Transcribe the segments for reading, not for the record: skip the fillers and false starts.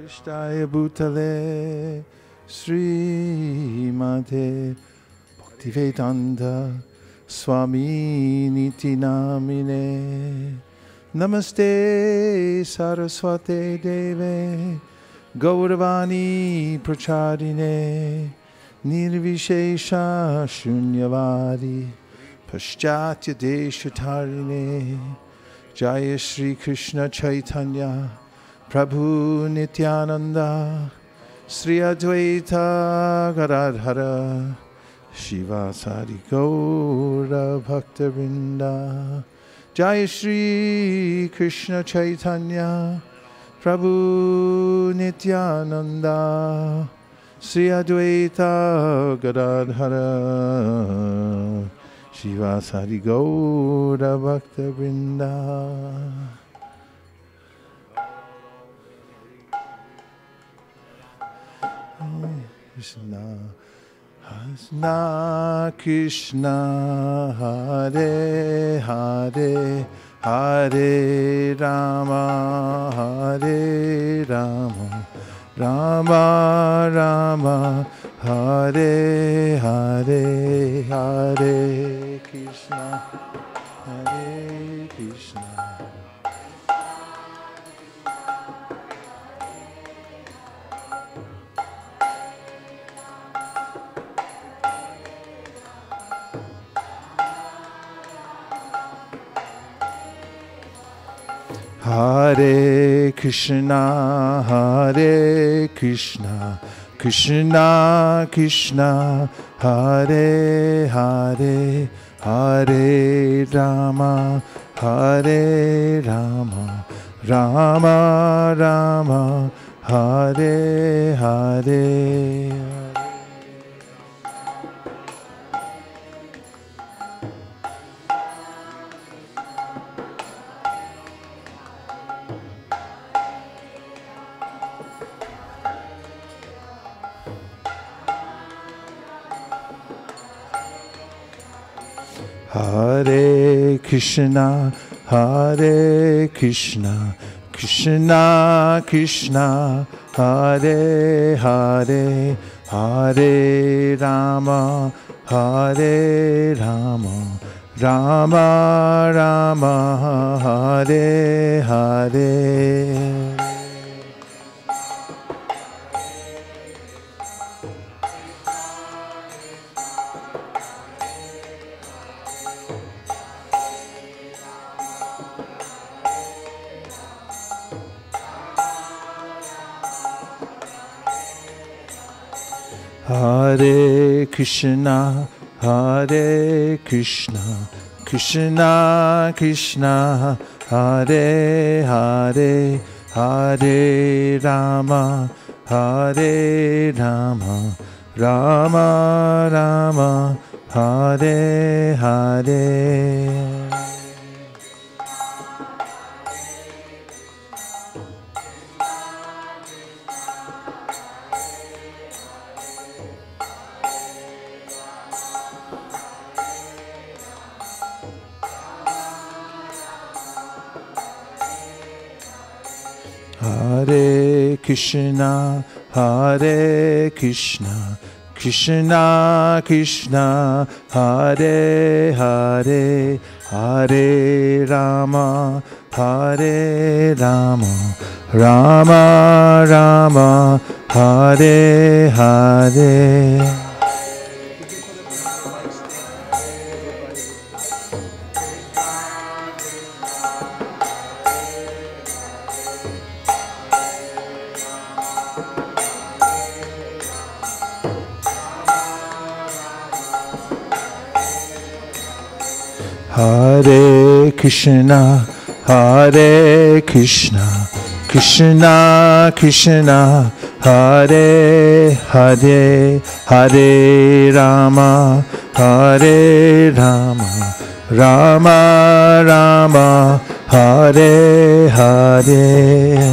Krishnaya Bhutale Srimate Bhaktivedanta Swami Niti Namine Namaste Saraswate Deve Gauravani Prachadine Nirvishesha Shunyavadi Paschatya Deshatarine Jaya Shri Krishna Chaitanya Prabhu Nityananda Sri Advaita Gadadhara Shiva Sadi Gaura Bhakta Vrinda Jai Shri Krishna Chaitanya Prabhu Nityananda Sri Advaita Gadadhara Shiva Sadi Gaura Bhakta Vrinda. Krishna Krishna Krishna Hare Hare Hare Rama Hare Rama Rama Rama Hare Hare Hare Krishna Hare Krishna Hare Krishna, Hare Krishna, Krishna Krishna, Hare Hare, Hare Rama, Hare Rama, Rama Rama, Hare Hare. Hare Krishna, Hare Krishna, Krishna Krishna, Hare Hare, Hare Rama, Hare Rama, Rama Rama, Hare Hare. Hare Krishna, Hare Krishna, Krishna Krishna, Hare Hare, Hare Rama, Hare Rama, Rama Rama, Hare Hare. Hare Krishna, Hare Krishna, Krishna Krishna, Hare Hare, Hare Rama, Hare Rama, Rama Rama, Hare Hare. Hare Krishna, Hare Krishna, Krishna Krishna, Hare Hare, Hare Rama, Hare Rama, Rama Rama, Hare Hare.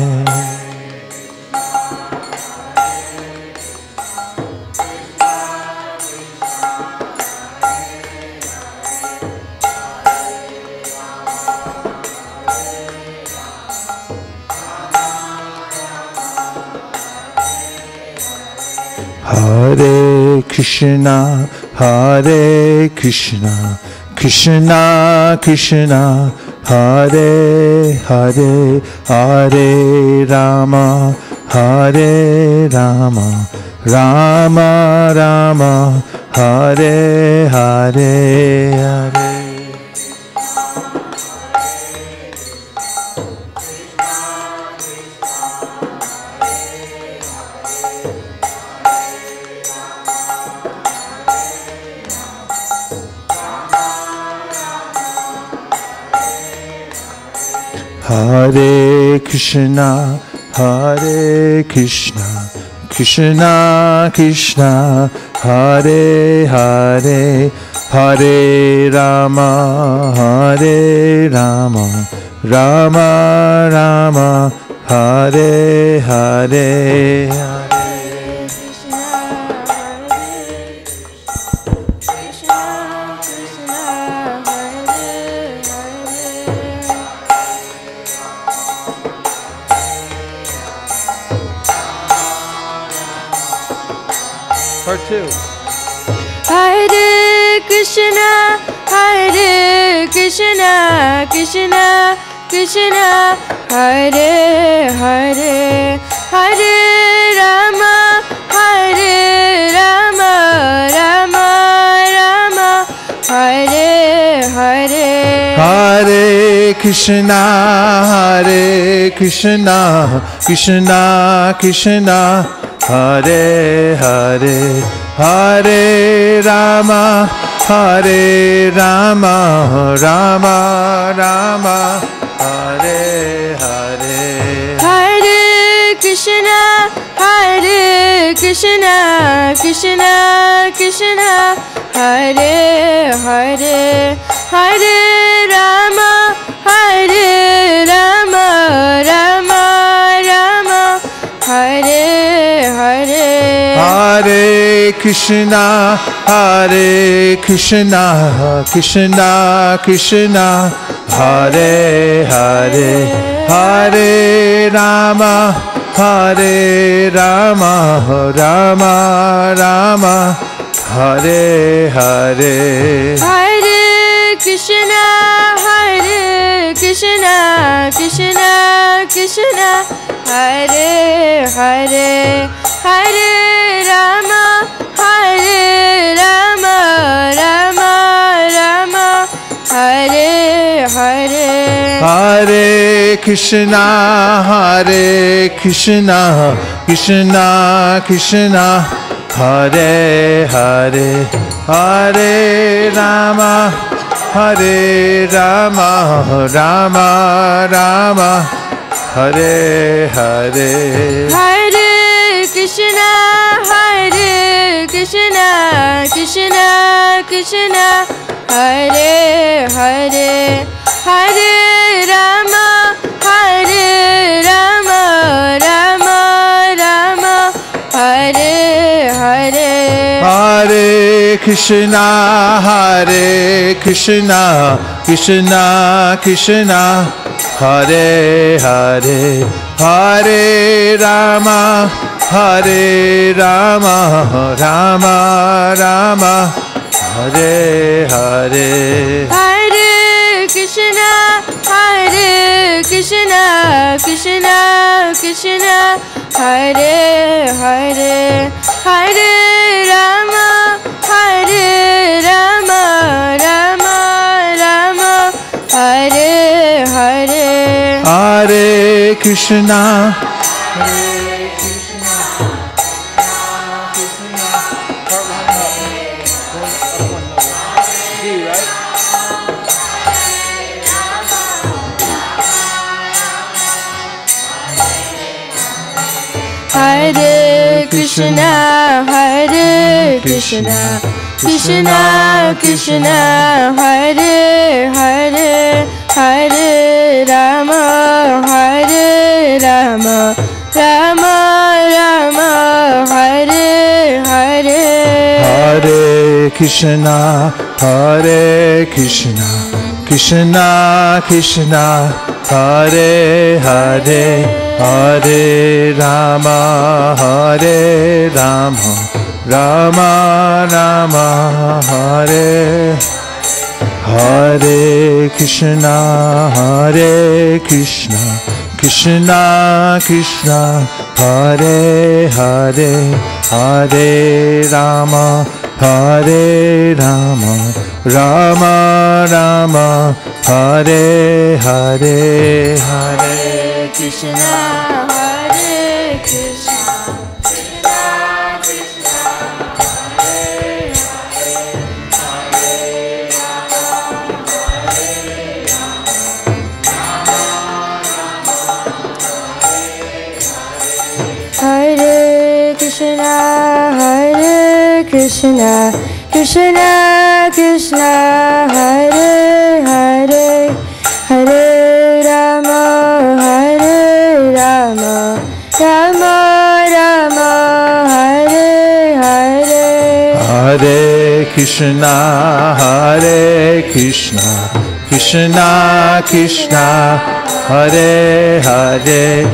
Hare Krishna, Hare Krishna, Krishna Krishna, Hare Hare, Hare Rama, Hare Rama, Rama Rama, Hare Hare Hare. Hare Krishna, Hare Krishna, Krishna Krishna, Hare Hare, Hare Rama, Hare Rama, Rama Rama, Hare Hare. Part 2. Hare Krishna, Hare Krishna, Krishna Krishna, Hare Hare, Hare Rama, Hare Rama, Rama Rama, Hare Hare. Hare Krishna, Hare Krishna, Krishna Krishna, Hare Hare, Hare Rama, Hare Rama, Rama Rama, Hare Hare. Hare Krishna, Hare Krishna, Krishna Krishna, Hare Hare, Hare Rama, Hare Rama, Rama Rama, Hare Hare. Hare Krishna, Hare Krishna, Krishna Krishna, Hare Hare, Hare Rama, Hare Rama, Rama Rama, Hare Hare. Hare Krishna, Hare Krishna, Krishna Krishna, Hare Hare, Hare Rama, Hare Rama, Rama Rama, Hare Hare. Hare Krishna, Hare Krishna, Krishna Krishna, Hare Hare, Hare Rama, Hare Rama, Rama Rama, Hare Hare. Hare Krishna, Krishna Krishna, Hare Hare, Hare Rama, Rama Rama, Hare Hare. Hare Krishna, Krishna Krishna, Hare Hare, Hare Rama, Rama Rama, Hare Hare. Hare Krishna, Krishna Krishna, Hare Hare, Hare Rama, Rama Rama, Hare Hare. Hare Krishna, Hare Krishna, Krishna Krishna, Hare Hare, Hare Rama, Rama Rama, Hare Hare. Hare Krishna, Krishna Krishna, Hare Hare, Hare Rama, Rama Rama, Hare. Hare Krishna, Krishna Krishna, Hare Hare, Hare Rama, Rama Rama, Hare Hare. Hare Krishna, Krishna Krishna, Krishna Krishna, Hare Hare, Hare Rama, Rama Rama, Hare Hare. Hare Krishna, Krishna Krishna, Hare Hare,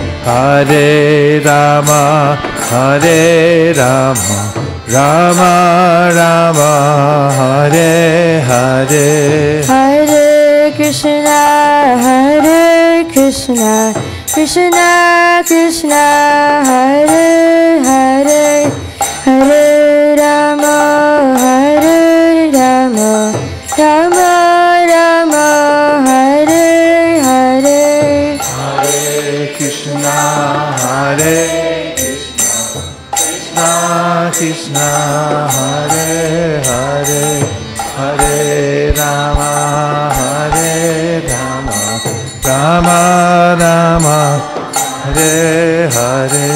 Hare Rama, Rama Rama, Hare Hare. Hare Krishna, Krishna Krishna, Hare Hare, Hare Rama, Rama Rama, Hare Hare. Hare Krishna, Krishna Hare Hare, Hare Rama, Rama Rama, Hare Hare.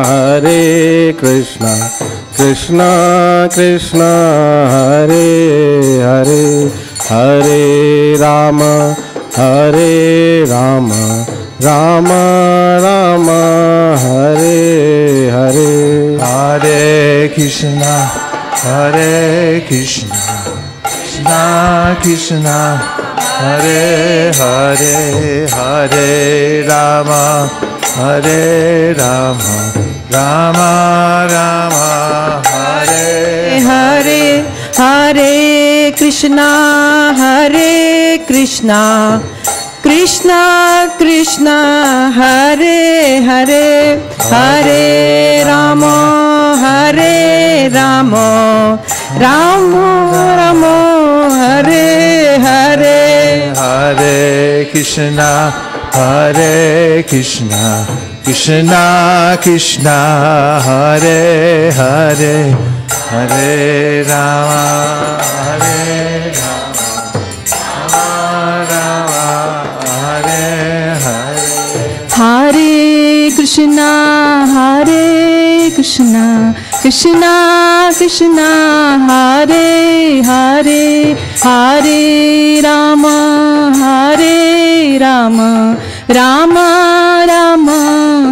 Hare Krishna, Krishna Krishna, Hare Hare, Hare Rama, Rama Rama, Hare Hare. Hare Krishna, Krishna Krishna, Hare Hare, Hare Rama, Rama Rama, Hare Hare. Hare Krishna, Krishna Krishna, Hare Hare, Hare Rama, Rama Rama, Hare Hare. Hare Krishna, Hare Krishna, Krishna Krishna, Hare Hare, Hare Rama, Hare Rama, Rama Hare Hare. Hare Krishna, Krishna Krishna, Hare Hare, Hare Rama, Rama Rama,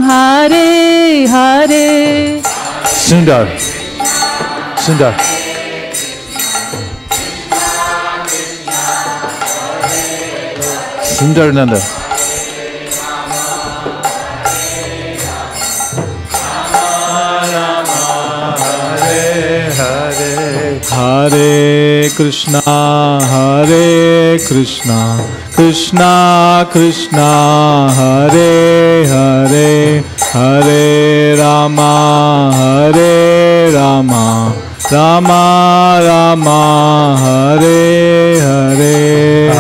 Hare Hare. Sundar, Sundar. Sundar Nanda. Hare Krishna, Krishna Krishna, Hare Hare, Hare Rama, Rama Rama, Hare Hare.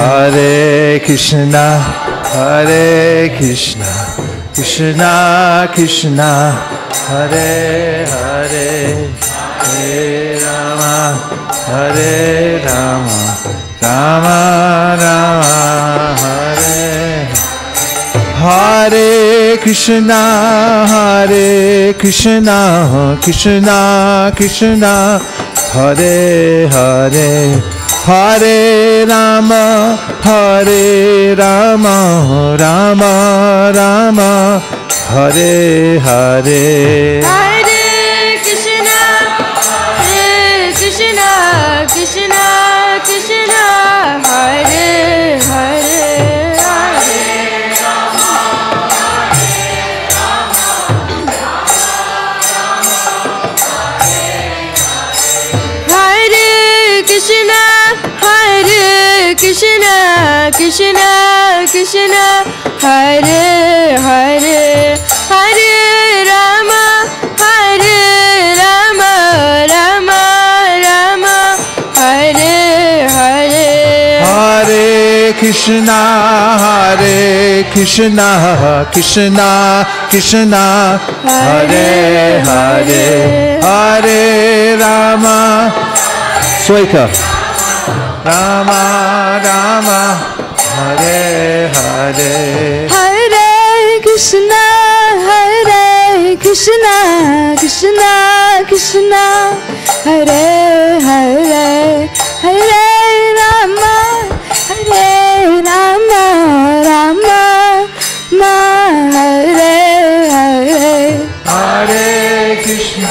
Hare Krishna, Krishna Krishna, Hare Hare, Hare Rama, Rama Rama, Hare. Hare Krishna, Krishna Krishna, Hare Hare, Hare Rama, Rama Rama, Hare Hare. Hare Krishna, Krishna Krishna, Hare Hare, Hare Rama, Hare Krishna, Krishna Krishna, Hare Hare, Hare Rama, Rama Hare Hare. Hare Krishna, Krishna Krishna, Hare Hare, Hare Rama, Sweka, Rama Hare Hare. Hare Krishna, Krishna Hare Hare, Hare Rama, Rama Hare Hare. Hare Krishna.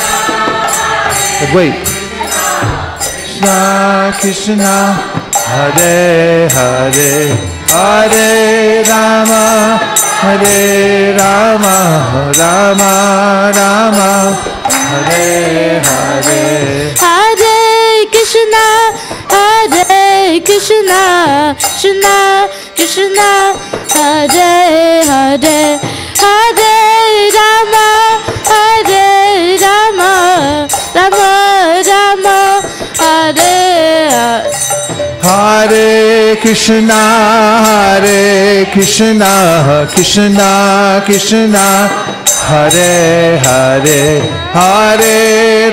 Wait. Krishna, Hare Hare, Hare Rama, Rama Hare Hare. Hare Krishna, Krishna Hare Hare, Hare Rama, Rama Hare. Hare Krishna, Krishna Hare Hare, Hare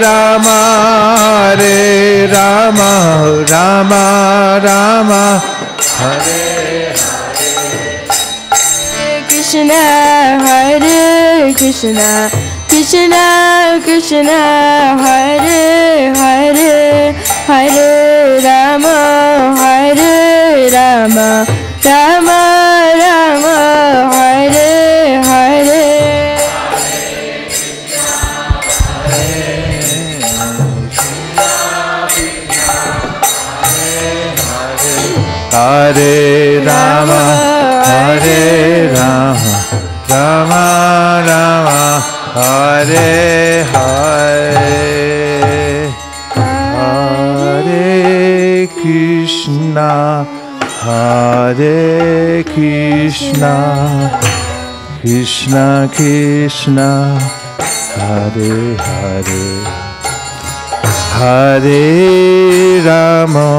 Rama, Rama Hare Hare. Krishna, Krishna Hare Hare, Hare Rama, Rama Hare Hare. Hare Rama, Rama Hare Hare. Hare Krishna, Krishna Krishna, Hare Hare, Hare Rama,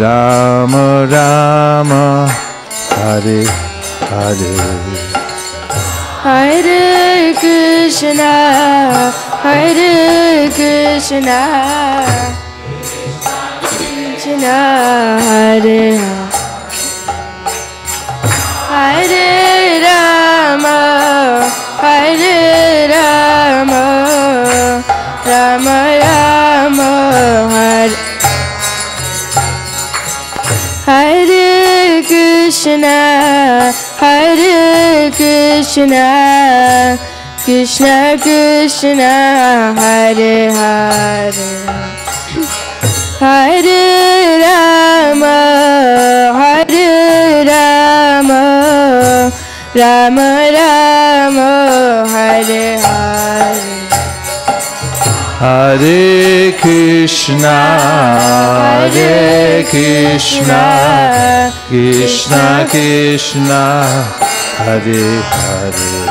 Rama Rama Hare Hare Hare Krishna Hare Krishna Krishna Hare Hare Rama Hare Rama Rama Rama Hare Hare Krishna Hare Krishna Krishna Krishna Hare Hare Hare Rama Hare Rama Rama Rama Hare Hare Hare Krishna Krishna Krishna Hare Hare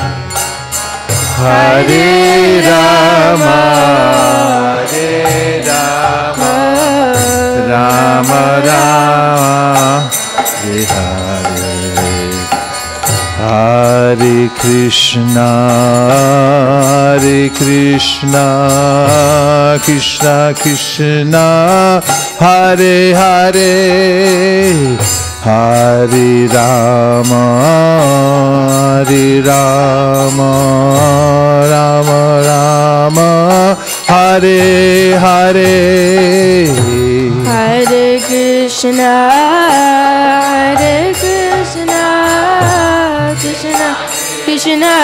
Hare Rama Rama Rama Hare Hare Hare Krishna Krishna Krishna Hare Hare Hare Rama Rama Rama Hare Hare Hare Krishna Krishna Krishna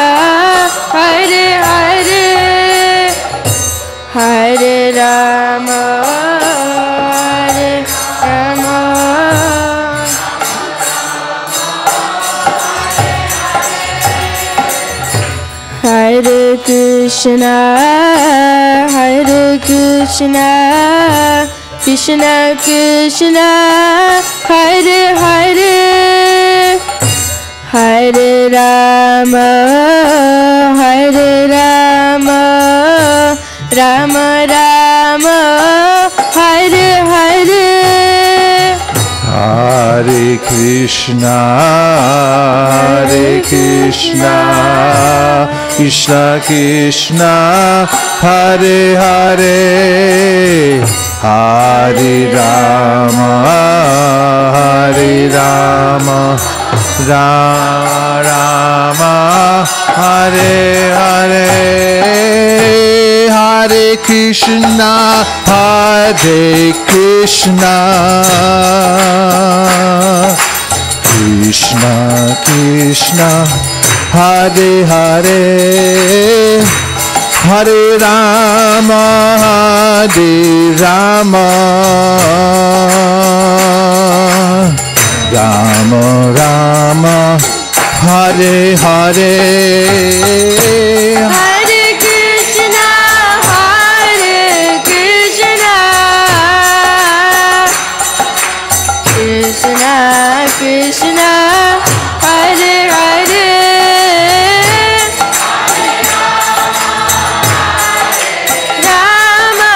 Hare Hare Hare Rama Rama Hare Krishna Krishna Krishna Hare Hare Hare Rama Rama Rama Hare Hare Hare Krishna Krishna Krishna Hare Hare Hare Rama Rama Hare Hare Hare Krishna Krishna Krishna Hare Hare Hare Rama Rama Hare Hare Hare Krishna Krishna Krishna Hare Hare Rama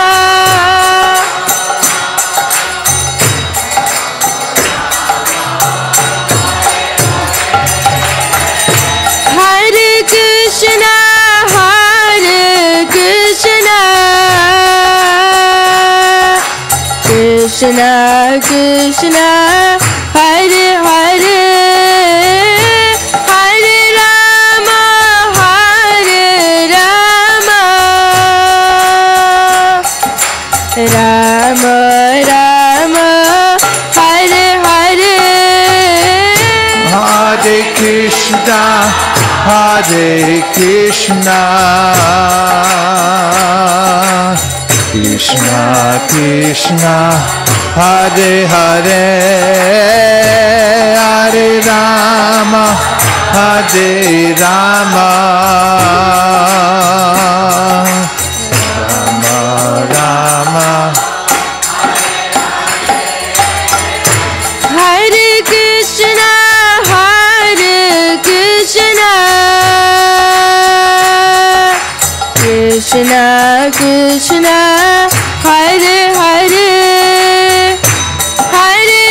Hare Krishna Krishna Krishna Hare Hare Hare Rama Rama Rama Hare Hare Hare Krishna Krishna Krishna Hare Hare Hare Rama Rama Rama Hare Krishna Krishna Krishna Hare Hare Hare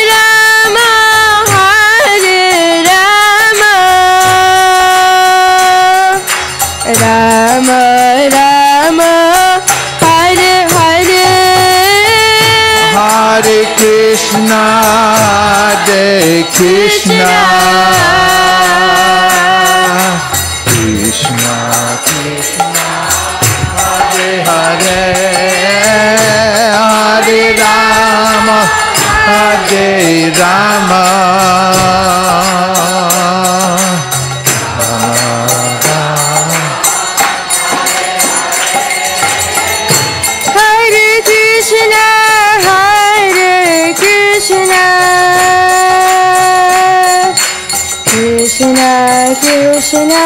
Krishna, Krishna Krishna, Hare Hare, Hare Rama, Hare Rama, Hare Krishna, Hare Krishna, Krishna Krishna,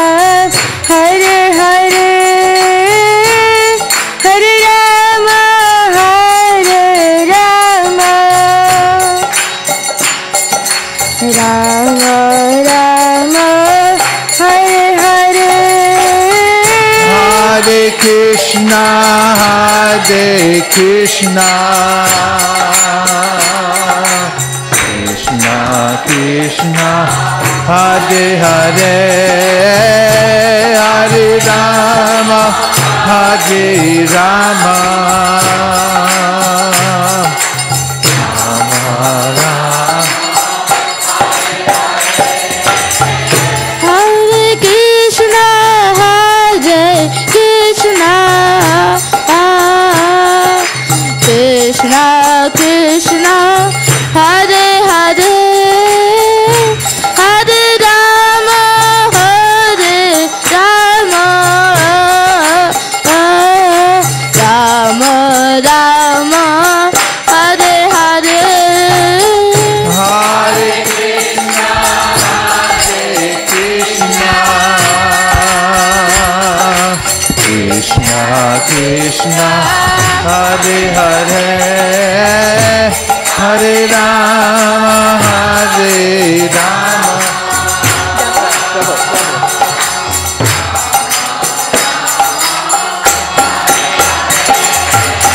Hare Hare, Hare Rama, Hare Rama, Rama Rama, Hare Hare. Hare Krishna, Hare Krishna, Krishna Krishna, Hare Hare, Hare Rama, Hare Rama, Rama Rama. Hare Krishna, Hare Krishna, Krishna Krishna, Hare Hare, Hare Rama, Hare Rama, Rama Rama,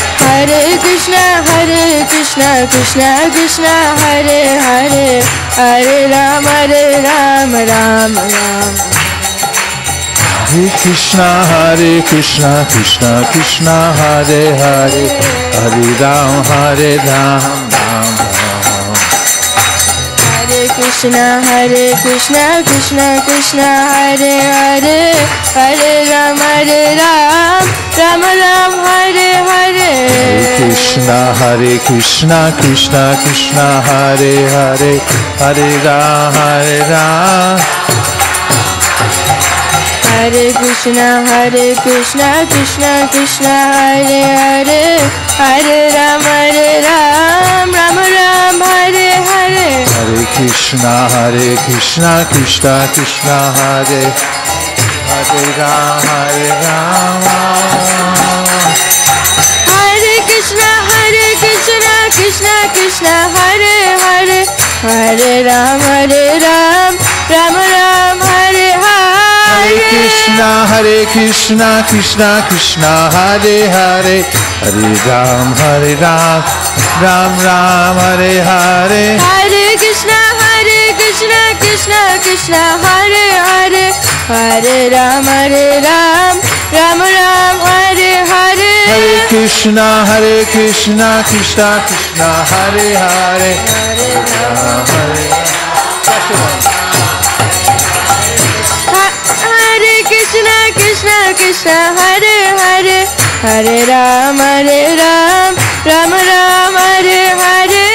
Hare Hare. Hare Krishna, Hare Krishna, Krishna Krishna, Hare Hare, Hare Rama, Hare Rama. Hare Krishna, Krishna Krishna, Hare Hare, Hare Rama, Rama Rama. Hare Krishna, Krishna Krishna, Hare Hare, Hare Ram, Ram Ram. Hare Krishna, Krishna Krishna, Hare Hare, Hare Rama, Rama Ram, Hare Hare. Krishna, Krishna Krishna, Hare Hare, Hare Ram, Hare Krishna, Krishna Krishna, Hare Hare, Hare Rama, Rama Ram, Hare Hare. Hare Krishna, Krishna Krishna, Hare Hare Ram, Hare Krishna, Krishna Krishna, Hare Hare, Hare Rama, Rama Ram, Hare Hare. Hare Krishna, Krishna Krishna, Hare Hare, Hare Ram, Ram Ram, Hare Hare. Hare Krishna, Krishna Krishna, Hare Hare, Hare Rama, Rama Ram, Hare Hare. Hare Krishna, Krishna Krishna, Hare Hare, Hare Ram, Hare Hare Krishna, Krishna Hare Hare, Hare Rama, Rama Ram, Hare Hare.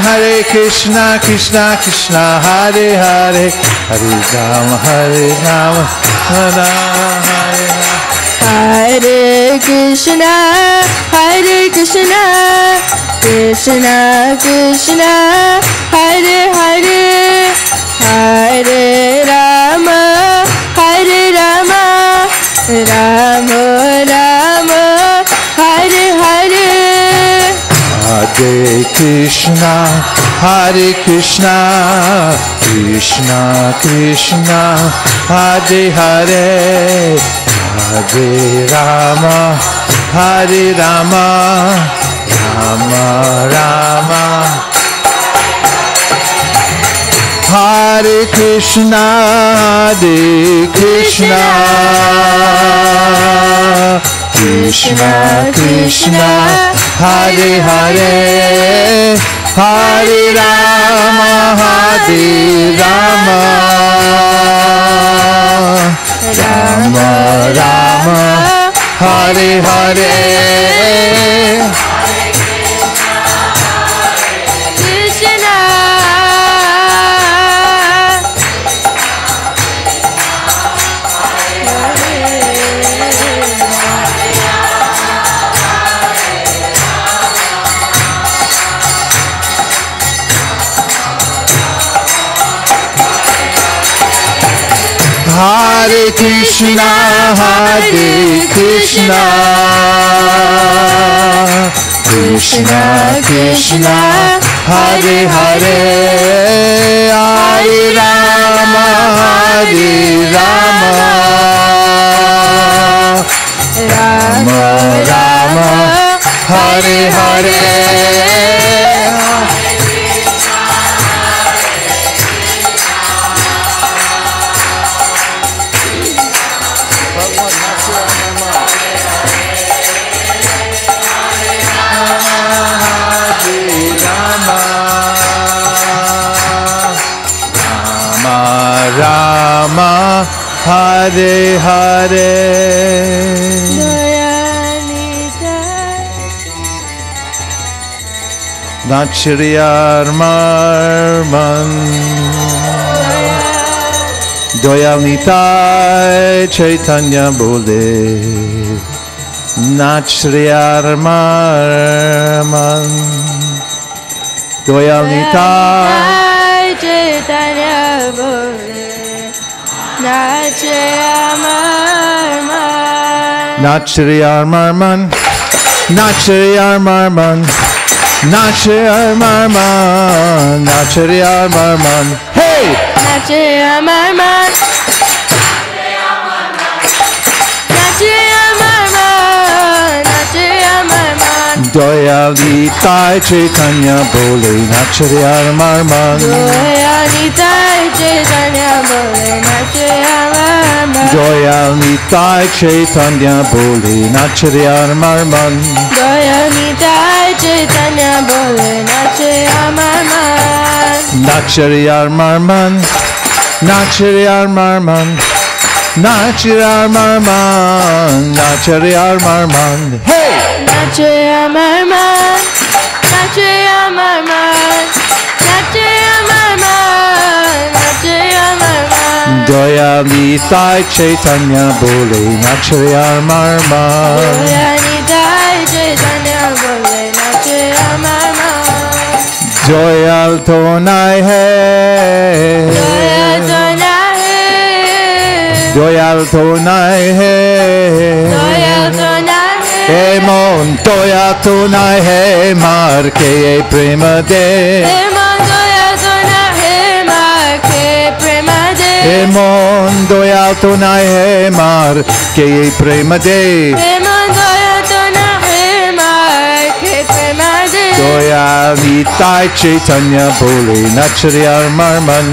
Hare Krishna, Krishna Krishna, Hare Hare, Hare Ram, Rama Hare Hare. Hare Krishna, Krishna Krishna, Hare Hare, Hare Rama, Rama Rama, Hare Hare. Hare Krishna, Krishna Krishna, Hare Hare, Hare Rama, Rama Rama. Hare Krishna, Krishna Krishna, Hare Hare, Hare Rama, Hare Rama, Rama Rama, Hare Hare. Krishna, Hare Krishna, Hare Krishna, Krishna Krishna, Hare Hare, Hare Rama, Hare Rama, Rama Rama, Hare Hare. Rama, Hare Hare. Nachriyar Marman, Doyal Nitai Chaitanya Bole, Nachriyar Marman, Doyal Nitai Chaitanya Bole, Nachriyar Marman, Nachriyar Marman, Nachriyar Marman, Nachriyar Marman, Nachriyar Marman. Hey! Nachriyar Marman, Nachriyar Marman, Nachriyar Marman, Doyal Nitai Chaitanya Bole, Nachriyar Marman, Doyal Nitai Chaitanya Bole, Nachriyar Marman, Doyal Nitai Chaitanya Bole, Nachriyar Marman, Doyal Nitai Chaitanya Bole, Nachriyar Marman, Nachriyar Marman, Nachriyar Marman, Nachriyar Marman, Nachriyar Marman. Hey! Nachriyar Marman, Nachriyar Marman, Nachriyar Marman, Nachriyar Marman, Doyal Nitai Chaitanya Bole, Nachriyar Marman, Doyal Nitai Chaitanya Bole, Nachriyar Marman, Doyal Tonai Hai, Doyal Tonai Hai, Doyal Tonai Hai, Doyal Tonai Hai, Emon Doyal Tonai Hai, Mar ke prema de, Emon Doyal Tonai Hai, Mar ke prema de, Emon Doyal Tonai Hai, Mar ke prema de, Emon Doyal Tonai Hai, Mar ke prema de, Doyal Nitai Chaitanya Bole, Nachriyar Marman,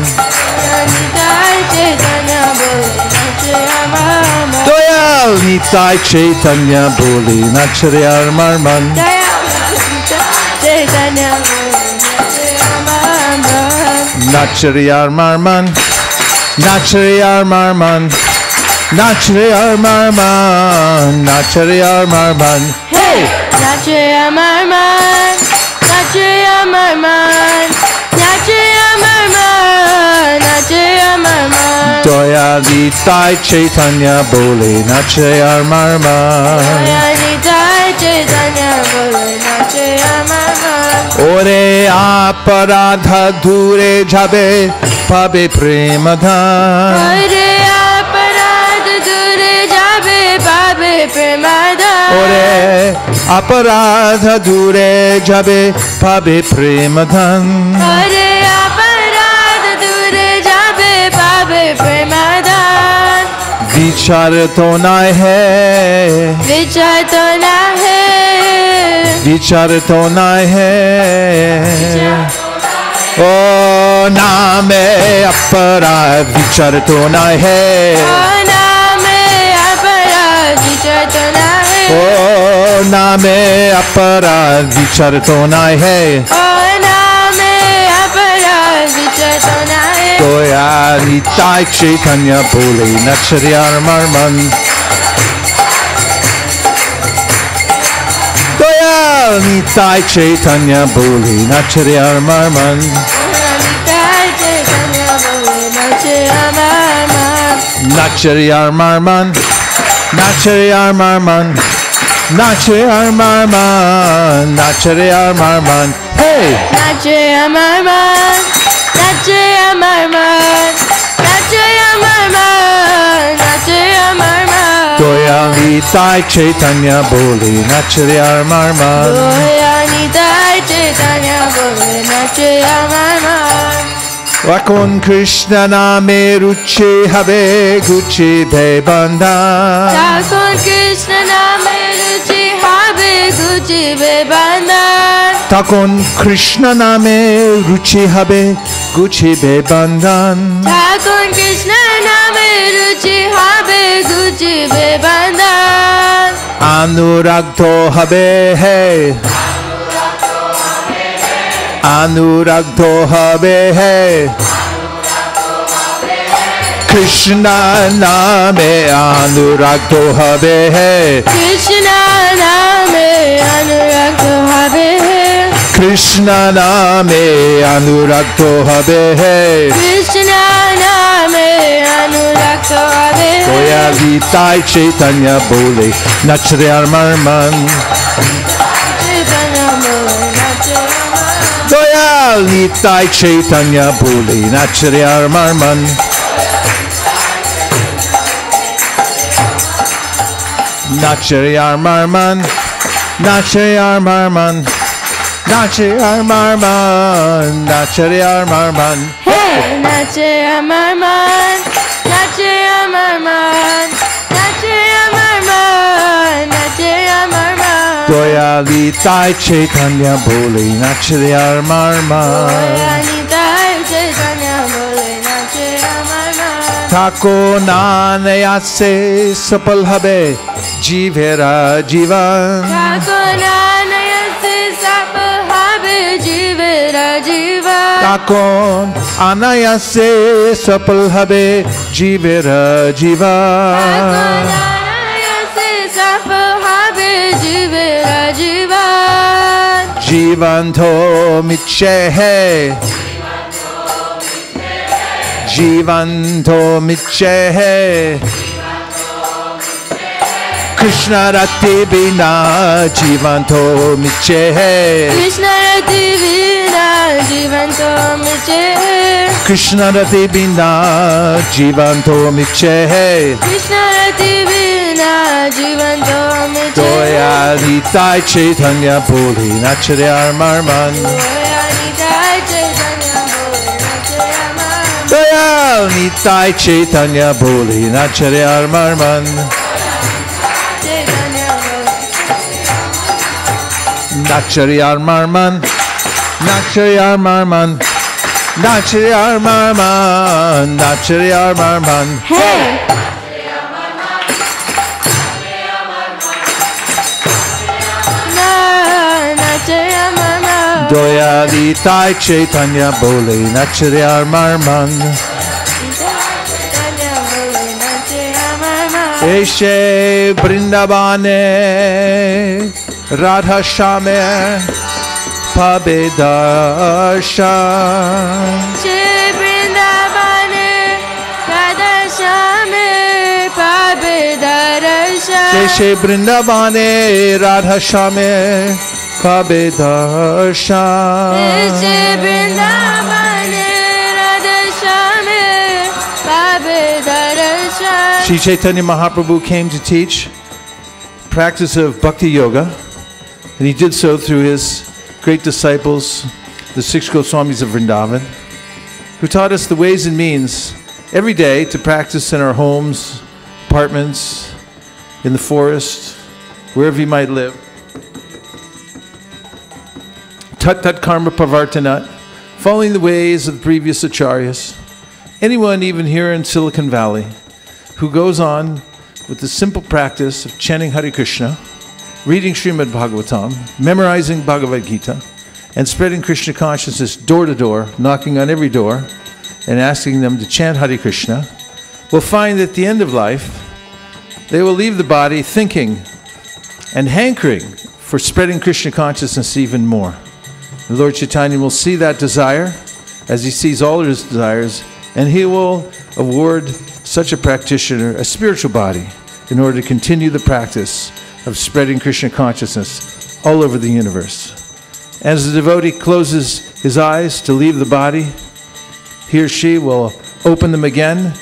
Nitai Chaitanya Bole, Nachriyar Marman, Doyal Nitai Chaitanya Bole, Nachriyar Marman, Chaitanya Bole, Nachriyar Marman, Nachriyar Marman, Nachriyar Marman, Nachriyar Marman, Nachriyar Marman. Hey! Nachriyar Marman, Nachriyar Marman, Nachriyar Marman, Nachriyar Marman, Doyal Nitai Chaitanya Bole, Nachriyar Marman, Doyal Nitai Chaitanya Bole, Nachriyar Marman, Ore aparadha dure jabe, pabe prema dhan. Ore aparad dure jabe, pabe premadan, Ore aparadha dure jabe, pabe prema dhan. Ore aparad dure jabe, pabe premadan, Vichar to nahi hai, vichar to na hai, vichar to nahi hai. Oh, naame aparadh vichar to nahi hai. name aparad vichar to na hai, Oh, naame aparadh vichar to nahi hai. name Goya Nitai Chaitanya Bole Nachariyar Marman. Goya Nitai Chaitanya Bole Nachariyar Marman. Nachariyar Marman. Nachariyar Marman. Nachariyar Marman. Nachariyar Marman. Hey! Nachariyar Marman. Nachariyar Marman. Nachariyar Marman. Nachariyar Marman. Goya Nitai Chaitanya Bole Nachariyar Marman. Goya Nitai Chaitanya Bole Nachariyar Marman. Rakon Krishna name ruchi habe guchi bhe bandhan. Rakon Krishna name ruchi habe guchi bhe bandhan. Takon Krishna name ruchi habe guchi bhe bandhan. Rakon Krishna name ruchi habe guchi bhe bandhan. Anuragdho habe hai. Anuragdho habe hai. Krishna name anuragdho habe hai. Krishna name anuragdho habe hai. Krishna name anuragdho habe hai. Krishna name anuragdho habe hai. Goya Nitai Chaitanya Bole Nachariyar Marman. Goya Nitai Chaitanya Bole Nachariyar Marman. Nachariyar Marman. Nachariyar Marman. Nachariyar Marman. Nachariyar Marman. Hey! Nachariyar Marman. Nachariyar Marman. Nachariyar Marman. Nachariyar Marman. Goya Nitai Chaitanya Bole Nachariyar Marman. Goya Nitai Chaitanya Bole Nachariyar Marman. Thako nanayase sapal habe jivera jivan. Thako nanayase sapal habe jivera jivan. Thako anayase sapal habe jivera jivan. Jivanto miche hai. Jivanto miche hai. Krishna rati bina jivanto miche hai. Krishna rati bina jivanto miche hai. Krishna rati bina jivanto miche hai. Krishna rati bina jivanto miche hai. Goya Nitai Chaitanya Bole Nachariyar Marman. Goya Nitai Chaitanya Bole Nachariyar Marman. Goya Nitai Chaitanya Bole Nachariyar Marman. Nachariyar Marman. Nachariyar Marman. Nachariyar Marman. Nachariyar Marman. Hey! Nachariyar Marman. Goya Nitai Chaitanya Bole Nachariyar Marman. Eshe Brindavane Radha Shame Pabedarshan. Shri Vrindavane Radha Shame Pabedarshan. Eshe Brindavane Radha Shame Pabedarshan. Shri Vrindavane Radha Shame Pabedarshan. Sri Chaitanya Mahaprabhu came to teach practice of Bhakti Yoga, and he did so through his great disciples, the 6 Goswamis of Vrindavan, who taught us the ways and means every day to practice in our homes, apartments, in the forest, wherever you might live. Tat tat karma pravartanat, following the ways of the previous acharyas. Anyone even here in Silicon Valley who goes on with the simple practice of chanting Hare Krishna, reading Srimad Bhagavatam, memorizing Bhagavad Gita, and spreading Krishna consciousness door to door, knocking on every door, and asking them to chant Hare Krishna, will find that at the end of life, they will leave the body thinking and hankering for spreading Krishna consciousness even more. The Lord Chaitanya will see that desire as he sees all of his desires, and he will award such a practitioner a spiritual body in order to continue the practice of spreading Krishna consciousness all over the universe. As the devotee closes his eyes to leave the body, he or she will open them again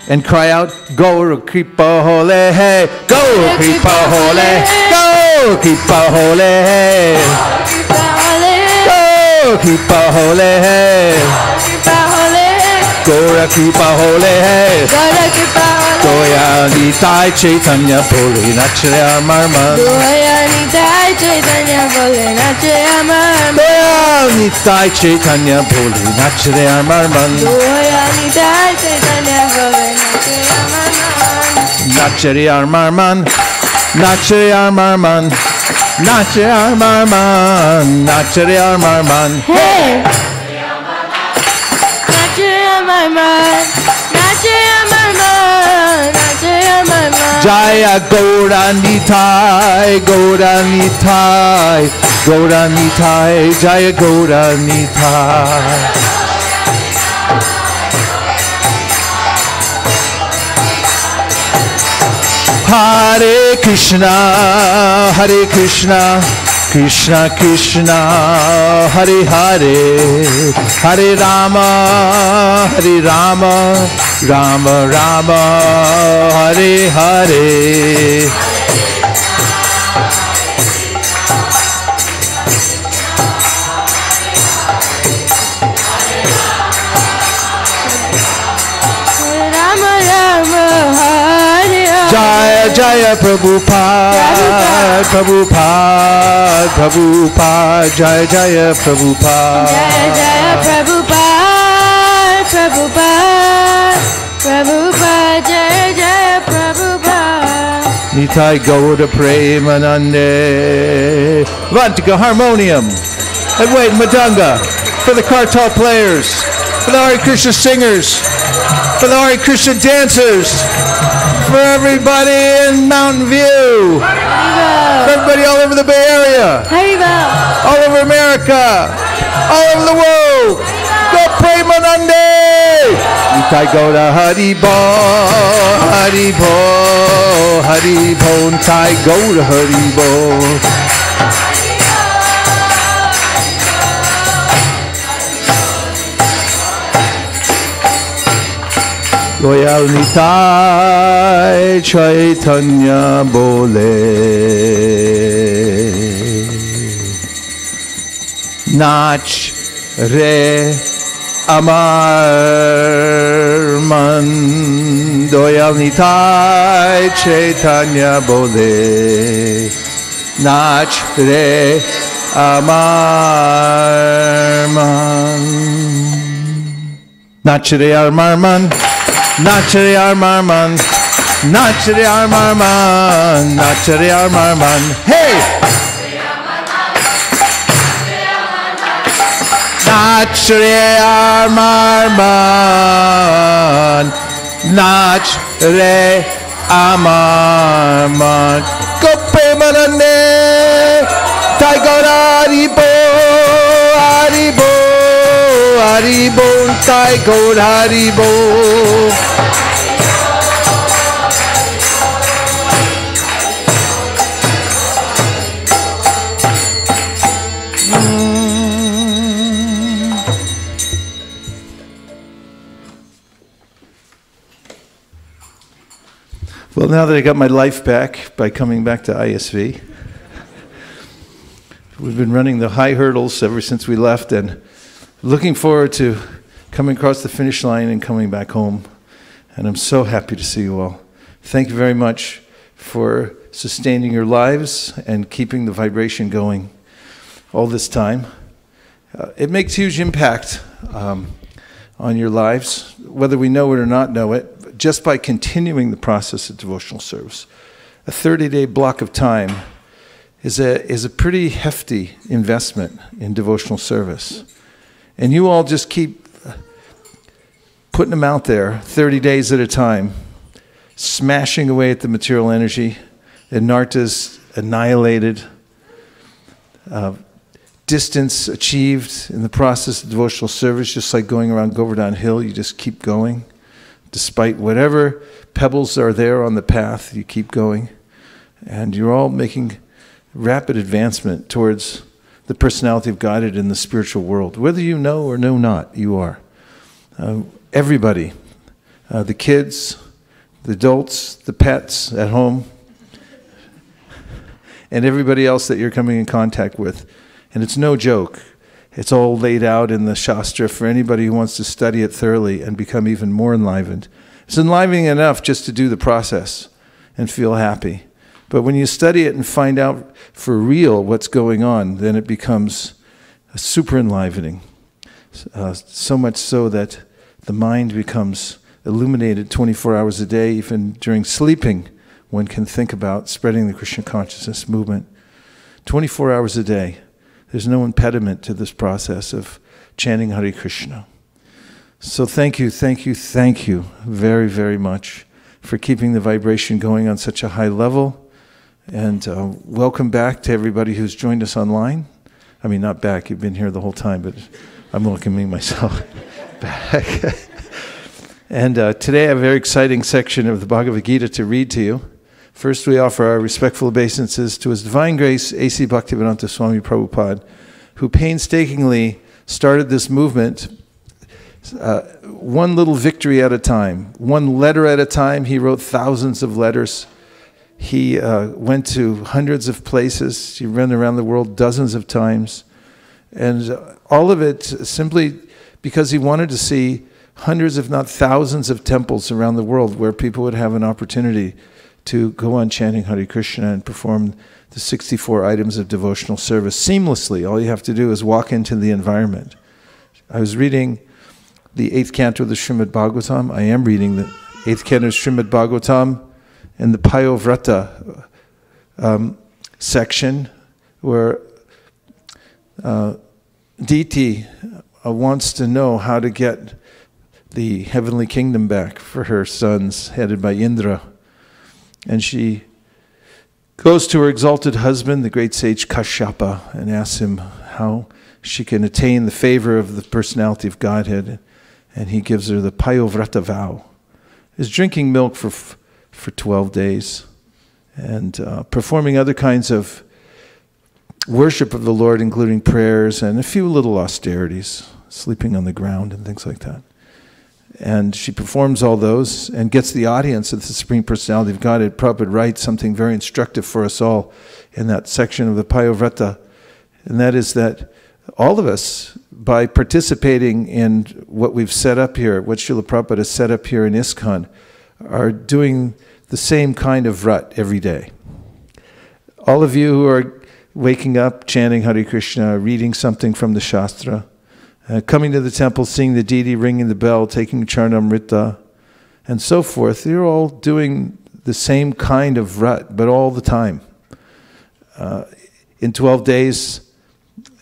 and cry out, Gaura Kripa Hole He, Gaura Kripa Hole, Gaura Kripa Hole He, Gaura Kripa Hole He, Gaura Kripa Hole He, Goya Nitai Chaitanya Bole Nachre Amarman, Goya Nitai Chaitanya Bole Nachre Amarman, Goya Nitai Chaitanya Bole Nachre Amarman, Goya Nitai Chaitanya Bole Nachre Amarman, Nachre Amarman, Nachre Amarman, Nachre Amarman, hey! Nachre Amarman, Nachre Amarman, Nachre Amarman, Jaya Gaura Nitai, Gaura Nitai, Gaura Nitai, Jaya Gaura Nitai. Hare Krishna, Hare Krishna, Krishna Krishna, Hare Hare, Hare Rama, Hare Rama, Rama Rama, Hare Hare. Jaya Jaya Prabhupada, Prabhupada, Prabhupada, Jaya Jaya Prabhupada, Jaya Jaya Prabhupada, Prabhupada, Prabhupada, Jaya Jaya Prabhupada. Nitai Gauda Premanande. Vantika harmonium and wait Madanga for the kartal players, for the Hare Krishna singers, for the Hare Krishna dancers, for everybody in Mountain View, for everybody all over the Bay Area, all over America, all over the world. Go Premanande! Nitai Gauda Haribo, Haribo, Haribo, Nitai Gauda Haribo. Goyal Nitai Chaitanya Bole Nach Re Amarman Goyal Nitai Chaitanya Bole Nach Re Amarman Nach Re Amarman Nachari Armarman, Nachari Armarman, Nachari Armarman, hey! Nachari Armarman, Nachari Armarman, Gope Manane, Taigora Haribo, Haribo. Haribo, Taigor Haribo. Well, now that I got my life back by coming back to ISV, we've been running the high hurdles ever since we left, and looking forward to coming across the finish line and coming back home. And I'm so happy to see you all. Thank you very much for sustaining your lives and keeping the vibration going all this time. It makes huge impact on your lives, whether we know it or not know it, just by continuing the process of devotional service. A 30-day block of time is a pretty hefty investment in devotional service. And you all just keep putting them out there 30 days at a time, smashing away at the material energy, anartas annihilated, distance achieved in the process of devotional service, just like going around Govardhan Hill, you just keep going. Despite whatever pebbles are there on the path, you keep going. And you're all making rapid advancement towards the personality of Godhead in the spiritual world. Whether you know or know not, you are. Everybody, the kids, the adults, the pets at home, and everybody else that you're coming in contact with. And it's no joke. It's all laid out in the Shastra for anybody who wants to study it thoroughly and become even more enlivened. It's enlivening enough just to do the process and feel happy. But when you study it and find out for real what's going on, then it becomes super enlivening. So much so that the mind becomes illuminated 24 hours a day. Even during sleeping, one can think about spreading the Krishna consciousness movement. 24 hours a day. There's no impediment to this process of chanting Hare Krishna. So thank you very, very much for keeping the vibration going on such a high level. And welcome back to everybody who's joined us online. I mean, not back, you've been here the whole time, but I'm welcoming myself back. And today I have a very exciting section of the Bhagavad Gita to read to you. First, we offer our respectful obeisances to His Divine Grace, A.C. Bhaktivedanta Swami Prabhupada, who painstakingly started this movement one little victory at a time, one letter at a time. He wrote thousands of letters. He went to hundreds of places. He ran around the world dozens of times. And all of it simply because he wanted to see hundreds, if not thousands, of temples around the world where people would have an opportunity to go on chanting Hare Krishna and perform the 64 items of devotional service seamlessly. All you have to do is walk into the environment. I was reading the 8th canto of the Srimad Bhagavatam. I am reading the 8th canto of Srimad Bhagavatam in the Payovrata section where Diti wants to know how to get the heavenly kingdom back for her sons headed by Indra. And she goes to her exalted husband, the great sage Kashyapa, and asks him how she can attain the favor of the personality of Godhead. And he gives her the Payovrata vow. Is drinking milk for 12 days and performing other kinds of worship of the Lord, including prayers and a few little austerities, sleeping on the ground and things like that. And she performs all those and gets the audience of the Supreme Personality of Godhead. Prabhupada writes something very instructive for us all in that section of the Payovrata, and that is that all of us, by participating in what we've set up here, what Srila Prabhupada has set up here in ISKCON, are doing the same kind of rut every day. All of you who are waking up, chanting Hare Krishna, reading something from the Shastra, coming to the temple, seeing the deity, ringing the bell, taking Charnamrita, and so forth, you're all doing the same kind of rut, but all the time. In 12 days,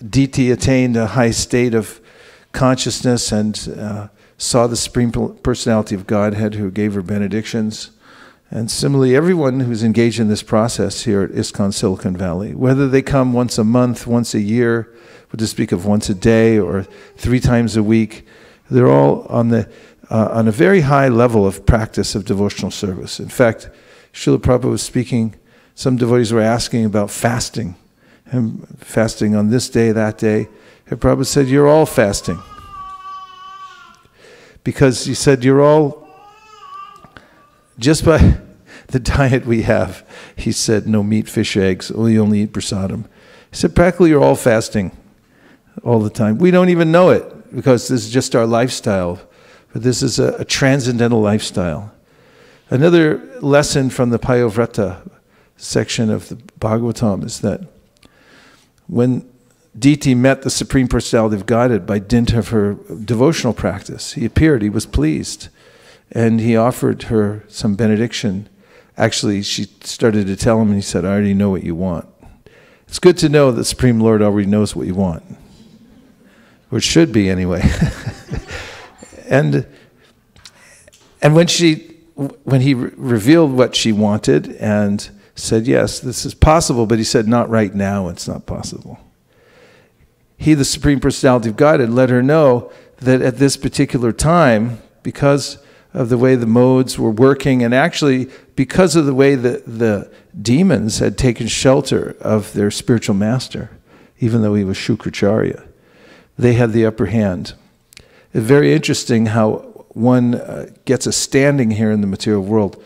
Diti attained a high state of consciousness and saw the Supreme Personality of Godhead who gave her benedictions. And similarly, everyone who's engaged in this process here at ISKCON Silicon Valley, whether they come once a month, once a year, we'll just speak of once a day or 3 times a week, they're all on a very high level of practice of devotional service. In fact, Srila Prabhupada was speaking, some devotees were asking about fasting, and fasting on this day, that day. And Prabhupada said, you're all fasting. Because he said, you're all, just by the diet we have, he said, no meat, fish, eggs, we only eat prasadam. He said, practically you're all fasting all the time. We don't even know it because this is just our lifestyle. But this is a transcendental lifestyle. Another lesson from the Payovrata section of the Bhagavatam is that when Diti met the Supreme Personality of Godhead by dint of her devotional practice, he appeared, he was pleased, and he offered her some benediction. Actually, she started to tell him, and he said, I already know what you want. It's good to know that the Supreme Lord already knows what you want. Or it should be, anyway. And And when he revealed what she wanted and said, yes, this is possible, but he said, not right now, it's not possible. He, the Supreme Personality of God, had let her know that at this particular time, because of the way the modes were working, and actually because of the way that the demons had taken shelter of their spiritual master, even though he was Shukracharya, they had the upper hand. It's very interesting how one gets a standing here in the material world.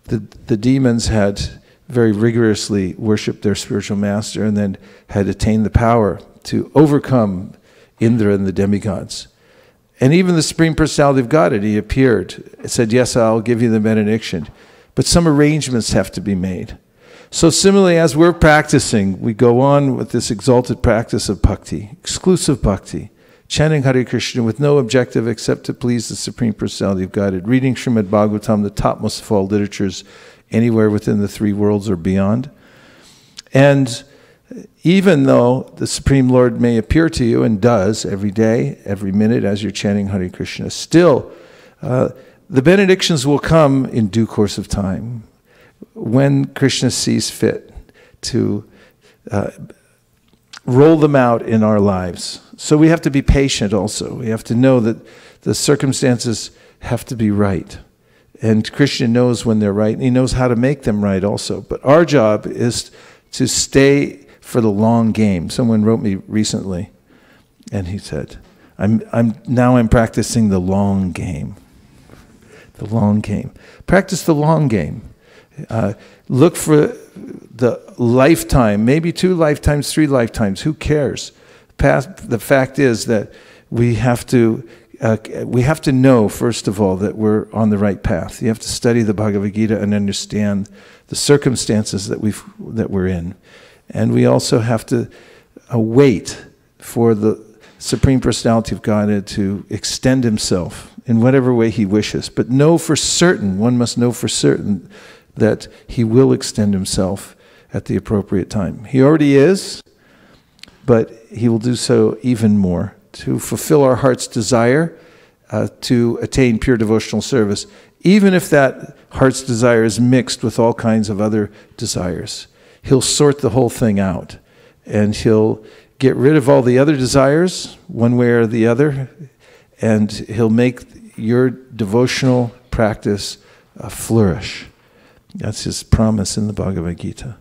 The demons had very rigorously worshipped their spiritual master and then had attained the power to overcome Indra and the demigods. And even the Supreme Personality of Godhead, he appeared, said, yes, I'll give you the benediction. But some arrangements have to be made. So similarly, as we're practicing, we go on with this exalted practice of bhakti, exclusive bhakti, chanting Hare Krishna with no objective except to please the Supreme Personality of Godhead, reading Srimad Bhagavatam, the topmost of all literatures, anywhere within the three worlds or beyond. And even though the Supreme Lord may appear to you, and does every day, every minute as you're chanting Hare Krishna, still the benedictions will come in due course of time, when Krishna sees fit to roll them out in our lives. So we have to be patient also. We have to know that the circumstances have to be right. And Krishna knows when they're right, and he knows how to make them right also. But our job is to stay for the long game. Someone wrote me recently, and he said, I'm practicing the long game. The long game. Practice the long game. Look for the lifetime, maybe 2 lifetimes, 3 lifetimes, who cares? The fact is that we have to know, first of all, that we're on the right path. You have to study the Bhagavad Gita and understand the circumstances that we're in. And we also have to wait for the Supreme Personality of Godhead to extend himself in whatever way he wishes. But know for certain, one must know for certain, that he will extend himself at the appropriate time. He already is, but he will do so even more to fulfill our heart's desire to attain pure devotional service, even if that heart's desire is mixed with all kinds of other desires. He'll sort the whole thing out, and he'll get rid of all the other desires, one way or the other, and he'll make your devotional practice flourish. That's his promise in the Bhagavad Gita.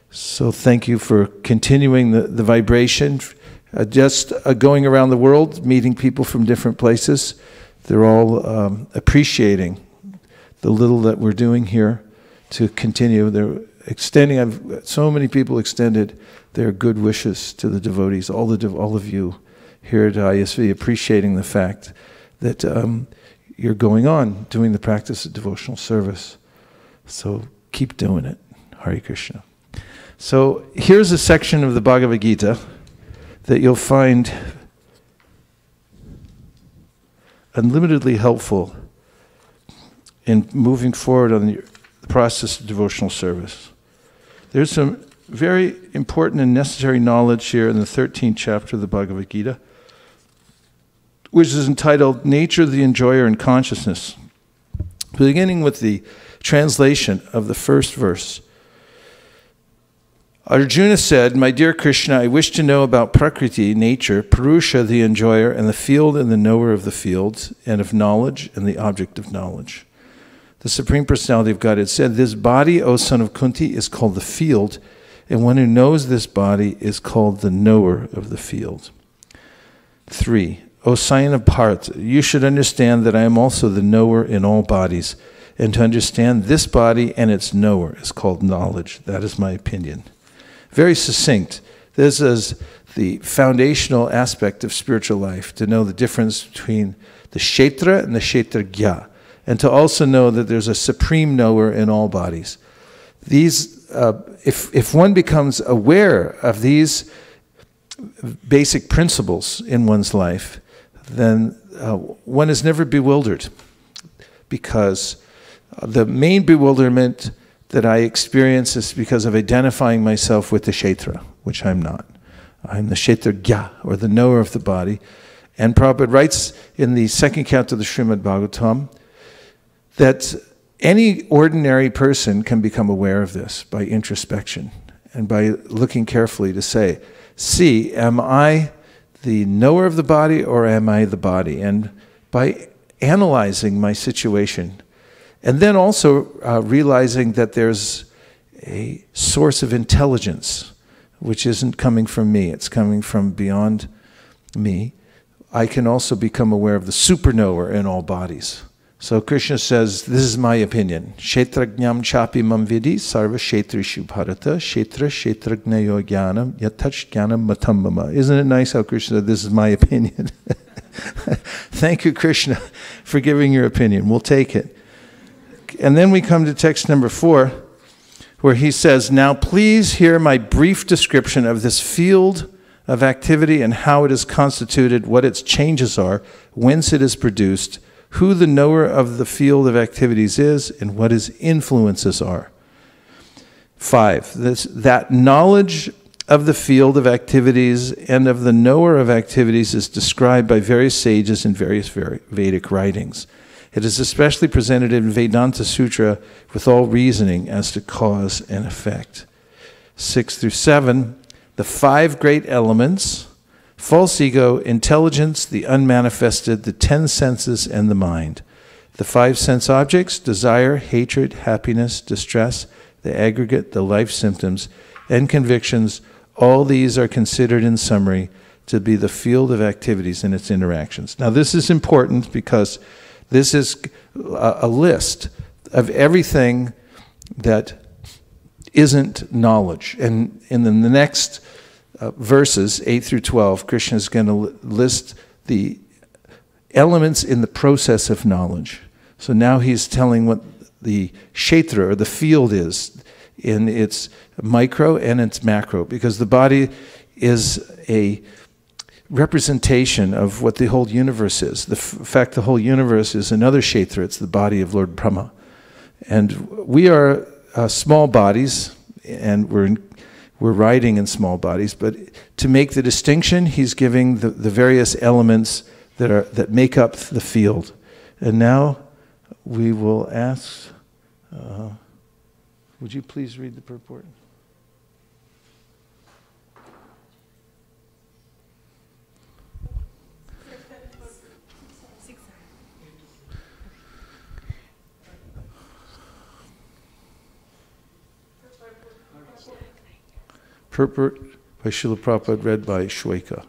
So thank you for continuing the vibration, just going around the world, meeting people from different places. They're all appreciating the little that we're doing here to continue. They're extending, so many people extended their good wishes to the devotees, all of you here at ISV, appreciating the fact that you're going on, doing the practice of devotional service. So keep doing it. Hare Krishna. So here's a section of the Bhagavad Gita that you'll find unlimitedly helpful in moving forward on the process of devotional service. There's some very important and necessary knowledge here in the 13th chapter of the Bhagavad Gita, which is entitled Nature of the Enjoyer and Consciousness. Beginning with the translation of the first verse. Arjuna said, "My dear Krishna, I wish to know about Prakriti, nature, Purusha, the enjoyer, and the field and the knower of the fields, and of knowledge and the object of knowledge." The Supreme Personality of Godhead said, "This body, O son of Kunti, is called the field, and one who knows this body is called the knower of the field." 3. O Scion of Bharat, you should understand that I am also the knower in all bodies, and to understand this body and its knower is called knowledge. That is my opinion. Very succinct. This is the foundational aspect of spiritual life, to know the difference between the Kshetra and the Kshetragya, and to also know that there's a supreme knower in all bodies. These, if one becomes aware of these basic principles in one's life, then one is never bewildered, because the main bewilderment that I experience is because of identifying myself with the Kshetra, which I'm not. I'm the Kshetragya, or the knower of the body. And Prabhupada writes in the second canto of the Srimad Bhagavatam that any ordinary person can become aware of this by introspection and by looking carefully to say, see, am I the knower of the body or am I the body? And by analyzing my situation, and then also realizing that there's a source of intelligence which isn't coming from me, it's coming from beyond me, I can also become aware of the superknower in all bodies. So Krishna says, this is my opinion. Kshetrajnam chapi mam vidi sarva kshetrishu bharata kshetra kshetrajnayo jnanam yatach jnanam matam mama. Isn't it nice how Krishna said, this is my opinion? Thank you, Krishna, for giving your opinion. We'll take it. And then we come to text number 4, where he says, now please hear my brief description of this field of activity and how it is constituted, what its changes are, whence it is produced, who the knower of the field of activities is, and what his influences are. 5, that knowledge of the field of activities and of the knower of activities is described by various sages in various Vedic writings. It is especially presented in Vedanta Sutra with all reasoning as to cause and effect. 6 through 7, the 5 great elements, false ego, intelligence, the unmanifested, the 10 senses, and the mind. The 5 sense objects, desire, hatred, happiness, distress, the aggregate, the life symptoms, and convictions, all these are considered in summary to be the field of activities and its interactions. Now this is important because this is a list of everything that isn't knowledge. And in the next verses, 8 through 12, Krishna is going to list the elements in the process of knowledge. So now he's telling what the kshetra, or the field, is in its micro and its macro, because the body is a representation of what the whole universe is. In fact, the whole universe is another kshetra. It's the body of Lord Brahma. And we are small bodies, and we're riding in small bodies, but to make the distinction, he's giving the various elements that make up the field. And now we will ask, would you please read the purport? Purport by Srila Prabhupada, read by Shweka.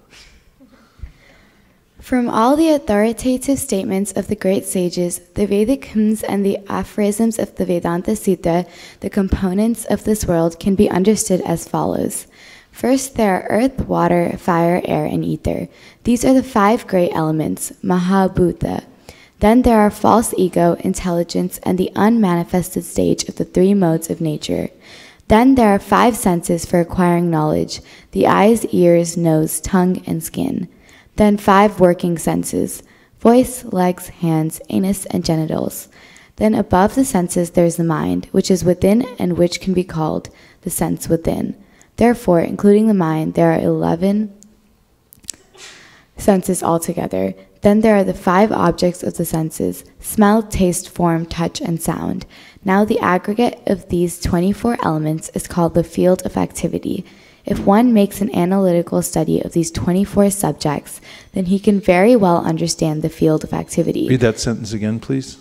From all the authoritative statements of the great sages, the Vedic hymns, and the aphorisms of the Vedanta Sutra, the components of this world can be understood as follows. First, there are earth, water, fire, air, and ether. These are the 5 great elements, Mahabhuta. Then there are false ego, intelligence, and the unmanifested stage of the 3 modes of nature. Then there are 5 senses for acquiring knowledge, the eyes, ears, nose, tongue, and skin. Then 5 working senses, voice, legs, hands, anus, and genitals. Then above the senses there is the mind, which is within and which can be called the sense within. Therefore, including the mind, there are 11 senses altogether. Then there are the 5 objects of the senses, smell, taste, form, touch, and sound. Now the aggregate of these 24 elements is called the field of activity. If one makes an analytical study of these 24 subjects, then he can very well understand the field of activity. Read that sentence again, please.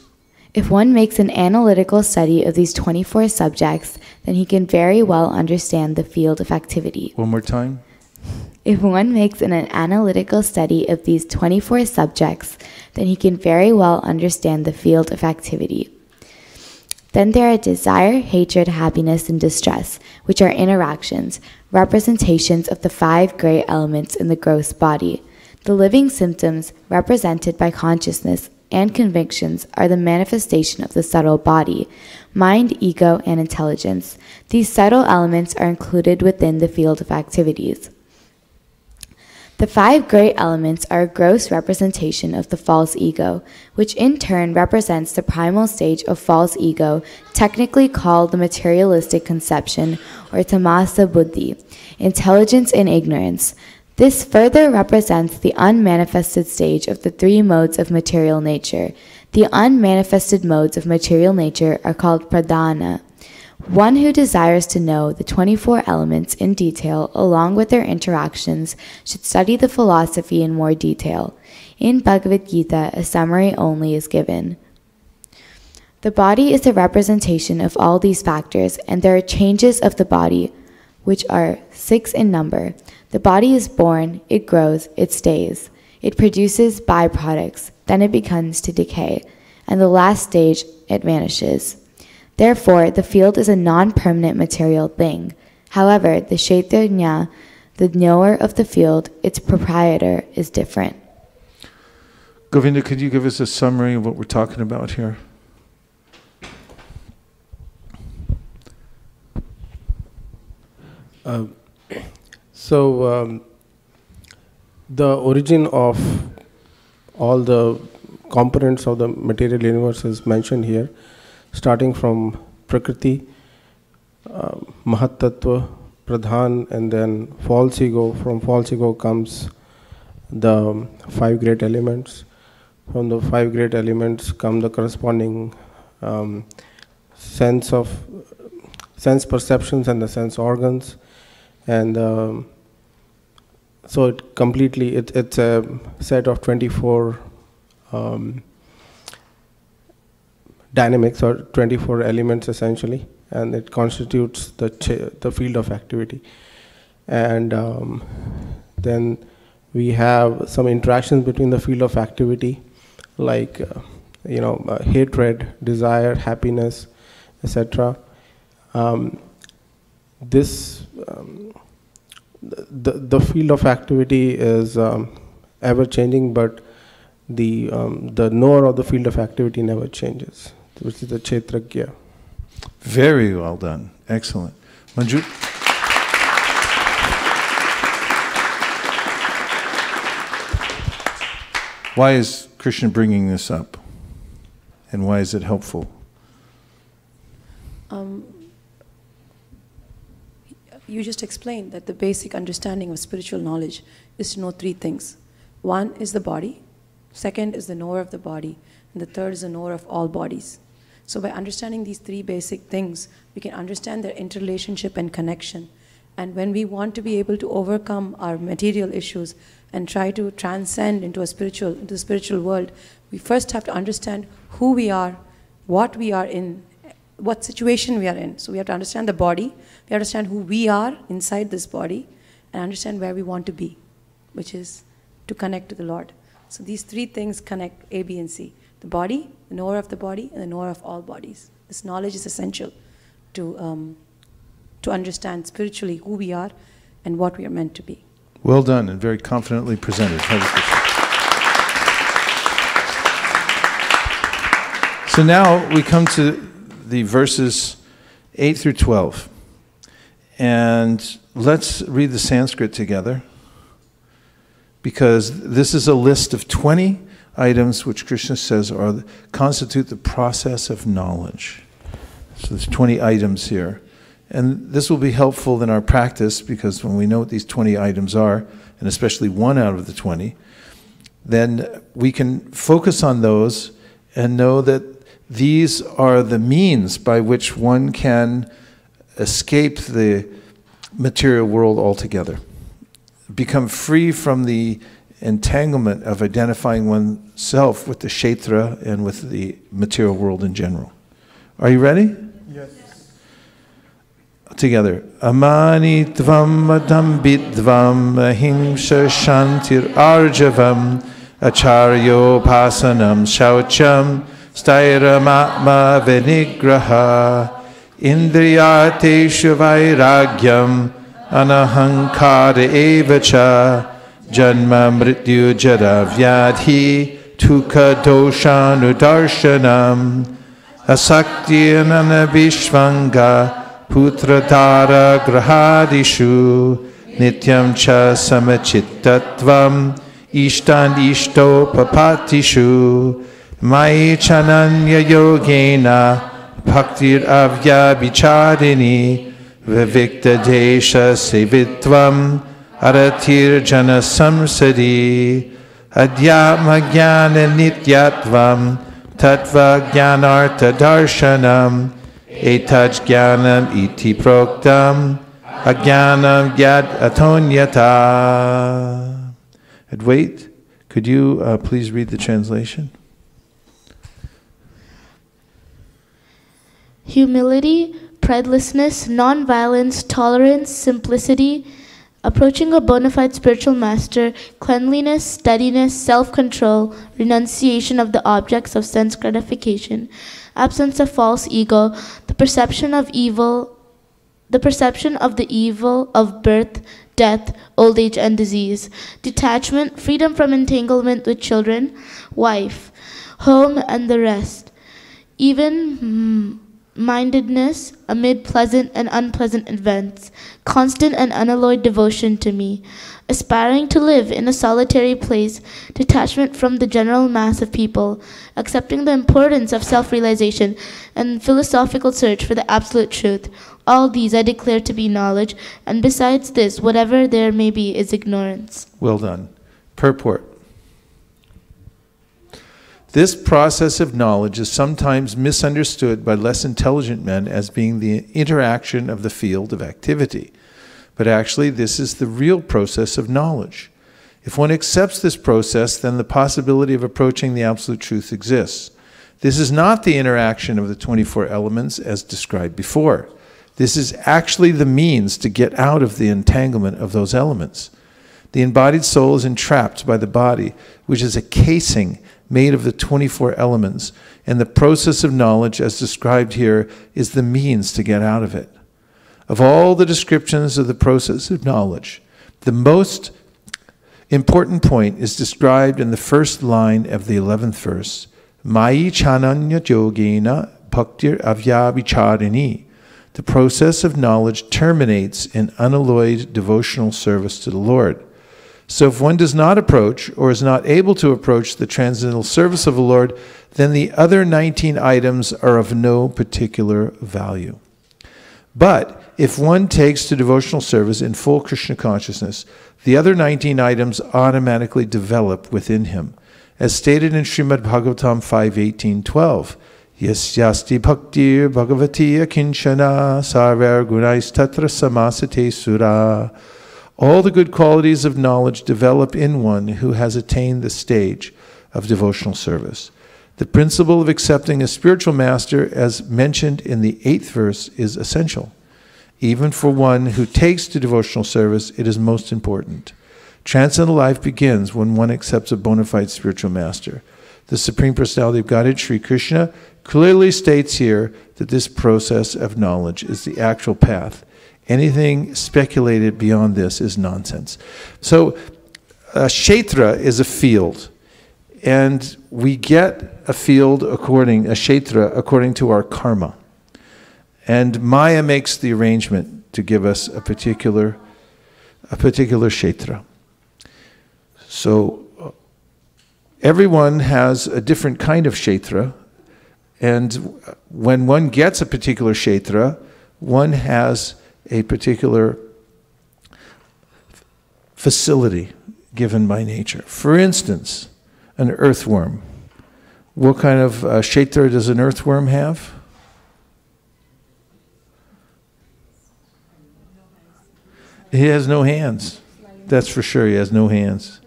If one makes an analytical study of these 24 subjects, then he can very well understand the field of activity. One more time. If one makes an analytical study of these 24 subjects, then he can very well understand the field of activity. Then there are desire, hatred, happiness, and distress, which are interactions, representations of the 5 great elements in the gross body. The living symptoms, represented by consciousness and convictions, are the manifestation of the subtle body, mind, ego, and intelligence. These subtle elements are included within the field of activities. The 5 great elements are a gross representation of the false ego, which in turn represents the primal stage of false ego, technically called the materialistic conception, or tamasa buddhi, intelligence and ignorance. This further represents the unmanifested stage of the 3 modes of material nature. The unmanifested modes of material nature are called pradhana. One who desires to know the 24 elements in detail along with their interactions should study the philosophy in more detail. In Bhagavad Gita, a summary only is given. The body is a representation of all these factors, and there are changes of the body, which are 6 in number. The body is born, it grows, it stays. It produces byproducts, then it begins to decay, and the last stage, it vanishes. Therefore, the field is a non-permanent material thing. However, the Chaitanya, the knower of the field, its proprietor, is different. Govinda, could you give us a summary of what we're talking about here? The origin of all the components of the material universe is mentioned here, starting from Prakriti, Mahat Tattva, Pradhan, and then false ego. From false ego comes the 5 great elements. From the 5 great elements come the corresponding sense perceptions and the sense organs, and so it's a set of 24 dynamics, or 24 elements essentially, and it constitutes the field of activity. And then we have some interactions between the field of activity, like hatred, desire, happiness, etc. The field of activity is ever changing, but the knower of the field of activity never changes, which is the Kshetragya. Very well done. Excellent. Manju? Why is Krishna bringing this up? And why is it helpful? You just explained that the basic understanding of spiritual knowledge is to know 3 things. One is the body, second is the knower of the body, and the third is the knower of all bodies. So by understanding these 3 basic things, we can understand their interrelationship and connection. And when we want to be able to overcome our material issues and try to transcend into the spiritual world, we first have to understand who we are, what we are in, what situation we are in. So we have to understand the body, we understand who we are inside this body, and understand where we want to be, which is to connect to the Lord. So these 3 things connect A, B, and C. The body, the knower of the body, and the knower of all bodies. This knowledge is essential to understand spiritually who we are and what we are meant to be. Well done and very confidently presented. Hare Krishna. So now we come to the verses 8 through 12. And let's read the Sanskrit together, because this is a list of 20 items which Krishna says constitute the process of knowledge. So there's 20 items here. And this will be helpful in our practice, because when we know what these 20 items are, and especially one out of the 20, then we can focus on those and know that these are the means by which one can escape the material world altogether, become free from the entanglement of identifying oneself with the kshetra and with the material world in general. Are you ready? Yes. Together. Amani tvam adambidvam ahimsa shantir arjavam acharyo pasanam shaucham stairamātma vinigraha indriyateshu vairagyam anahankara evacha janma mrityu jara vyadhi tukha doshanudarshanam asaktiyanana vishvanga putradhara grahadishu nityam cha samachittatvam ishtan ishtopapatishu mai chananya yogena bhaktir avya vicharini vivikta desha sevitvam aratir jana samsadi adhyatma jnana nityatvam tattva jnanartha darshanam etaj jnanam iti proktam ajnanam yad atonyata. Advait, could you please read the translation? Humility, pridelessness, non-violence, tolerance, simplicity, approaching a bona fide spiritual master, cleanliness, steadiness, self-control, renunciation of the objects of sense gratification, absence of false ego, the perception of the evil of birth, death, old age, and disease, detachment, freedom from entanglement with children, wife, home, and the rest, even mindedness amid pleasant and unpleasant events, constant and unalloyed devotion to me, aspiring to live in a solitary place, detachment from the general mass of people, accepting the importance of self-realization and philosophical search for the absolute truth. All these I declare to be knowledge, and besides this, whatever there may be is ignorance. Well done. Purport. This process of knowledge is sometimes misunderstood by less intelligent men as being the interaction of the field of activity. But actually, this is the real process of knowledge. If one accepts this process, then the possibility of approaching the absolute truth exists. This is not the interaction of the 24 elements as described before. This is actually the means to get out of the entanglement of those elements. The embodied soul is entrapped by the body, which is a casing made of the 24 elements, and the process of knowledge, as described here, is the means to get out of it. Of all the descriptions of the process of knowledge, the most important point is described in the first line of the 11th verse, Mai chananya yogena bhaktir avyavicharini. The process of knowledge terminates in unalloyed devotional service to the Lord. So if one does not approach, or is not able to approach, the transcendental service of the Lord, then the other 19 items are of no particular value. But if one takes to devotional service in full Krishna consciousness, the other 19 items automatically develop within him. As stated in Srimad Bhagavatam 5.18.12, Yasyasti bhaktir bhagavati akinchana sarvar gunais tatra samasate sura. All the good qualities of knowledge develop in one who has attained the stage of devotional service. The principle of accepting a spiritual master, as mentioned in the 8th verse, is essential. Even for one who takes to devotional service, it is most important. Transcendental life begins when one accepts a bona fide spiritual master. The Supreme Personality of Godhead, Sri Krishna, clearly states here that this process of knowledge is the actual path. Anything speculated beyond this is nonsense. So, a kshetra is a field, and we get a field a kshetra according to our karma. And Maya makes the arrangement to give us a particular kshetra. So, everyone has a different kind of kshetra, and when one gets a particular kshetra, one has a particular facility given by nature. For instance, an earthworm. What kind of kshetra does an earthworm have? He has no hands. That's for sure, he has no hands.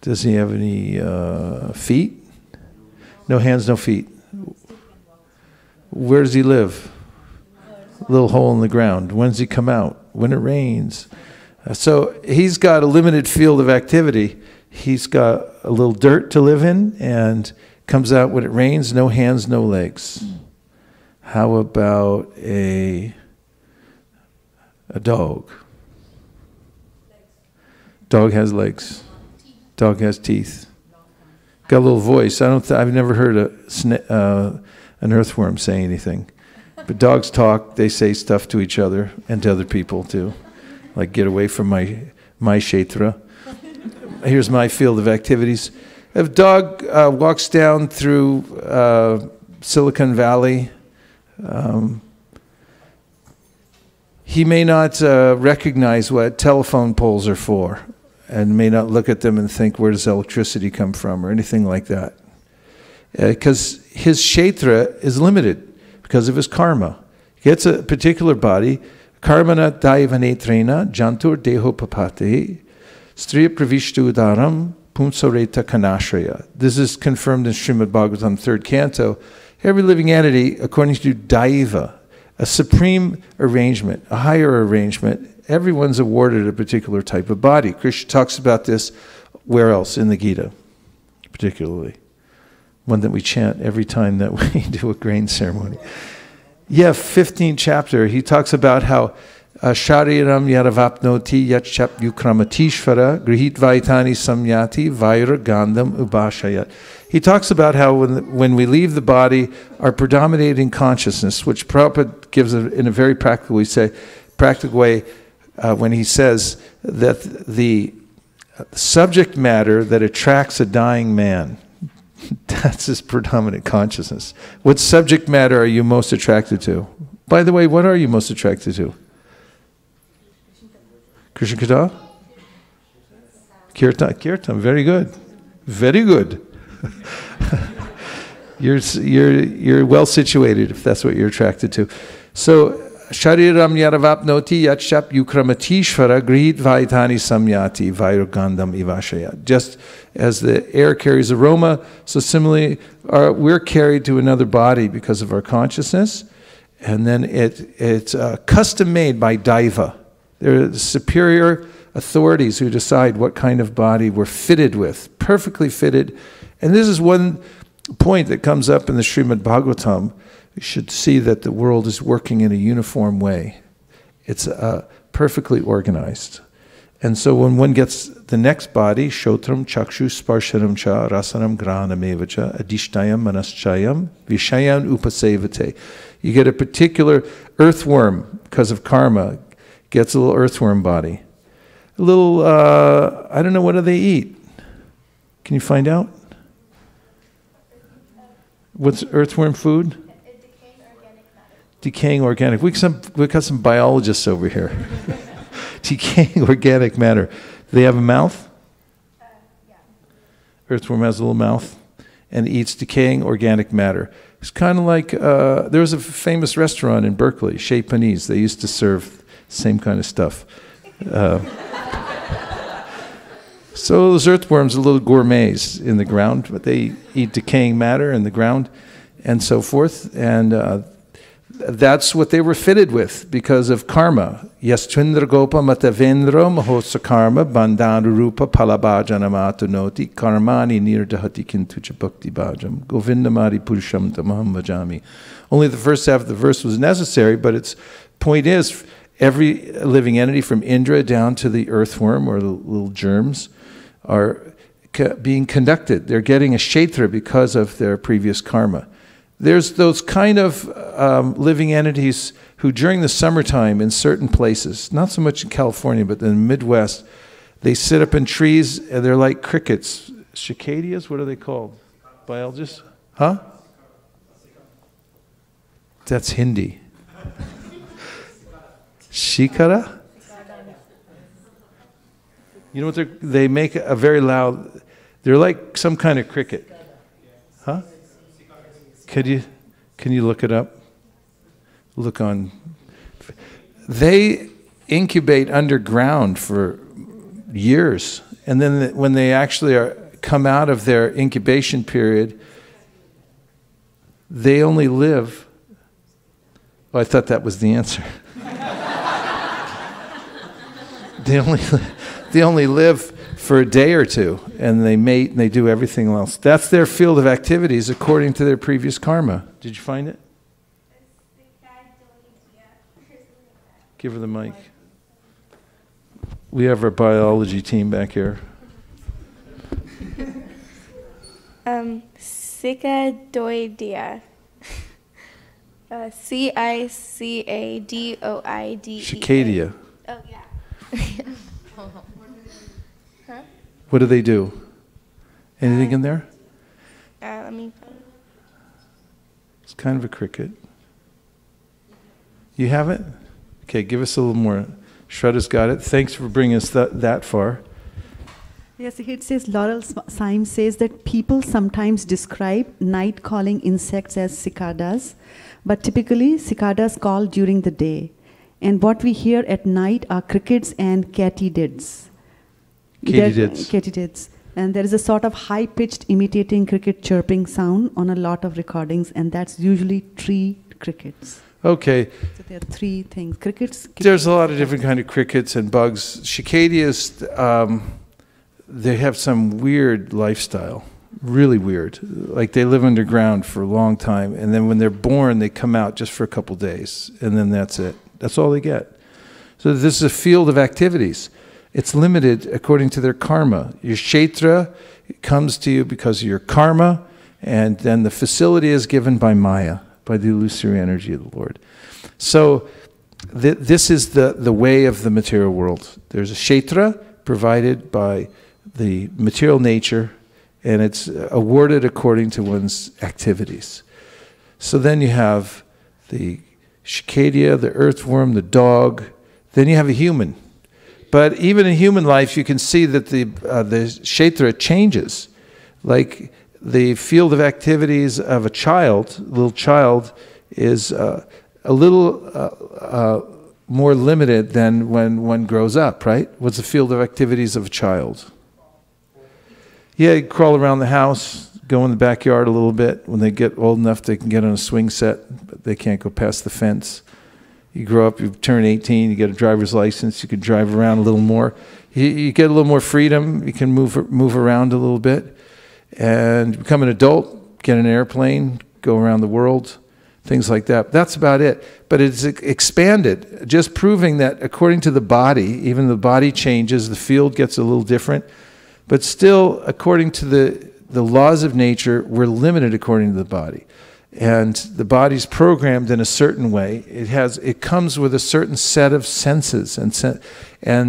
Does he have any feet? No hands, no feet. Where does he live? Little hole in the ground. When does he come out? When it rains. So he's got a limited field of activity. He's got a little dirt to live in and comes out when it rains, no hands, no legs. How about a dog? Dog has legs. Dog has teeth. Got a little voice. I've never heard an earthworm say anything. But dogs talk, they say stuff to each other and to other people too. Like, get away from my kshetra. Here's my field of activities. If a dog walks down through Silicon Valley, he may not recognize what telephone poles are for, and may not look at them and think, where does electricity come from, or anything like that. because his kshetra is limited because of his karma. He gets a particular body, karmana daivanetrena jantur deho papate striya pravishtu udaram punsoreta kanashraya. This is confirmed in Srimad Bhagavatam 3rd canto. Every living entity, according to Daiva, a supreme arrangement, a higher arrangement, everyone's awarded a particular type of body. Krishna talks about this where else? In the Gita, particularly. One that we chant every time that we do a grain ceremony. Yeah, 15th chapter, he talks about how Shariram Yaravapnoti Yachap Yukramatishvara Grihit Vaitani Samyati Vaira Gandham Ubhashayat. He talks about how when we leave the body, our predominating consciousness, which Prabhupada gives in a very practical way, when he says that the subject matter that attracts a dying man, that's his predominant consciousness. What subject matter are you most attracted to? By the way, what are you most attracted to? Krishna Katha? Kirtan, very good. Very good. You're well situated if that's what you're attracted to. So, Shariram Yaravapnoti Yachap Yukramatishvara Grihit Vaitani Samyati Vairugandham Ivashaya. Just as the air carries aroma, so similarly, we're carried to another body because of our consciousness, and then it's custom made by Daiva. They're the superior authorities who decide what kind of body we're fitted with, perfectly fitted. And this is one point that comes up in the Srimad Bhagavatam. We should see that the world is working in a uniform way. It's perfectly organized. And so when one gets the next body, Shotram, Chakshu, Sparshanam Cha, Rasanam, Granam Evacha, Adishtayam, Manaschayam, Vishayan Upasevate. You get a particular earthworm, because of karma, gets a little earthworm body. A little, I don't know, what do they eat? Can you find out? What's earthworm food? Decaying organic. We got some biologists over here. Decaying organic matter. Do they have a mouth? Yeah. Earthworm has a little mouth and eats decaying organic matter. It's kind of like, there was a famous restaurant in Berkeley, Chez Panisse. They used to serve the same kind of stuff. So those earthworms are little gourmets in the ground, but they eat decaying matter in the ground and so forth. And that's what they were fitted with because of karma. Yastvindra gopa matavendra mahosa karma bandhanu rupa palabhajanamatu noti karmani nirdahati kintucha bhakti bhajam govindamari purusham tamaham vajami. Only the first half of the verse was necessary, but its point is every living entity from Indra down to the earthworm or the little germs are being conducted. They're getting a kshetra because of their previous karma. There's those kind of living entities who during the summertime in certain places, not so much in California, but in the Midwest, they sit up in trees and they're like crickets. Cicadias, what are they called? Biologists? Huh? That's Hindi. Shikara? You know what they make a very loud, they're like some kind of cricket. Huh? Can you look it up? Look on. They incubate underground for years, and then when they actually come out of their incubation period, they only live. Oh, I thought that was the answer. They only live for a day or two, and they mate and they do everything else. That's their field of activities according to their previous karma. Did you find it? Give her the mic. We have our biology team back here. Cicadoidea. Cicadoidea. Cicadia. Oh, yeah. Huh? What do they do? Anything in there? Let me. It's kind of a cricket. You have it? Okay, give us a little more. Shraddha's got it. Thanks for bringing us that far. Yes, it says, Laurel Symes says that people sometimes describe night calling insects as cicadas, but typically cicadas call during the day. And what we hear at night are crickets and katydids. Katydids. And there is a sort of high-pitched imitating cricket chirping sound on a lot of recordings, and that's usually tree crickets. Okay. So there are three things. Crickets. There's a lot of different kind of crickets and bugs. Cicadias, they have some weird lifestyle, really weird. Like they live underground for a long time, and then when they're born, they come out just for a couple days, and then that's it. That's all they get. So this is a field of activities. It's limited according to their karma. Your kshetra comes to you because of your karma, and then the facility is given by Maya, by the illusory energy of the Lord. So this is the way of the material world. There's a kshetra provided by the material nature, and it's awarded according to one's activities. So then you have the cicada, the earthworm, the dog, then you have a human. But even in human life, you can see that the kshetra changes. Like the field of activities of a little child, is a little more limited than when one grows up, right? What's the field of activities of a child? Yeah, you crawl around the house, go in the backyard a little bit. When they get old enough, they can get on a swing set, but they can't go past the fence. You grow up, you turn 18, you get a driver's license, you can drive around a little more. You get a little more freedom, you can move around a little bit. And become an adult, get an airplane, go around the world, things like that. That's about it. But it's expanded, just proving that according to the body, even the body changes, the field gets a little different. But still, according to the laws of nature, we're limited according to the body. And the body's programmed in a certain way. It comes with a certain set of senses, and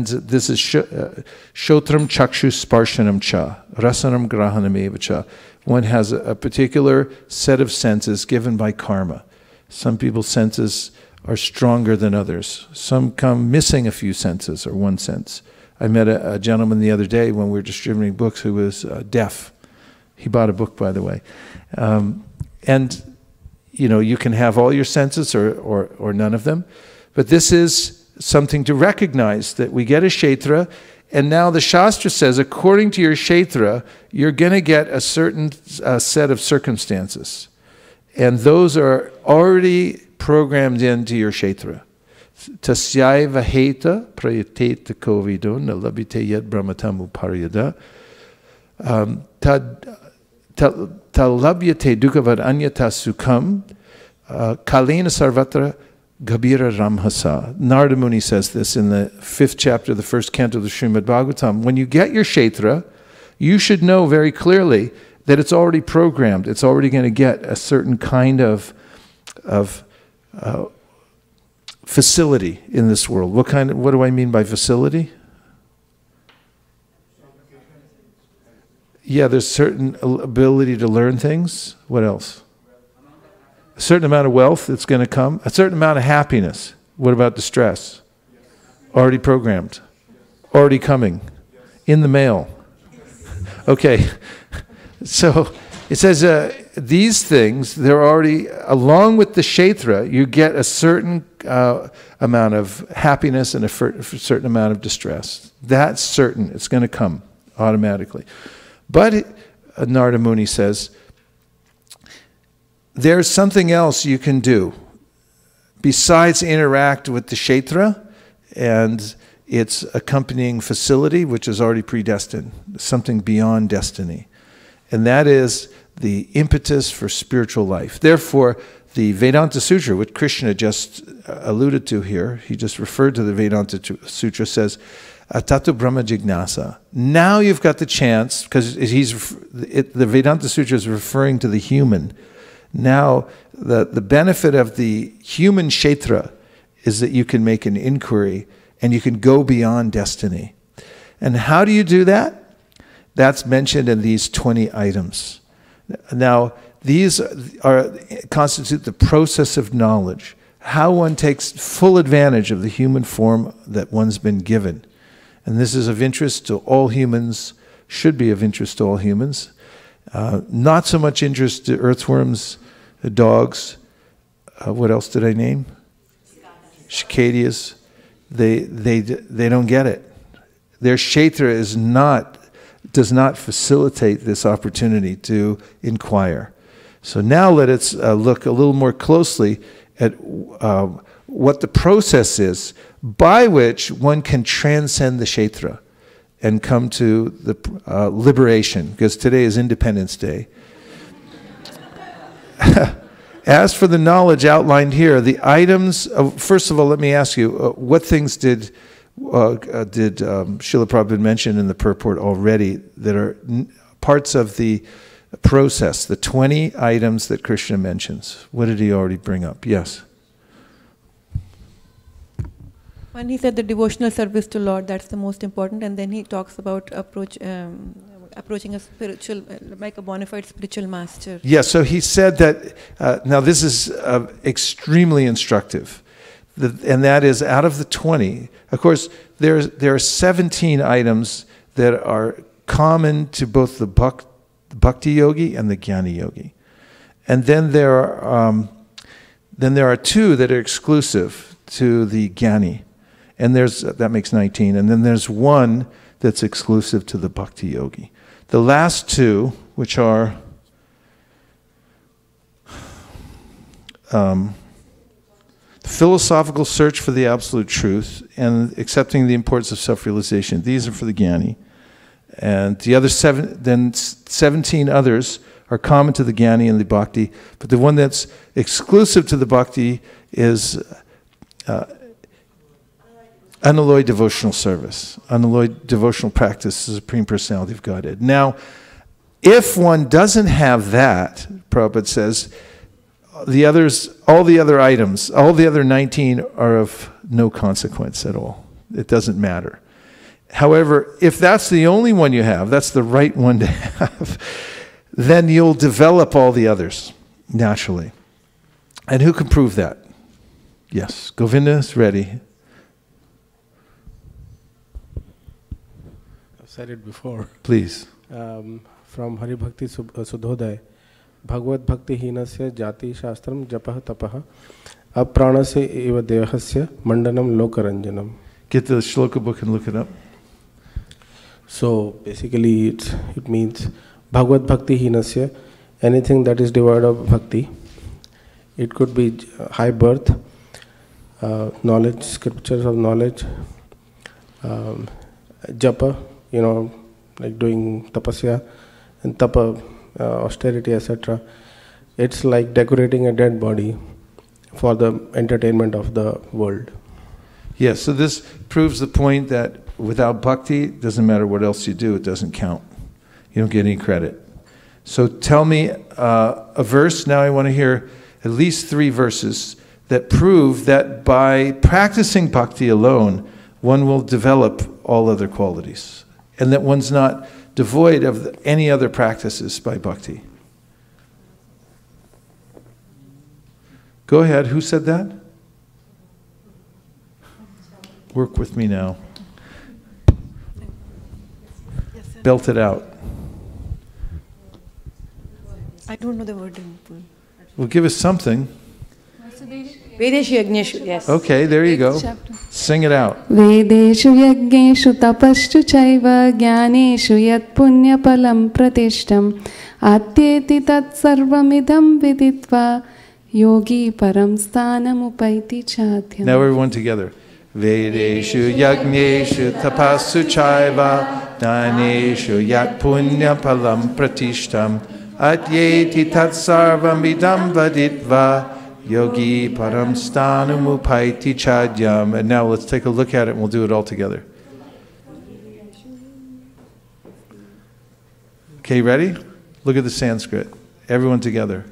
this is shotram chakshu sparshanam cha, rasanam grahanam eva cha. One has a particular set of senses given by karma. Some people's senses are stronger than others. Some come missing a few senses or one sense. I met a gentleman the other day when we were distributing books who was deaf. He bought a book, by the way. And you know, you can have all your senses or none of them. But this is something to recognize, that we get a kshetra, and now the Shastra says, according to your kshetra, you're going to get a certain set of circumstances. And those are already programmed into your kshetra. Tasyaiva heta prayateta kovido nalabite yad brahmatamu paryada talabhyate dukavad anyata sukham kalena sarvatra gabira ramhasa. Narada Muni says this in the 5th chapter of the 1st canto of the Srimad Bhagavatam. When you get your kshetra, you should know very clearly that it's already programmed. It's already going to get a certain kind of facility in this world. What do I mean by facility? Yeah, there's certain ability to learn things. What else? A certain amount of wealth that's going to come. A certain amount of happiness. What about distress? Already programmed. Already coming. In the mail. Okay. So it says these things, they're already, along with the kshetra, you get a certain amount of happiness and a certain amount of distress. That's certain. It's going to come automatically. But Narada Muni says, there's something else you can do besides interact with the kshetra and its accompanying facility, which is already predestined, something beyond destiny. And that is the impetus for spiritual life. Therefore, the Vedanta Sutra, which Krishna just alluded to here, he just referred to the Vedanta Sutra, says, Tatu Brahma Jignasa. Now you've got the chance, because the Vedanta Sutra is referring to the human. Now, the benefit of the human kshetra is that you can make an inquiry and you can go beyond destiny. And how do you do that? That's mentioned in these 20 items. Now, these constitute the process of knowledge, how one takes full advantage of the human form that one's been given. And this is of interest to all humans should be of interest to all humans. Not so much interest to earthworms, dogs. What else did I name? Cicadias. They don't get it. Their kshetra does not facilitate this opportunity to inquire. So now let us look a little more closely at what the process is by which one can transcend the kshetra and come to the liberation, because today is Independence Day. As for the knowledge outlined here, the items, first of all, let me ask you, what things did Srila Prabhupada mention in the purport already that are parts of the process, the 20 items that Krishna mentions? What did he already bring up? Yes? When he said the devotional service to Lord, that's the most important, and then he talks about approaching a spiritual, like a bona fide spiritual master. Yes, so he said that, now this is extremely instructive, and that is out of the 20, of course, there are 17 items that are common to both the Bhakti Yogi and the Jnana Yogi. And then there are 2 that are exclusive to the Jnani. And that makes 19. And then there's 1 that's exclusive to the Bhakti Yogi. The last 2, which are philosophical search for the absolute truth and accepting the importance of self-realization, these are for the Jnani. And the other 17 others are common to the Jnani and the Bhakti, but the one that's exclusive to the Bhakti is unalloyed devotional service, unalloyed devotional practice of the Supreme Personality of Godhead. Now, if one doesn't have that, Prabhupada says, all the other items, all the other 19 are of no consequence at all. It doesn't matter. However, if that's the only one you have, that's the right one to have, then you'll develop all the others naturally. And who can prove that? Yes, Govinda is ready. I've said it before. Please. From Hari Bhakti Sudhoday, Bhagavad Bhakti Hinasya Jati Shastram Japah Tapah Apranasya Eva Devahasya Mandanam Lokaranjanam. Get the shloka book and look it up. So basically it means Bhagavad Bhakti Hinasya, anything that is devoid of bhakti. It could be high birth, knowledge, scriptures of knowledge, japa, like doing tapasya and tapa, austerity, etc. It's like decorating a dead body for the entertainment of the world. Yes, so this proves the point that without bhakti, it doesn't matter what else you do, it doesn't count. You don't get any credit. So tell me a verse. Now I want to hear at least 3 verses that prove that by practicing bhakti alone, one will develop all other qualities, and that one's not devoid of any other practices by bhakti. Go ahead. Who said that? Work with me now. Belt it out. I don't know the word. Well, give us something. Vedeshu Yagneshu, yes. Okay, there you go. Sing it out. Vedeshu yagneshu tapaschu chaiva jnaneshu yat punya palam pratishtam atyeti tat sarvamidam viditva yogi param sthanam upaiti chatyam. Now everyone together. Vedeshu yagneshu tapasu chaiva jnaneshu yat punya palam pratishtam atyeti tat sarvamidam viditva Yogi param sthanam upaiti chadyam. And now let's take a look at it and we'll do it all together. Okay, ready? Look at the Sanskrit. Everyone together.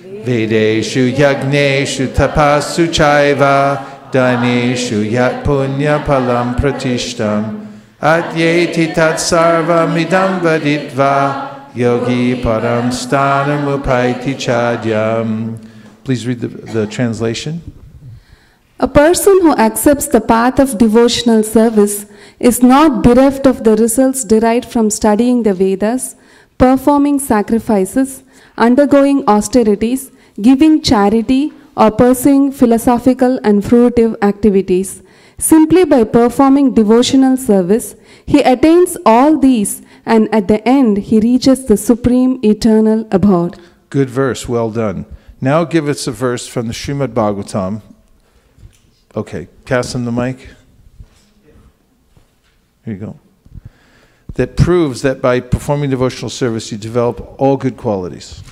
Vedeshu yagneshu tapasu chaiva daneshu yat punya palam pratishtam atyeti tat sarvam idam vaditva yogi param sthanam upaiti chadyam. Please read the translation. A person who accepts the path of devotional service is not bereft of the results derived from studying the Vedas, performing sacrifices, undergoing austerities, giving charity, or pursuing philosophical and fruitive activities. Simply by performing devotional service, he attains all these, and at the end he reaches the supreme eternal abode. Good verse, well done. Now give us a verse from the Srimad Bhagavatam. Okay, pass him the mic. Here you go. That proves that by performing devotional service you develop all good qualities.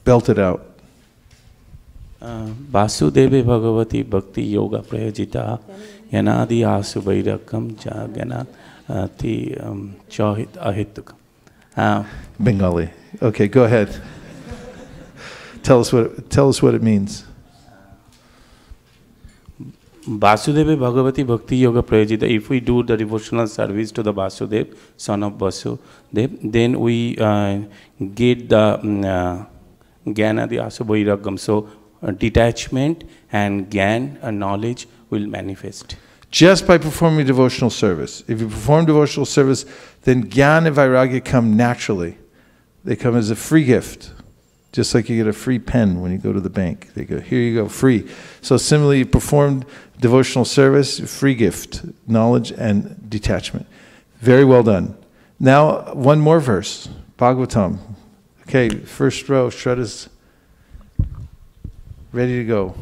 Belt it out. Vasudeve Bhagavati Bhakti Yoga Prayajita Yanadi Asu Vairakam Jagana Ti Chahit Ahitukam. Bengali. Okay, go ahead. Tell us what it means. Vasudeva Bhagavati Bhakti Yoga Prayajita. If we do the devotional service to the Vasudev, son of Vasudev, then we get the Jnana, the Asubhairagam. So detachment and Gyan, knowledge will manifest. Just by performing devotional service. If you perform devotional service, then Jnana and Vairagya come naturally. They come as a free gift. Just like you get a free pen when you go to the bank. They go, here you go, free. So similarly, you performed devotional service, free gift, knowledge and detachment. Very well done. Now, one more verse, Bhagavatam. Okay, first row, Shraddha's ready to go.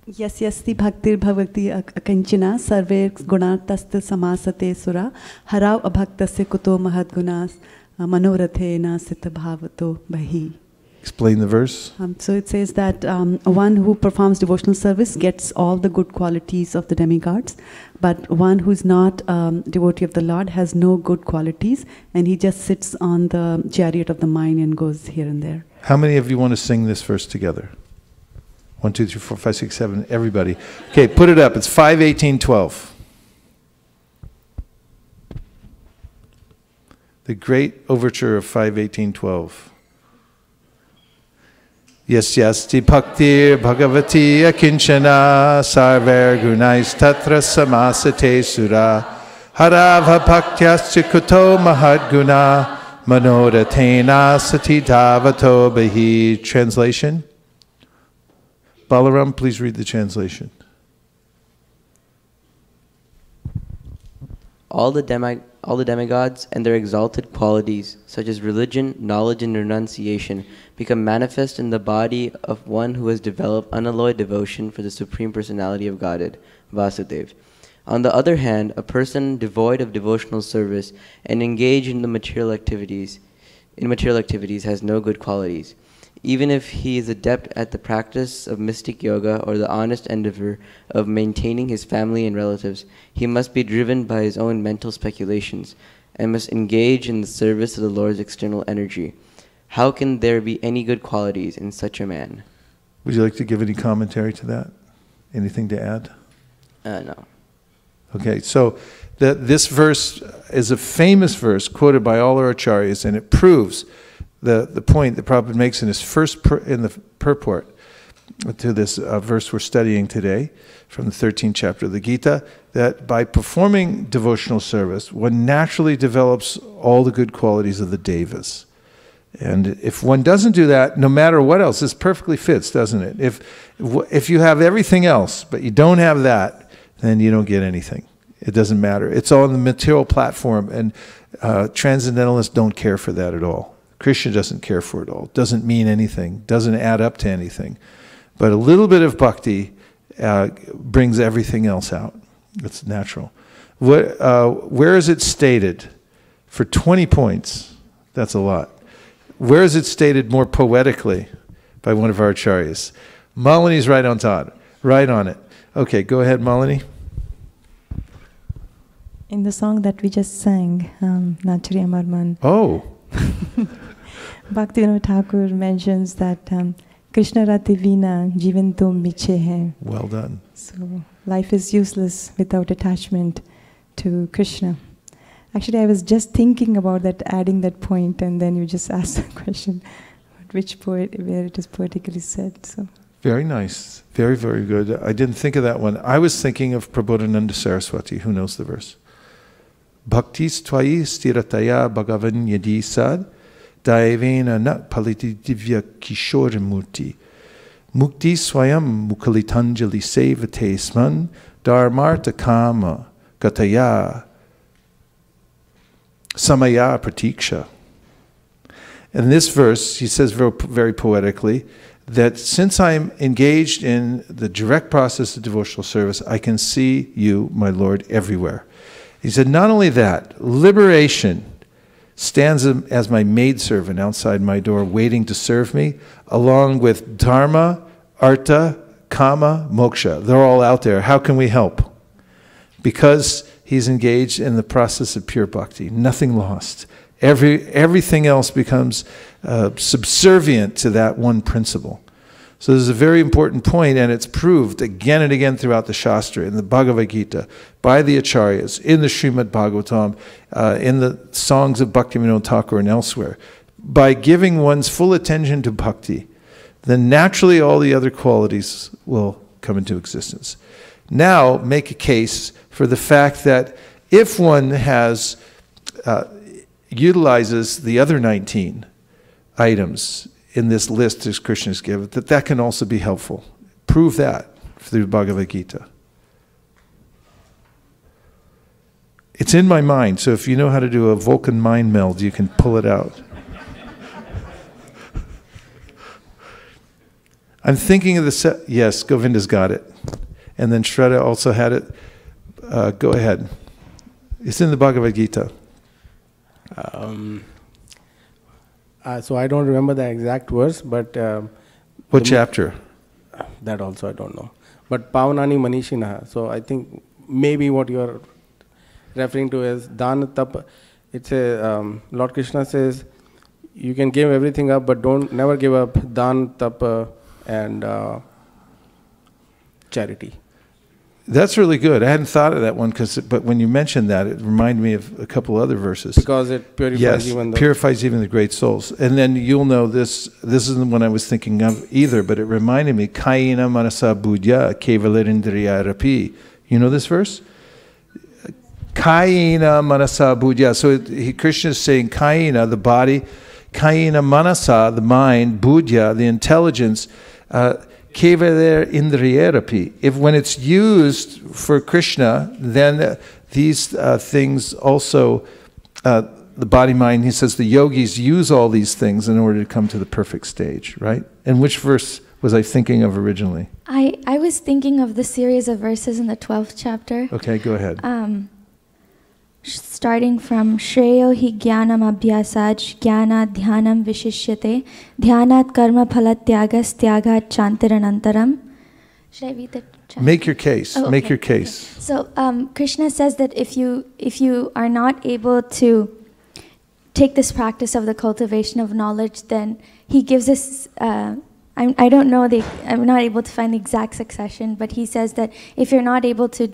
Yasyasti bhaktir bhavati akanchana sarve gunartasya samasate sura harav abhaktasya kuto mahadgunas manorathena sita bhavato bahi. Explain the verse. So it says that one who performs devotional service gets all the good qualities of the demigods, but one who is not devotee of the Lord has no good qualities, and he just sits on the chariot of the mind and goes here and there. How many of you want to sing this verse together? 1, 2, 3, 4, 5, 6, 7, everybody. Okay, put it up. It's 5, 18, 12. The great overture of 5, 18, 12. Yasyasti bhaktir bhagavati akinchana sarver gunais tatra samasate sura harava bhaktyasya kuto mahadguna manorathena sati dhavato bahi. Translation? Balaram, please read the translation. All the demigods and their exalted qualities, such as religion, knowledge, and renunciation, become manifest in the body of one who has developed unalloyed devotion for the Supreme Personality of Godhead, Vasudeva. On the other hand, a person devoid of devotional service and engaged in material activities has no good qualities. Even if he is adept at the practice of mystic yoga or the honest endeavor of maintaining his family and relatives, he must be driven by his own mental speculations and must engage in the service of the Lord's external energy. How can there be any good qualities in such a man? Would you like to give any commentary to that? Anything to add? No. Okay, so this verse is a famous verse quoted by all our acharyas, and it proves the point that Prabhupada makes in his in the purport to this verse we're studying today from the 13th chapter of the Gita, that by performing devotional service, one naturally develops all the good qualities of the devas. And if one doesn't do that, no matter what else, this perfectly fits, doesn't it? If you have everything else, but you don't have that, then you don't get anything. It doesn't matter. It's on the material platform, and transcendentalists don't care for that at all. Krishna doesn't care for it all. Doesn't mean anything. Doesn't add up to anything. But a little bit of bhakti brings everything else out. It's natural. Where is it stated? For 20 points, that's a lot. Where is it stated more poetically by one of our acharyas? Malini's right on top. Right on it. Okay, go ahead, Malini. In the song that we just sang, Nachari Amar Man. Oh. Bhaktivinoda Thakur mentions that Krishna Rati Vina Jivanto Miche Hai. Well done. So life is useless without attachment to Krishna. Actually, I was just thinking about that, adding that point, and then you just asked the question. where it is poetically said. So. Very nice. Very, very good. I didn't think of that one. I was thinking of Prabodhananda Saraswati. Who knows the verse? Bhaktis tvayi stirataya bhagavan yadi sad daivena na paliti divya kishore murti mukti swayam mukalitanjali sevate sman dharmarta kama gataya samaya pratiksha. In this verse, he says very poetically that since I'm engaged in the direct process of devotional service, I can see you, my Lord, everywhere. He said, not only that, liberation stands as my maidservant outside my door, waiting to serve me, along with dharma, artha, kama, moksha. They're all out there. How can we help? Because he's engaged in the process of pure bhakti. Nothing lost. Everything else becomes subservient to that one principle. So this is a very important point, and it's proved again and again throughout the Shastra, in the Bhagavad Gita, by the Acharyas, in the Srimad Bhagavatam, in the songs of Bhaktivinoda Thakur and elsewhere. By giving one's full attention to bhakti, then naturally all the other qualities will come into existence. Now make a case for the fact that if one has utilizes the other 19 items in this list as Krishna's given, that can also be helpful. Prove that through Bhagavad Gita. It's in my mind, so if you know how to do a Vulcan mind meld, you can pull it out. I'm thinking of the yes, Govinda's got it. And then Shraddha also had it. Go ahead. It's in the Bhagavad Gita. So I don't remember the exact verse, but... what chapter? That also I don't know. But Pavanani Manishinaha. So I think maybe what you are referring to is Dan Tap. It's a... Lord Krishna says, you can give everything up, but never give up Dan, Tapa, and charity. That's really good. I hadn't thought of that one, but when you mentioned that, it reminded me of a couple other verses. Because it purifies purifies even the great souls. And then you'll know this isn't one I was thinking of either, but it reminded me, Kayena Manasa Budya Kevalerindriya Rapi. You know this verse? Kayena Manasa Budya. So Krishna is saying Kayena, the body, Kayena Manasa, the mind, Budya, the intelligence, Kevaler Indriyarapi. If when it's used for Krishna, then these things also, the body, mind, he says the yogis use all these things in order to come to the perfect stage, right? And which verse was I thinking of originally? I was thinking of the series of verses in the 12th chapter. Okay, go ahead. Starting from Shreyo hi jnanam abhyasaj jnana dhyanam vishishyate dhyanat karma phalat tyagas tyagat chantaranantaram. Should I read the chapter? Make your case. Oh, okay. Make your case. Okay. So Krishna says that if you are not able to take this practice of the cultivation of knowledge, then he gives us I don't know I'm not able to find the exact succession, but he says that if you're not able to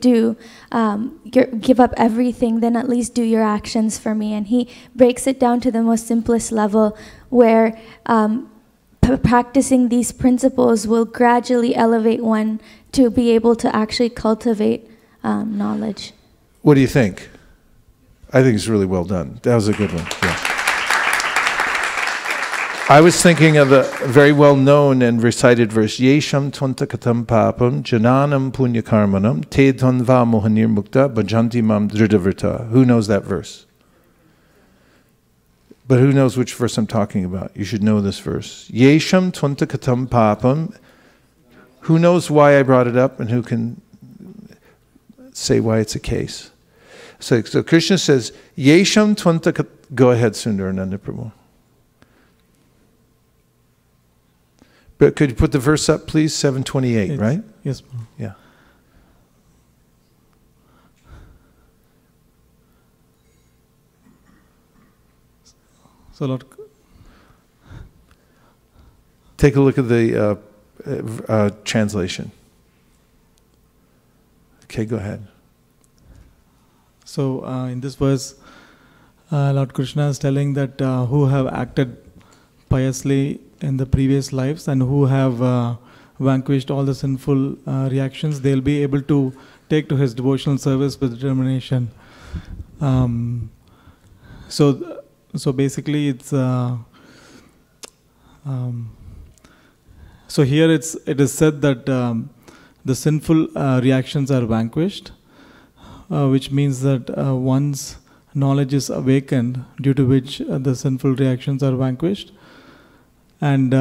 give up everything, then at least do your actions for me. And he breaks it down to the most simplest level, where practicing these principles will gradually elevate one to be able to actually cultivate knowledge. What do you think? I think it's really well done. That was a good one. Yeah. I was thinking of a very well-known and recited verse, Yesham tvantakatam papam jananam punyakarmanam te dhanva mohanir mukta bhajanti mam dhridavrita. Who knows that verse? But who knows which verse I'm talking about? You should know this verse. Yesham tvantakatam papam. Who knows why I brought it up and who can say why it's a case? So Krishna says, Yesham tvantakatam. Go ahead, Sundarananda Prabhu. But could you put the verse up, please? 728, right? Yes. Yeah. So, Lord, take a look at the translation. Okay, go ahead. So, in this verse, Lord Krishna is telling that who have acted piously in the previous lives and who have vanquished all the sinful reactions, they'll be able to take to his devotional service with determination. So basically, it's so here it is said that the sinful reactions are vanquished, which means that one's knowledge is awakened, due to which the sinful reactions are vanquished. And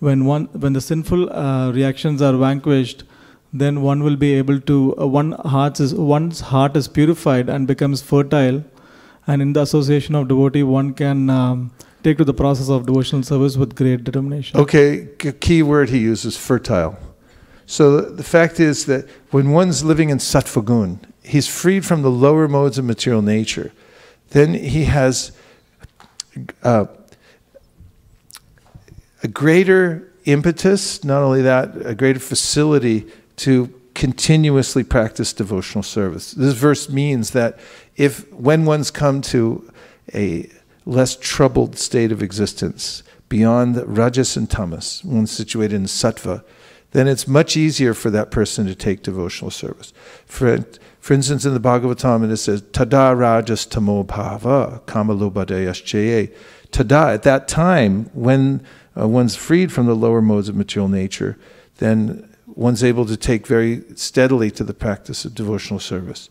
when the sinful reactions are vanquished, then one will be able to one's heart is purified and becomes fertile, and in the association of devotee, one can take to the process of devotional service with great determination. Okay, key word he uses, fertile. So the fact is that when one's living in sattva gun, he's freed from the lower modes of material nature. Then he has a greater impetus, not only that, a greater facility to continuously practice devotional service. This verse means that when one's come to a less troubled state of existence, beyond rajas and tamas, one's situated in sattva, then it's much easier for that person to take devotional service. For instance, in the Bhagavatam, it says, Tada rajas tamo bhava kamalobhadayaschaye. Tada, at that time, when one's freed from the lower modes of material nature, then one's able to take very steadily to the practice of devotional service.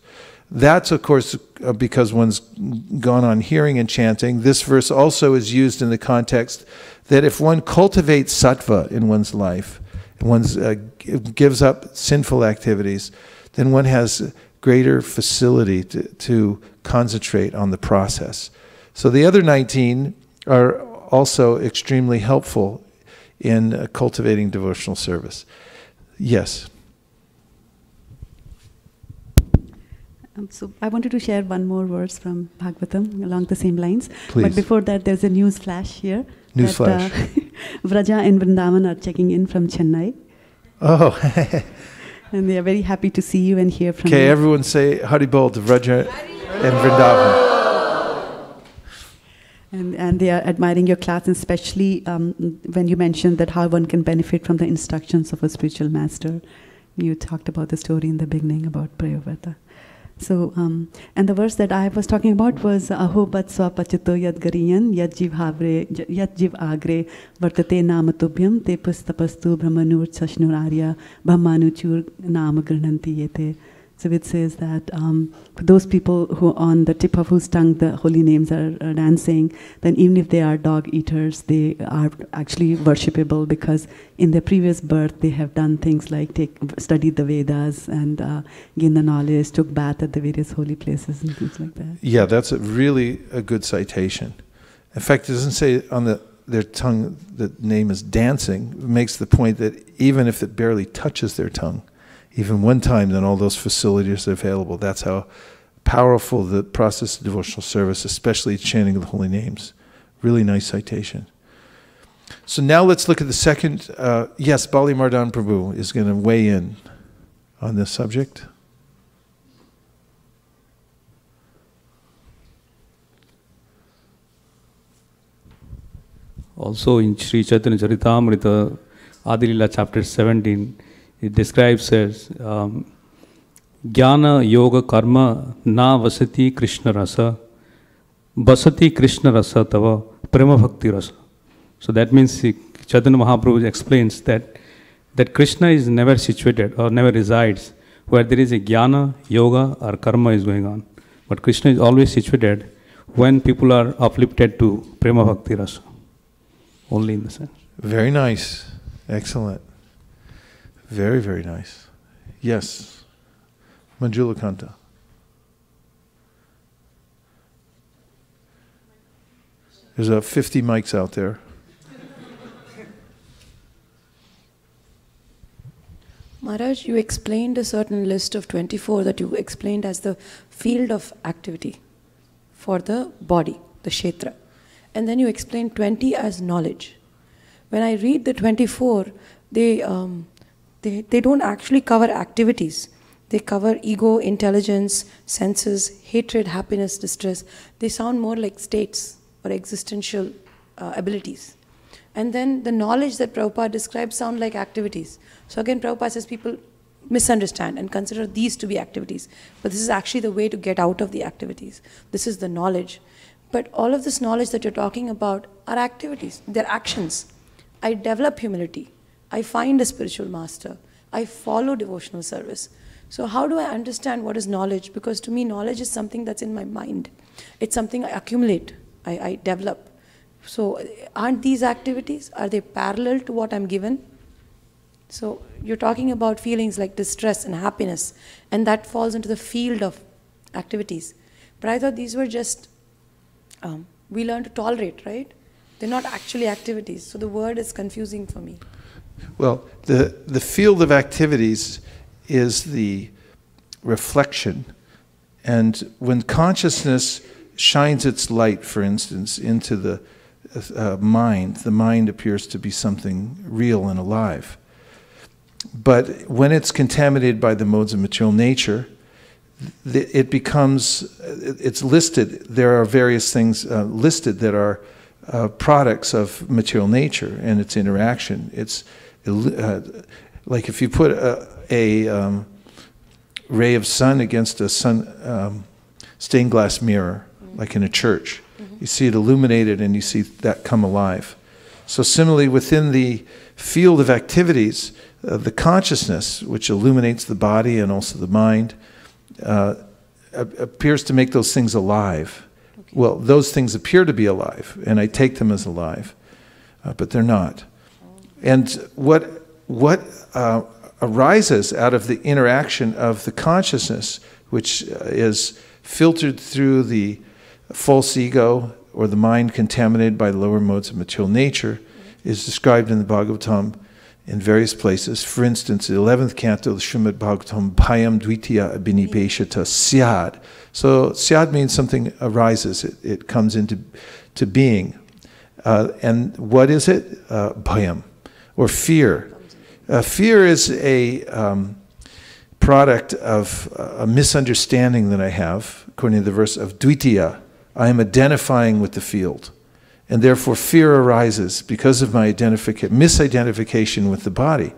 That's, of course, because one's gone on hearing and chanting. This verse also is used in the context that if one cultivates sattva in one's life, and gives up sinful activities, then one has greater facility to concentrate on the process. So the other 19 are also extremely helpful in cultivating devotional service. Yes. So I wanted to share one more verse from Bhagavatam along the same lines. Please. But before that, there's a news flash here. News flash. Vraja and Vrindavan are checking in from Chennai. Oh. And they are very happy to see you and hear from you. Okay, everyone say Haribol to Vraja and Vrindavan. And they are admiring your class, and especially when you mentioned that how one can benefit from the instructions of a spiritual master. You talked about the story in the beginning about Prayovrata. So, and the verse that I was talking about was Aho bat swapachito yad gariyan yad jiv agre vartate namatubhyam te pustapastu brahmanur chashnurarya brahmanuchur nama grananti yete. So it says that for those people who on the tip of whose tongue the holy names are dancing, then even if they are dog eaters, they are actually worshipable, because in their previous birth they have done things like studied the Vedas and gained the knowledge, took bath at the various holy places and things like that. Yeah, that's really a good citation. In fact, it doesn't say on their tongue the name is dancing. It makes the point that even if it barely touches their tongue, even one time, then all those facilities are available. That's how powerful the process of devotional service, especially chanting of the holy names. Really nice citation. So now let's look at the second. Yes, Bali Mardan Prabhu is going to weigh in on this subject. Also in Sri Chaitanya Charitamrita, Adilila chapter 17, it describes as Jnana Yoga Karma Na Vasati Krishna Rasa Vasati Krishna Rasa Tava Prema Bhakti Rasa. So that means Chaitanya Mahaprabhu explains that Krishna is never situated or never resides where there is a Jnana, Yoga or Karma is going on. But Krishna is always situated when people are uplifted to Prema Bhakti Rasa. Only in the sense. Very nice. Excellent. Very, very nice. Yes. Manjula Kanta. There's 50 mics out there. Maharaj, you explained a certain list of 24 that you explained as the field of activity for the body, the kshetra. And then you explained 20 as knowledge. When I read the 24, they don't actually cover activities. They cover ego, intelligence, senses, hatred, happiness, distress. They sound more like states or existential abilities. And then the knowledge that Prabhupada describes sound like activities. So again, Prabhupada says people misunderstand and consider these to be activities. But this is actually the way to get out of the activities. This is the knowledge. But all of this knowledge that you're talking about are activities. They're actions. I develop humility. I find a spiritual master. I follow devotional service. So how do I understand what is knowledge? Because to me, knowledge is something that's in my mind. It's something I accumulate, I develop. So aren't these activities, are they parallel to what I'm given? So you're talking about feelings like distress and happiness, and that falls into the field of activities. But I thought these were just, we learn to tolerate, right? They're not actually activities. So the word is confusing for me. Well, the field of activities is the reflection. And when consciousness shines its light, for instance, into the mind appears to be something real and alive. But when it's contaminated by the modes of material nature, it becomes, it's listed, there are various things listed that are products of material nature and its interaction. It's like if you put a ray of sun against a stained glass mirror, like in a church, you see it illuminated and you see that come alive. So similarly, within the field of activities, the consciousness, which illuminates the body and also the mind, appears to make those things alive. Okay. Well, those things appear to be alive, and I take them as alive, but they're not. And what arises out of the interaction of the consciousness, which is filtered through the false ego or the mind contaminated by the lower modes of material nature, is described in the Bhagavatam in various places. For instance, the 11th canto of the Srimad Bhagavatam, Bhayam Dvitiya Abhinipeshata Syad. So Syad means something arises, it comes into being. And what is it? Bhayam, or fear. Fear is a product of a misunderstanding that I have, according to the verse of Dvitiya. I am identifying with the field. And therefore fear arises because of my misidentification with the body.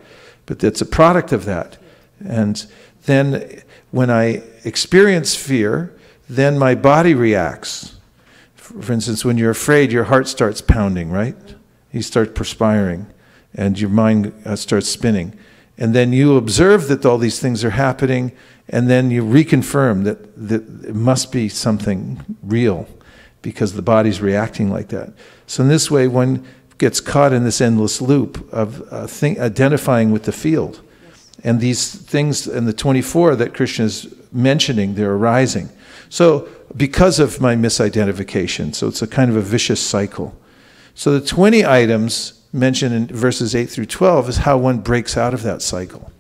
But that's a product of that. And then when I experience fear, then my body reacts. For instance, when you're afraid, your heart starts pounding, right? You start perspiring and your mind starts spinning. And then you observe that all these things are happening, and then you reconfirm that it must be something real, because the body's reacting like that. So in this way, one gets caught in this endless loop of identifying with the field. Yes. And these things, and the 24 that Krishna is mentioning, they're arising. So because of my misidentification, so it's a kind of a vicious cycle. So the 20 items mentioned in verses 8 through 12 is how one breaks out of that cycle,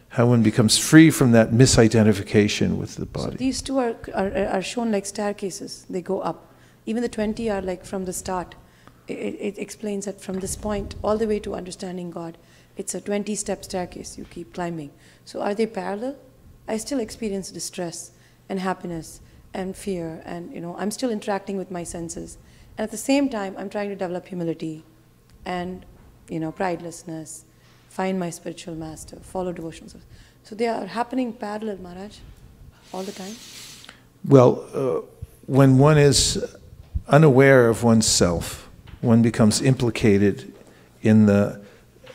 how one becomes free from that misidentification with the body. So these two are shown like staircases, they go up. Even the 20 are like from the start. It explains that from this point all the way to understanding God, it's a 20-step staircase you keep climbing. So are they parallel? I still experience distress and happiness and fear, and I'm still interacting with my senses. And at the same time, I'm trying to develop humility and pridelessness, find my spiritual master, follow devotional service. So they are happening parallel, Maharaj, all the time? Well, when one is unaware of oneself, one becomes implicated in the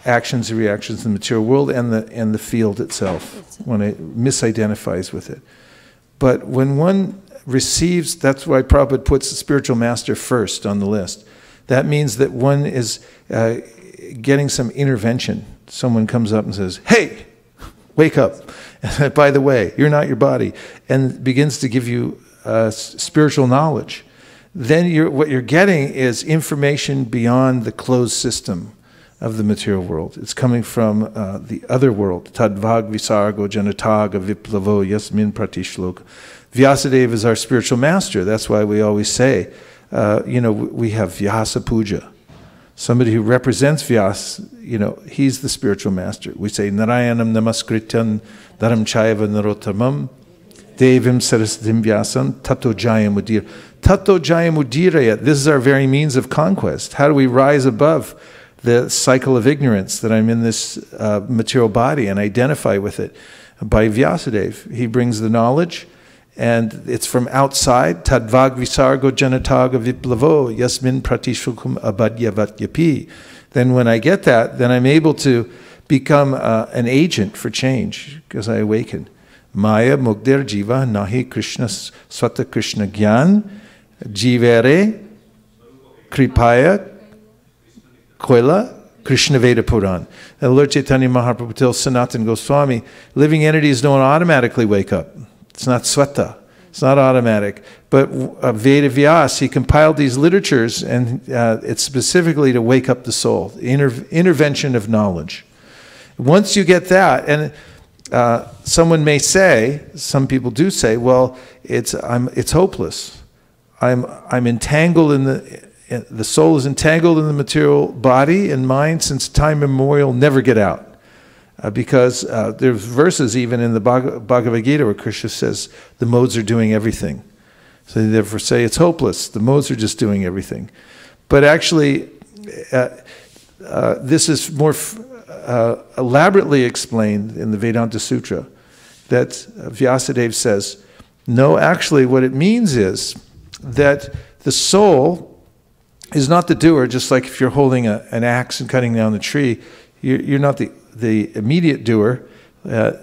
actions and reactions in the material world and the field itself, when it misidentifies with it. But when one receives, that's why Prabhupada puts the spiritual master first on the list. That means that one is getting some intervention. Someone comes up and says, hey, wake up. And by the way, you're not your body. And begins to give you spiritual knowledge. Then what you're getting is information beyond the closed system of the material world. It's coming from the other world. Tadvag visargo janataga viplavo yasmin pratishloka. Vyasadeva is our spiritual master. That's why we always say, we have Vyasa Puja. Somebody who represents Vyasa, he's the spiritual master. We say, Narayanam namaskrityan dharam chaiva narottamam devim sarasvatim vyasam tato jayam udira. Tato jayam udiraya. This is our very means of conquest. How do we rise above the cycle of ignorance, that I'm in this material body and identify with it. By Vyasadeva, he brings the knowledge, and it's from outside. Tadvag visargo janataga viplavo yasmin pratishukum abadyavatyapi. Then when I get that, then I'm able to become an agent for change, because I awaken. Maya mugdir jiva nahi Krishna swata Krishna gyan jivere kripaya koila Krishna Veda Puran. And Lord Chaitanya Mahaprabhu tells Sanatana Goswami, living entities don't automatically wake up. It's not swata. It's not automatic. But Veda Vyas, he compiled these literatures, and it's specifically to wake up the soul, the intervention of knowledge. Once you get that, and someone may say, some people do say, well, it's hopeless. I'm entangled in the soul is entangled in the material body and mind since time immemorial, never get out. Because there's verses even in the Bhagavad Gita where Krishna says the modes are doing everything. So they therefore say it's hopeless. The modes are just doing everything. But actually, this is more elaborately explained in the Vedanta Sutra, that Vyasadeva says, no, actually what it means is that the soul is not the doer, just like if you're holding an axe and cutting down the tree, you're not the immediate doer,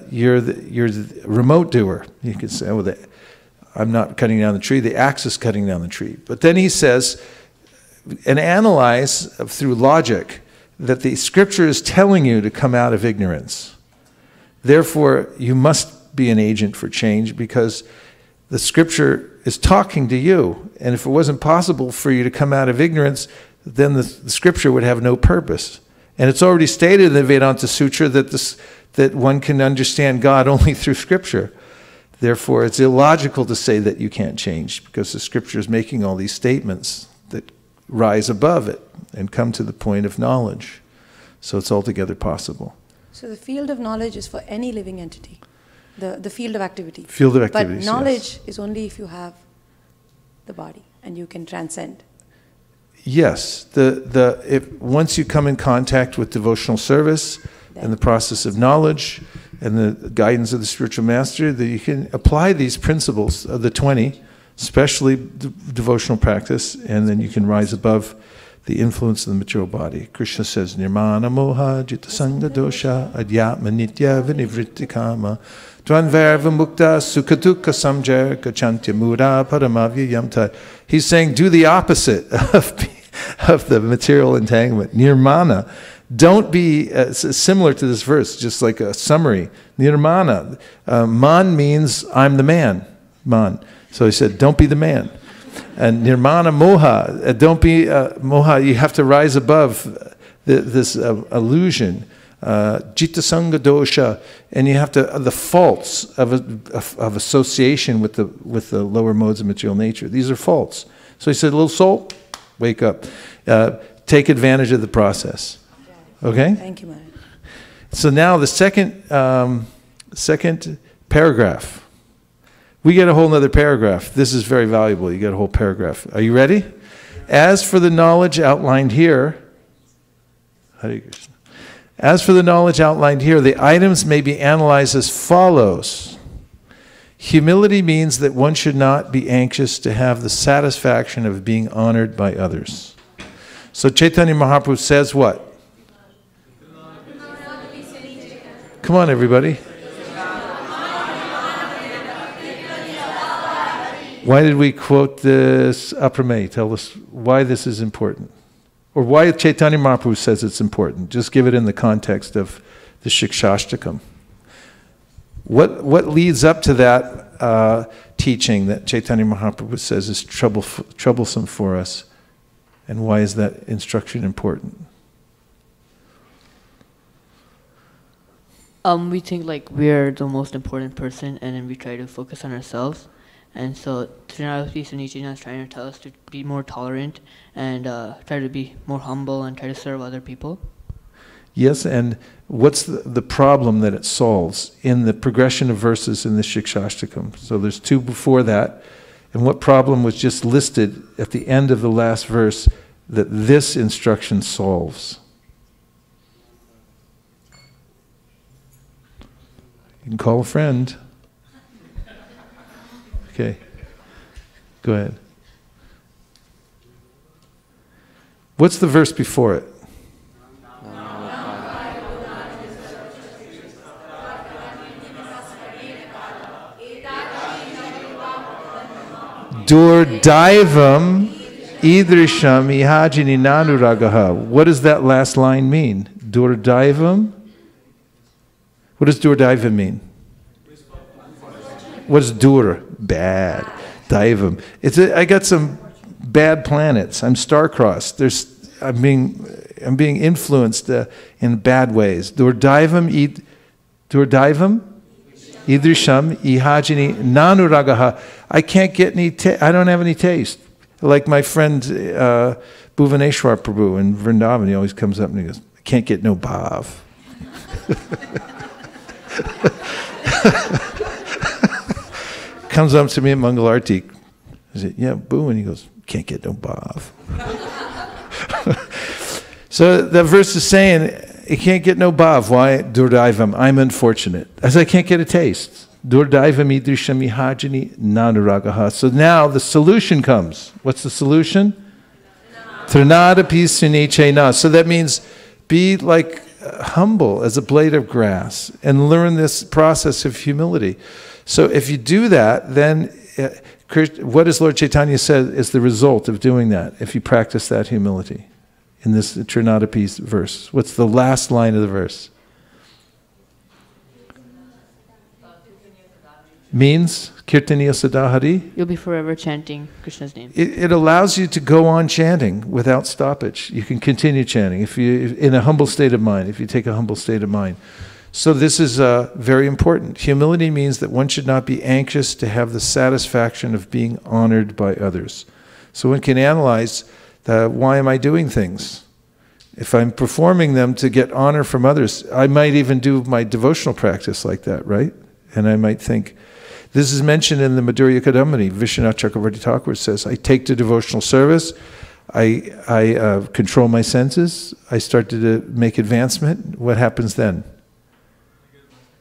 you're the remote doer. You could say, oh, I'm not cutting down the tree, the axe is cutting down the tree. But then he says, and analyze through logic, that the scripture is telling you to come out of ignorance. Therefore, you must be an agent for change, because the scripture is talking to you. And if it wasn't possible for you to come out of ignorance, then the scripture would have no purpose. And it's already stated in the Vedanta Sutra that one can understand God only through scripture. Therefore, it's illogical to say that you can't change, because the scripture is making all these statements that rise above it and come to the point of knowledge. So it's altogether possible. So the field of knowledge is for any living entity. The field of activity. Field of activities, but knowledge is only if you have the body and you can transcend. Yes. Once you come in contact with devotional service and the process of knowledge and the guidance of the spiritual master, that you can apply these principles of the 20, especially devotional practice, and then you can rise above the influence of the material body. Krishna says, Nirmana moha jita sanga dosha adyatma nitya vinivritti kama dvanvarva mukta sukhadukkha samjar gachantya mura paramavya yamta. He's saying, do the opposite of the material entanglement. Nirmana. Don't be similar to this verse, just like a summary. Nirmana. Man means I'm the man. Man. So he said, don't be the man. And nirmana moha, don't be moha, you have to rise above this illusion. Jita sanga dosha, and you have to, the faults of association with the lower modes of material nature. These are faults. So he said, little soul, wake up. Take advantage of the process. Okay? Thank you, Maharaj. So now the second paragraph. We get a whole other paragraph. This is very valuable. You get a whole paragraph. Are you ready? As for the knowledge outlined here, as for the knowledge outlined here, the items may be analyzed as follows. Humility means that one should not be anxious to have the satisfaction of being honored by others. So Chaitanya Mahaprabhu says what? Come on, everybody. Why did we quote this? Apramay, tell us why this is important. Or why Chaitanya Mahaprabhu says it's important. Just give it in the context of the Shikshashtakam. What leads up to that teaching that Chaitanya Mahaprabhu says is troublesome for us? And why is that instruction important? We think like we're the most important person, and then we try to focus on ourselves. And so Trinadapi Sunichina is trying to tell us to be more tolerant and try to be more humble and try to serve other people. Yes, and what's the problem that it solves in the progression of verses in the Shikshashtakam? So there's two before that. And what problem was just listed at the end of the last verse that this instruction solves? You can call a friend. Okay. Go ahead. What's the verse before it? Durdaivam idrisham ihajini nanuragaha. What does that last line mean? Durdaivam? What does Durdaivam mean? What is dur? Bad. Daivam. I got some bad planets. I'm star-crossed. I'm being influenced in bad ways. Durdaivam idrisham ihajini nanuragaha. I can't get any I don't have any taste. Like my friend Bhuvaneshwar Prabhu in Vrindavan, he always comes up and he goes, I can't get no bhav. Comes up to me at Mangalarti. I said, yeah, boo, and he goes, can't get no bhav. So that verse is saying, you can't get no bhav. Why? Durdaivam, I'm unfortunate. As I can't get a taste. Durdaivam idrisham ihajini nanuragaha. So now the solution comes. What's the solution? Trinadapi sunichena. So that means be like humble as a blade of grass and learn this process of humility. So if you do that, then what does Lord Chaitanya said is the result of doing that, if you practice that humility? In this Trinadapi verse. What's the last line of the verse? Means Kirtaniya Sadahari. You'll be forever chanting Krishna's name. It allows you to go on chanting without stoppage. You can continue chanting if you in a humble state of mind, if you take a humble state of mind. So this is very important. Humility means that one should not be anxious to have the satisfaction of being honored by others. So one can analyze why am I doing things? If I'm performing them to get honor from others, I might even do my devotional practice like that, right? And I might think, this is mentioned in the Madhurya Kadambini. Vishwanath Chakravarti Thakur says, I take to devotional service, I control my senses, I start to make advancement. What happens then?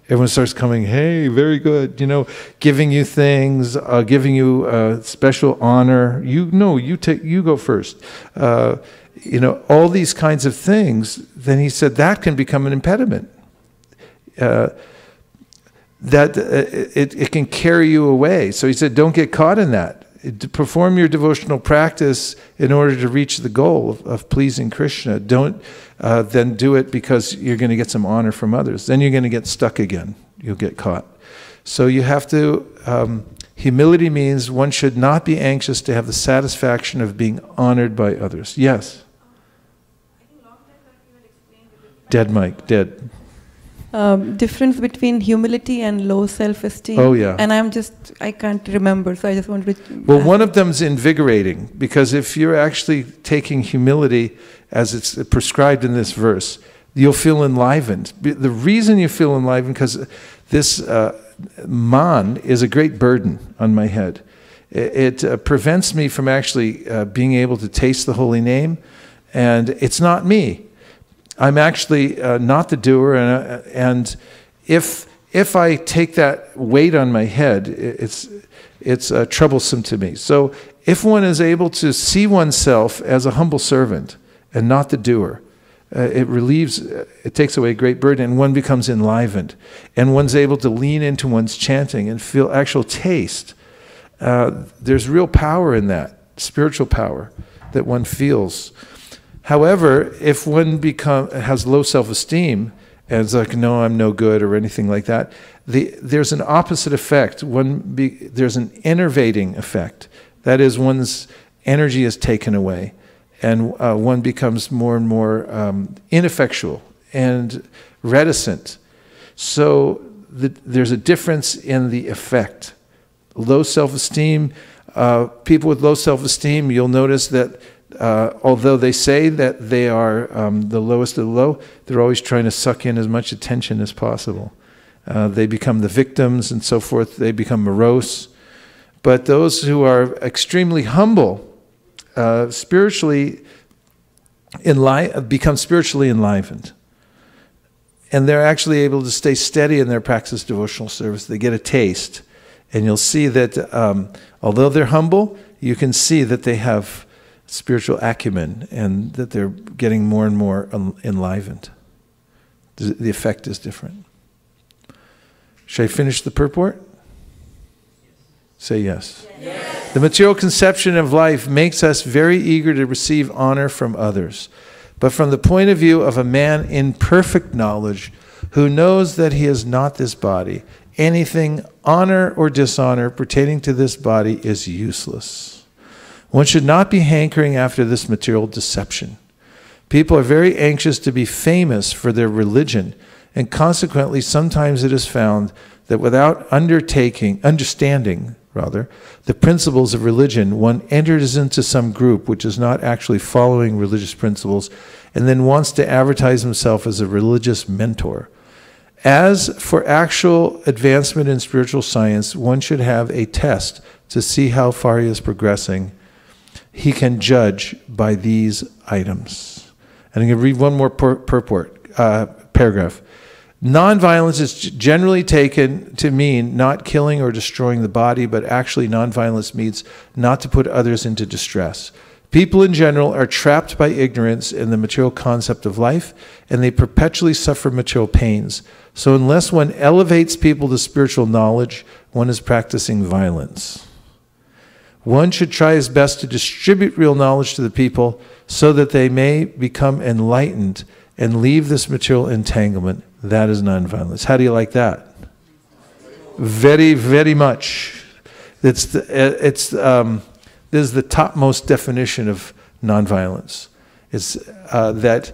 Everyone starts coming, hey, very good, giving you things, giving you special honor. You go first. All these kinds of things. Then he said that can become an impediment. That it can carry you away. So he said, don't get caught in that. Perform your devotional practice in order to reach the goal of pleasing Krishna. Don't then do it because you're going to get some honor from others. Then you're going to get stuck again. You'll get caught. So you have to, humility means one should not be anxious to have the satisfaction of being honored by others. Yes? Dead mic, dead. Difference between humility and low self-esteem. Oh, yeah. And I can't remember, so I just wanted to... Well, one of them is invigorating, because if you're actually taking humility as it's prescribed in this verse, you'll feel enlivened. The reason you feel enlivened, because this man is a great burden on my head. It prevents me from actually being able to taste the holy name, and it's not me. I'm actually not the doer, and if I take that weight on my head, it's troublesome to me. So if one is able to see oneself as a humble servant and not the doer, it takes away a great burden, and one becomes enlivened, and one's able to lean into one's chanting and feel actual taste. There's real power in that, spiritual power that one feels. However, if one has low self-esteem and is like, no, I'm no good or anything like that, there's an opposite effect. There's an enervating effect. That is, one's energy is taken away, and one becomes more and more ineffectual and reticent. So there's a difference in the effect. Low self-esteem, people with low self-esteem, you'll notice that although they say that they are the lowest of the low, they're always trying to suck in as much attention as possible. They become the victims and so forth. They become morose. But those who are extremely humble, become spiritually enlivened. and they're actually able to stay steady in their practice of devotional service. They get a taste. And you'll see that although they're humble, you can see that they have spiritual acumen and that they're getting more and more enlivened. The effect is different. Should I finish the purport? Say yes. Yes. The material conception of life makes us very eager to receive honor from others. But from the point of view of a man in perfect knowledge who knows that he is not this body, anything, honor or dishonor pertaining to this body is useless. One should not be hankering after this material deception. People are very anxious to be famous for their religion, and consequently sometimes it is found that without understanding the principles of religion, one enters into some group which is not actually following religious principles and then wants to advertise himself as a religious mentor. As for actual advancement in spiritual science, one should have a test to see how far he is progressing. He can judge by these items. And I'm going to read one more paragraph. Nonviolence is generally taken to mean not killing or destroying the body, but actually nonviolence means not to put others into distress. People in general are trapped by ignorance in the material concept of life, and they perpetually suffer material pains. So unless one elevates people to spiritual knowledge, one is practicing violence. One should try his best to distribute real knowledge to the people so that they may become enlightened and leave this material entanglement. That is nonviolence. How do you like that? Very, very much. This is the topmost definition of nonviolence. It's that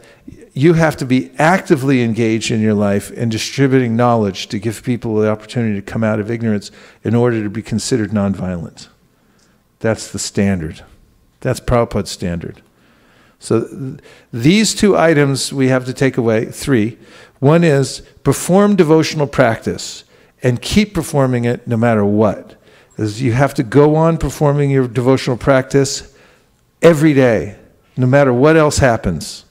you have to be actively engaged in your life in distributing knowledge to give people the opportunity to come out of ignorance in order to be considered nonviolent. That's the standard. That's Prabhupada's standard. So these two items we have to take away, 3. One is perform devotional practice and keep performing it no matter what. As you have to go on performing your devotional practice every day, no matter what else happens.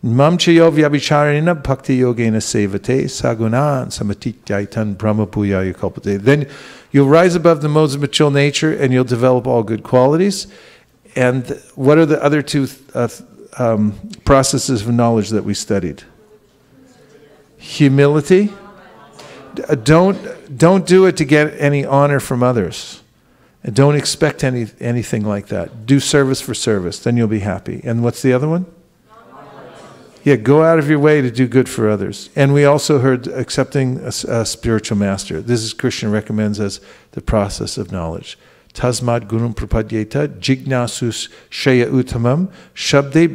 Mam chayo vyabhicharena bhakti yogena sevate sagunan samatityaitan brahma bhuyaya kalpate. Then you'll rise above the modes of material nature and you'll develop all good qualities. And what are the other two processes of knowledge that we studied? Humility. Don't do it to get any honor from others. And don't expect anything like that. Do service for service, then you'll be happy. And what's the other one? Yeah, go out of your way to do good for others. And we also heard accepting a spiritual master. This is Krishna recommends as the process of knowledge. Tasmad gunam prapadyeta jignasus shaya uttamam shabde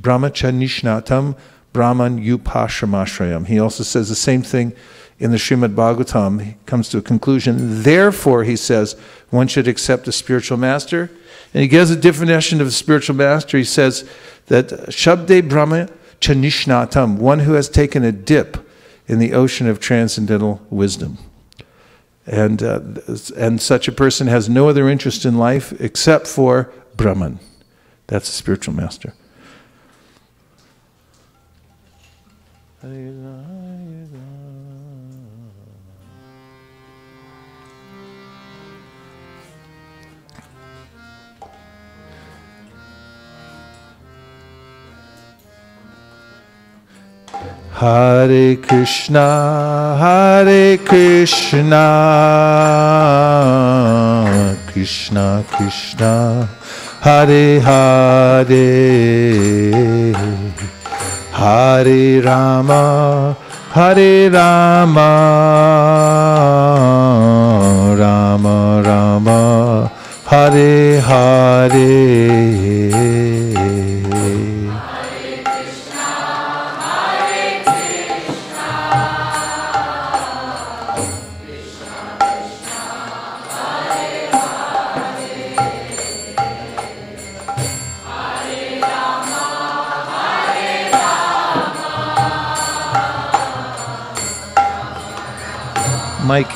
brahmachanishnatam brahman upashamashrayam. He also says the same thing in the Srimad Bhagavatam. He comes to a conclusion. Therefore, he says, one should accept a spiritual master. And he gives a definition of a spiritual master. He says that Shabde Brahma Chanishnatam, one who has taken a dip in the ocean of transcendental wisdom. And such a person has no other interest in life except for Brahman. That's a spiritual master. Hare Krishna, Krishna Krishna, Hare Hare, Hare Rama, Rama Rama, Hare Hare. Mike.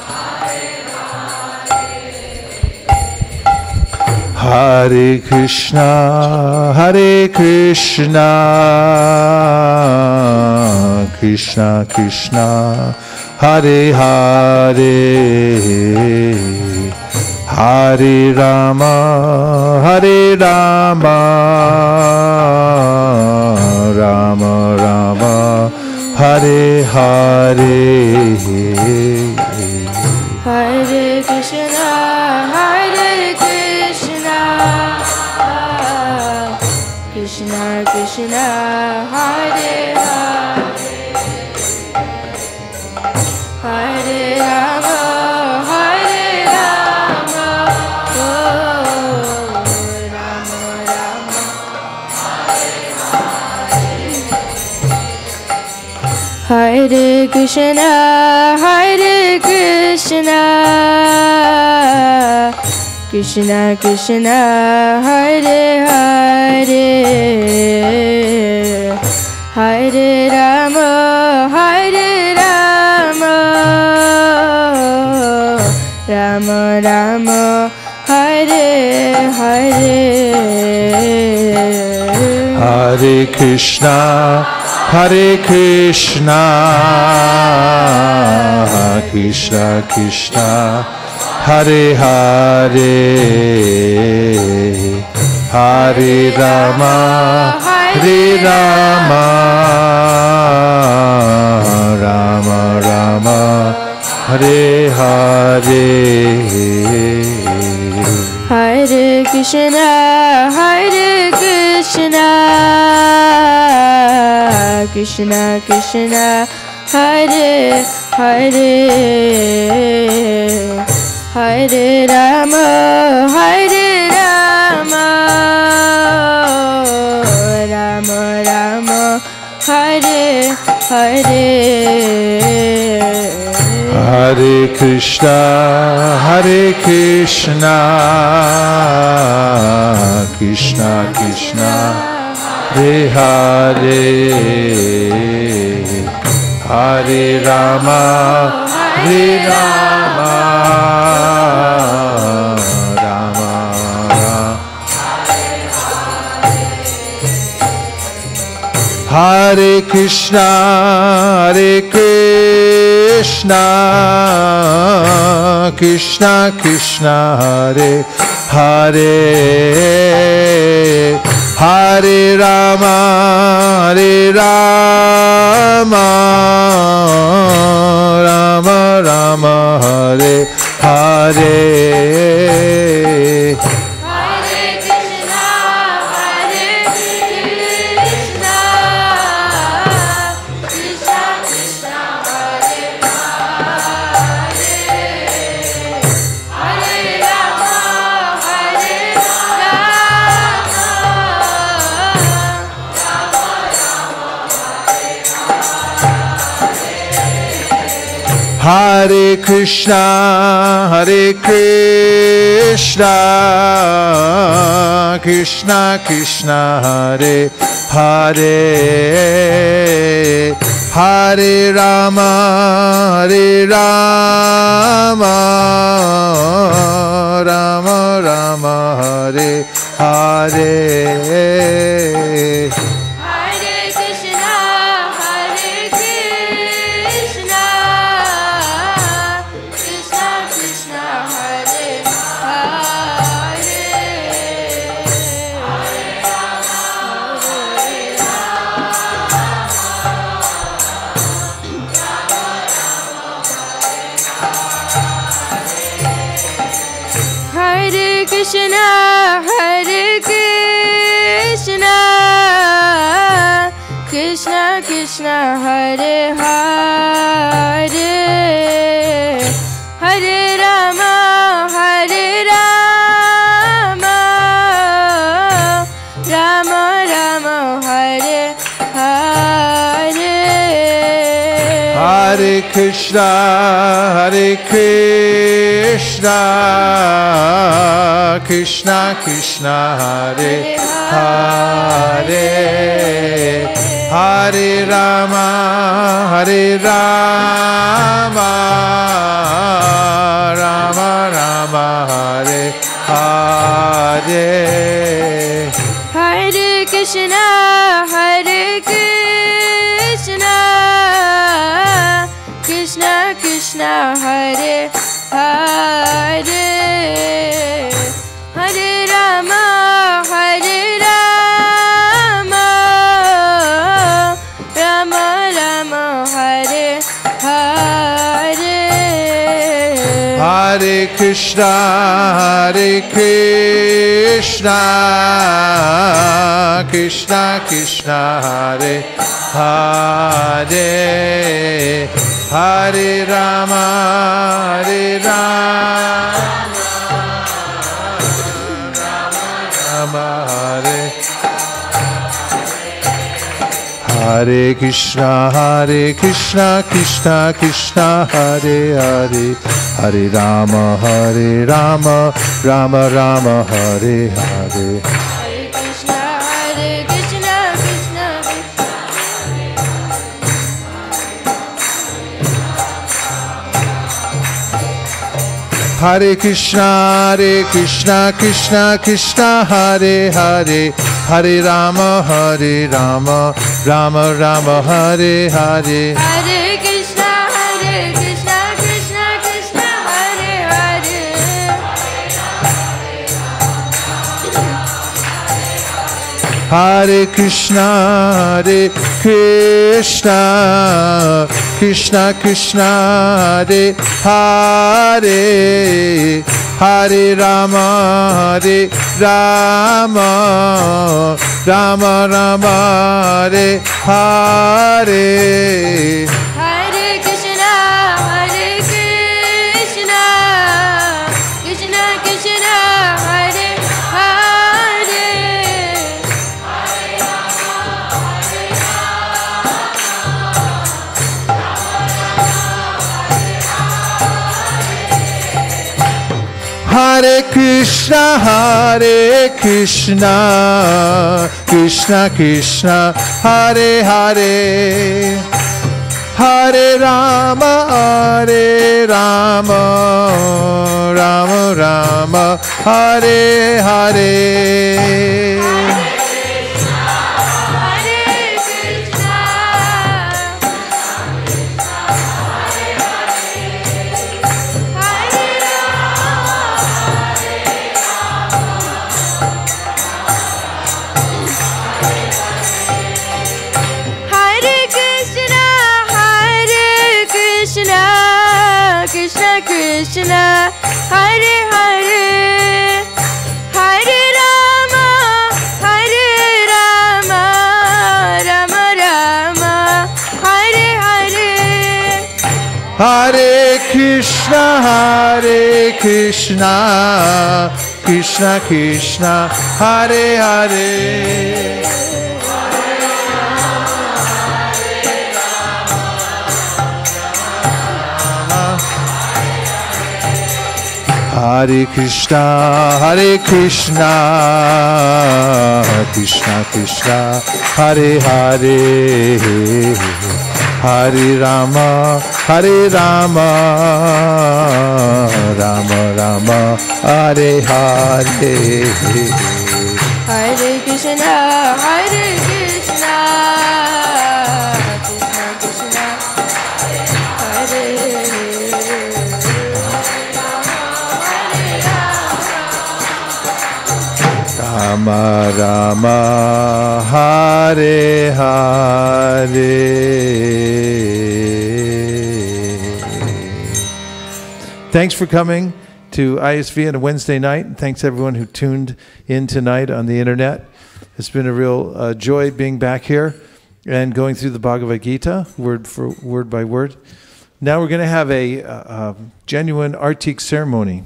Hare Krishna, Krishna Krishna Hare Hare Hare Rama Rama Rama Hare Hare Hare Krishna Krishna Krishna Hare Hare Hare Rama oh Rama Rama Hare Krishna Krishna Krishna Hare Hare Hare Rama Rama Rama Hare Hare Hare Krishna Krishna Krishna Hare Hare Hare Rama Rama Rama Hare Hare Hare Krishna Krishna Krishna Hare Hare Hare Rama Rama Rama Hare Hare Hare Krishna Krishna Krishna Hare Hare Hare Rama Rama Hare Krishna Krishna Krishna Hare Hare Hare Rama Rama Rama Hare Hare Hare Krishna Krishna Krishna Hare Hare Hare Rama Rama Rama Hare Hare Krishna Krishna Krishna Hare Hare Hare Rama Rama Rama Hare Hare Hare Krishna Krishna Krishna Hare Hare Hare Rama Rama Rama Hare Hare Hare Krishna Krishna Hare Hare Hare Rama Rama Rama Hare Hare Hare Krishna Krishna Krishna Hare Hare Hare Rama Rama Hare Hare Krishna Krishna Krishna Hare Hare Hare Rama Rama Rama Hare Hare Hare Krishna Krishna Hare Krishna Krishna Hare Hare Hare Rama Rama Rama Hare Hare Hare Krishna Krishna Hare Hare Hare Krishna Krishna Hare Hare Hare Rama Rama Rama Hare Hare Hare Krishna Krishna Hare Hare Hare Krishna Krishna Hare Hare Hare Rama Rama Rama Hare Hare Krishna Hare Hare Hare Rama Rama Rama Hare Hare Hare Krishna Krishna Hare Hare Hare Krishna Krishna Hare Hare Hare Rama Rama Rama Hare Hare Hare Krishna Krishna Hare Rama Rama Hare Hare. Thanks for coming to ISV on a Wednesday night. And thanks everyone who tuned in tonight on the internet. It's been a real joy being back here and going through the Bhagavad Gita, word by word. Now we're going to have a genuine Artik ceremony,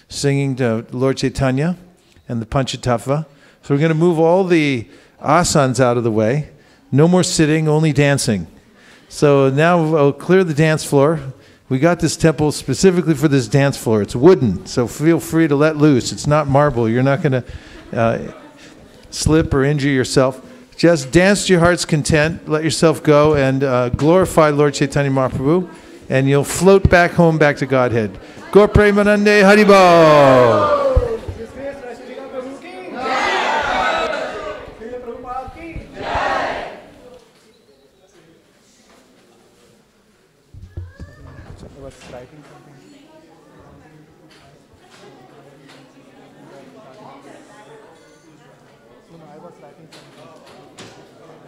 singing to Lord Chaitanya and the Panchatattva. So we're going to move all the asanas out of the way. No more sitting, only dancing. So now we'll clear the dance floor. We got this temple specifically for this dance floor. It's wooden, so feel free to let loose. It's not marble. You're not going to slip or injure yourself. Just dance to your heart's content. Let yourself go and glorify Lord Chaitanya Mahaprabhu, and you'll float back home, back to Godhead. Gaur Premanande Haribol. was writing something. No, I was writing something.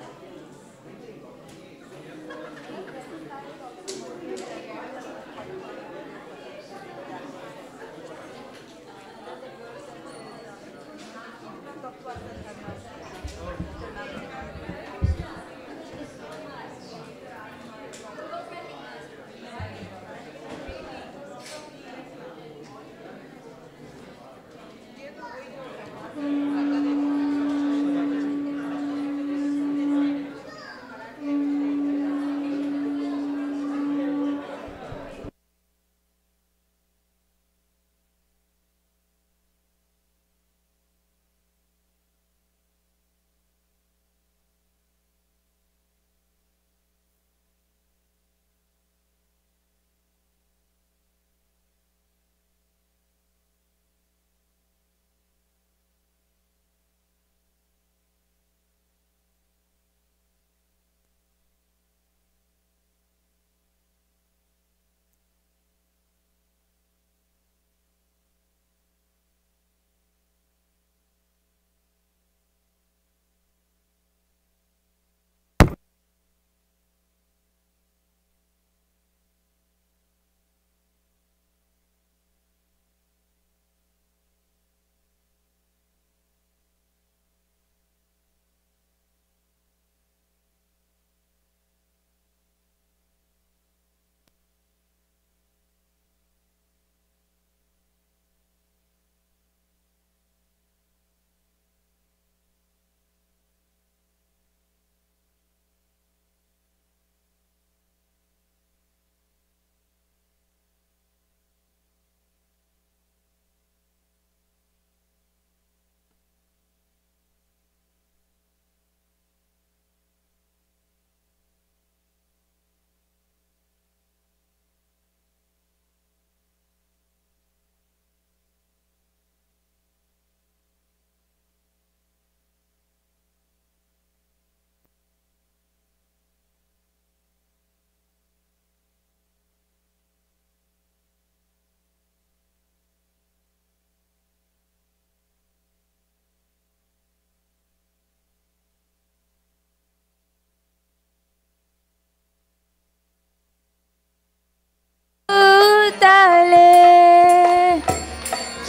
Tale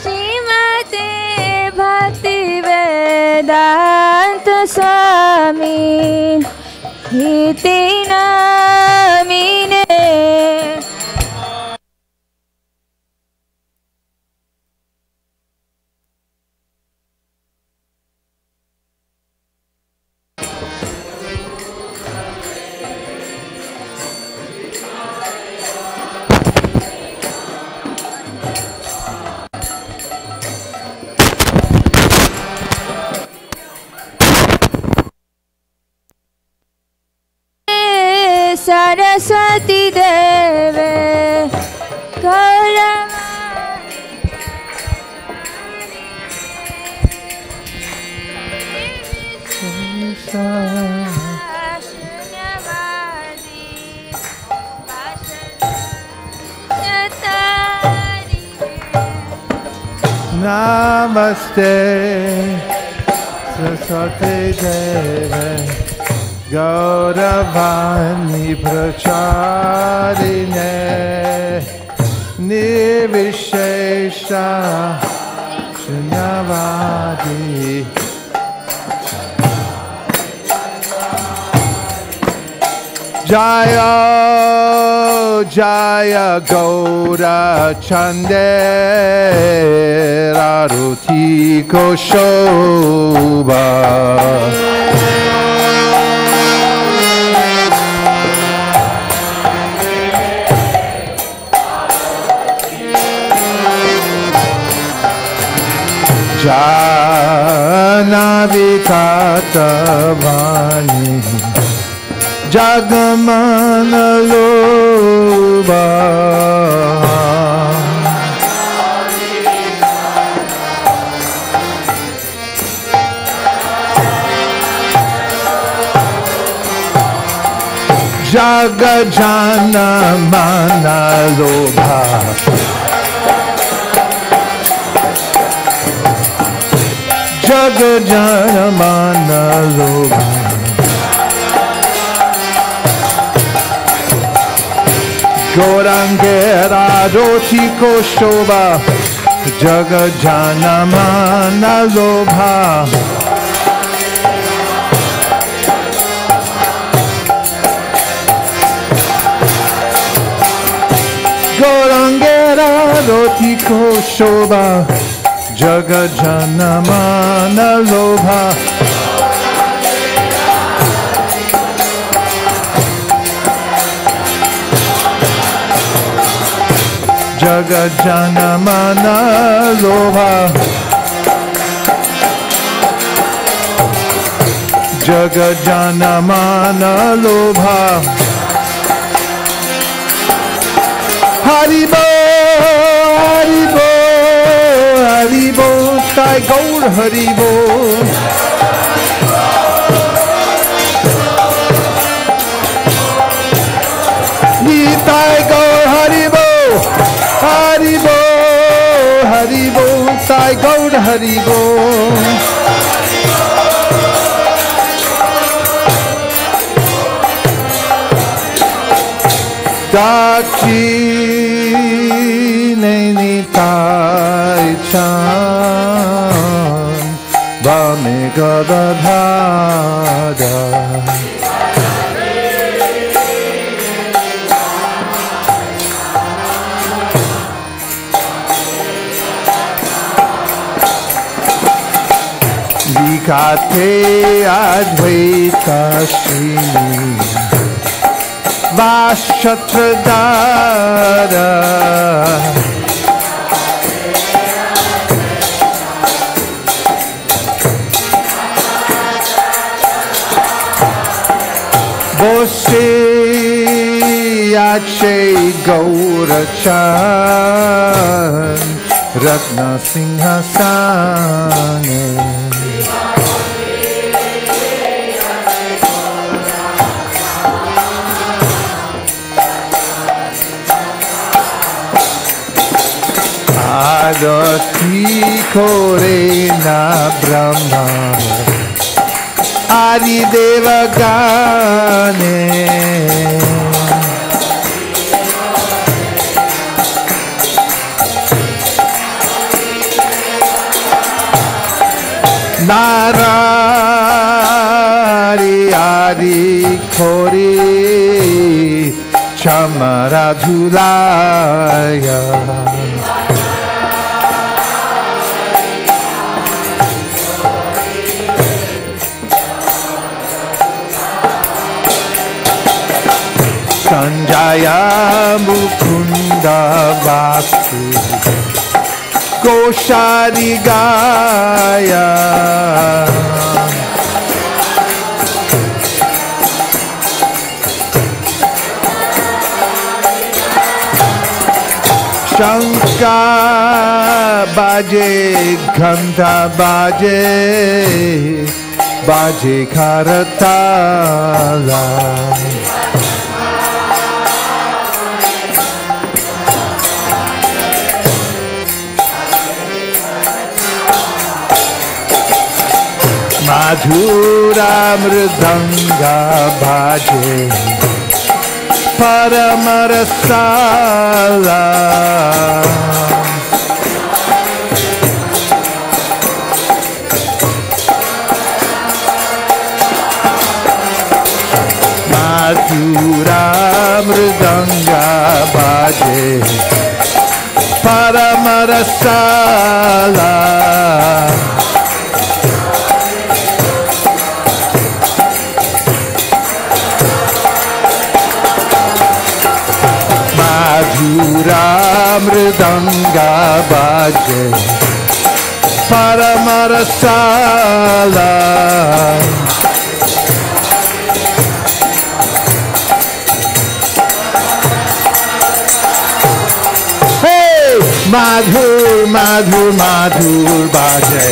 Srimate Bhakti Vedanta Swami Iti Namine Saraswati Deve Kaurama Namaste Saraswati Deve Gauravani Pracharine Nirvishesha Shunyavadi Jaya Jaya Gaura Chande Raruti Koshoba Janavikatavani Jagamanaloba जग जन मन लोभा जग जन मन लोभा गौरांगेरा रोटी को शोभा जग जन मन लोभा गौरांगेरा रोटी को शोभा जग जन मन लोभा जग जन मन लोभा जग जन मन लोभा हरि बोल हरि बोल हरि बोल ताई गौर हरि बोल ताई गौर हरि बोल हरि बोल हरि बोल ताई गौर हरि बोल Dakshine nitai chan Vame gadadhada Vikate advaita shrini Vashatradara Bose Ache Gaurachan Ratna Singhasane Adati kore na Brahma Adi Deva gane Narari Adi kore Chamara Dhulaya Sanjaya Mukunda Vasu Koshari Gaya Shanka Baje Ghanta Baje Baje Karatala Madhura mridanga bhaje Paramarasala Madhura mridanga bhaje Paramarasala Madhura mridanga baje Paramarasala Hey! Madhur, Madhur, Madhur baje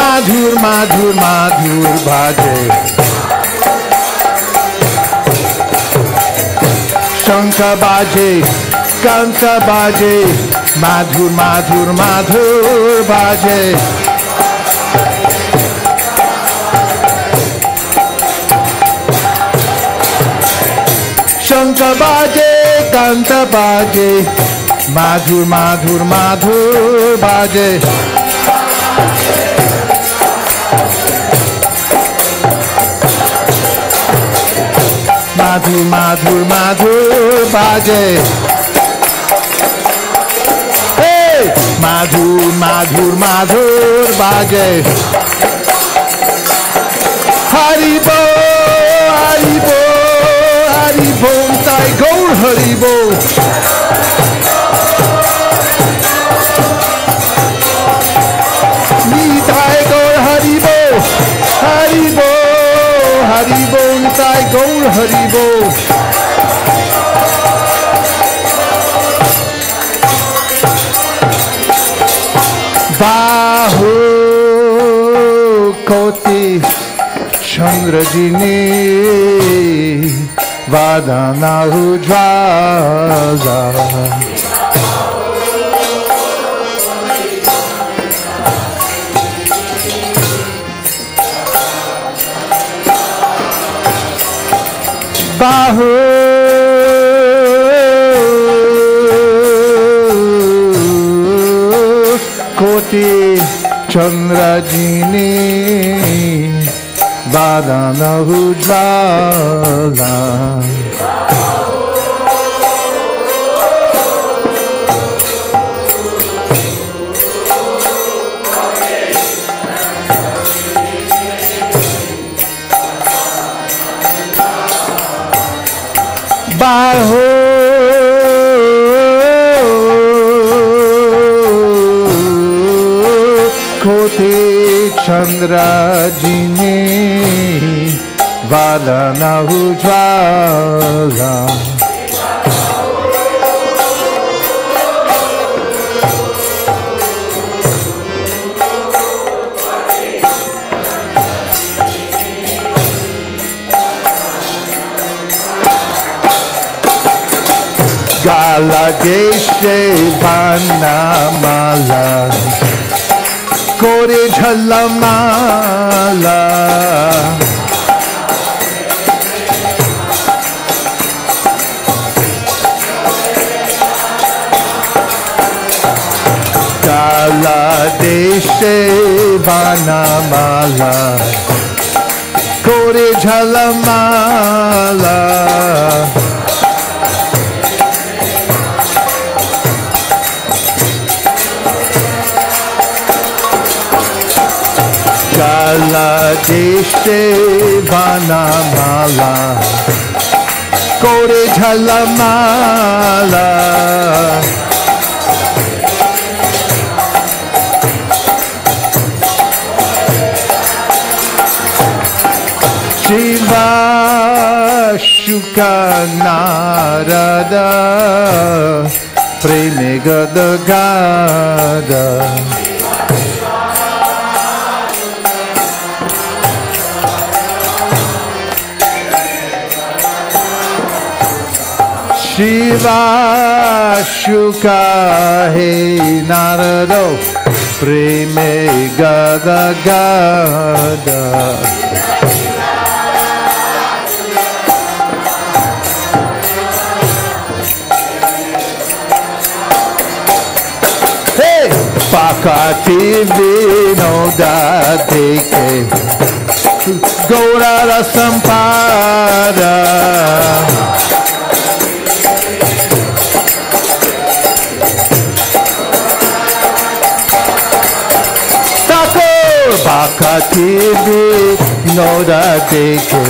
madhur madhur madhur bhaje. Shankha baje, kanta baje, madhur madhur madhur bhaje. Shankha baje, kanta baje, madhur madhur madhur bhaje. Madhur madhur madhur bhaje. Hey, madhur madhur madhur bhaje. Hari bo, hari bo, hari bo, sai gaur hari bo. Nitai gaur hari bo, hari bo, hari bo, nitai gaur hari bo. Bahu koti chandrajini vadana ujvala. Bahu koti chandrajini vadana ujvala. Bahu koti chandrajini vadana ujvala. Gala deshe vanamala kore jhalamala. Gala deshe vanamala kore jhalamala. Gala deshe vanamala kore jhalamala. Shiva Shuka Narada Preme Gada Gada. Shiva Shuka He Narado Preme Gada Gada. Hey! Pakati Vinoda Deke Gaura Rasampada. Bhakti Yoga Deke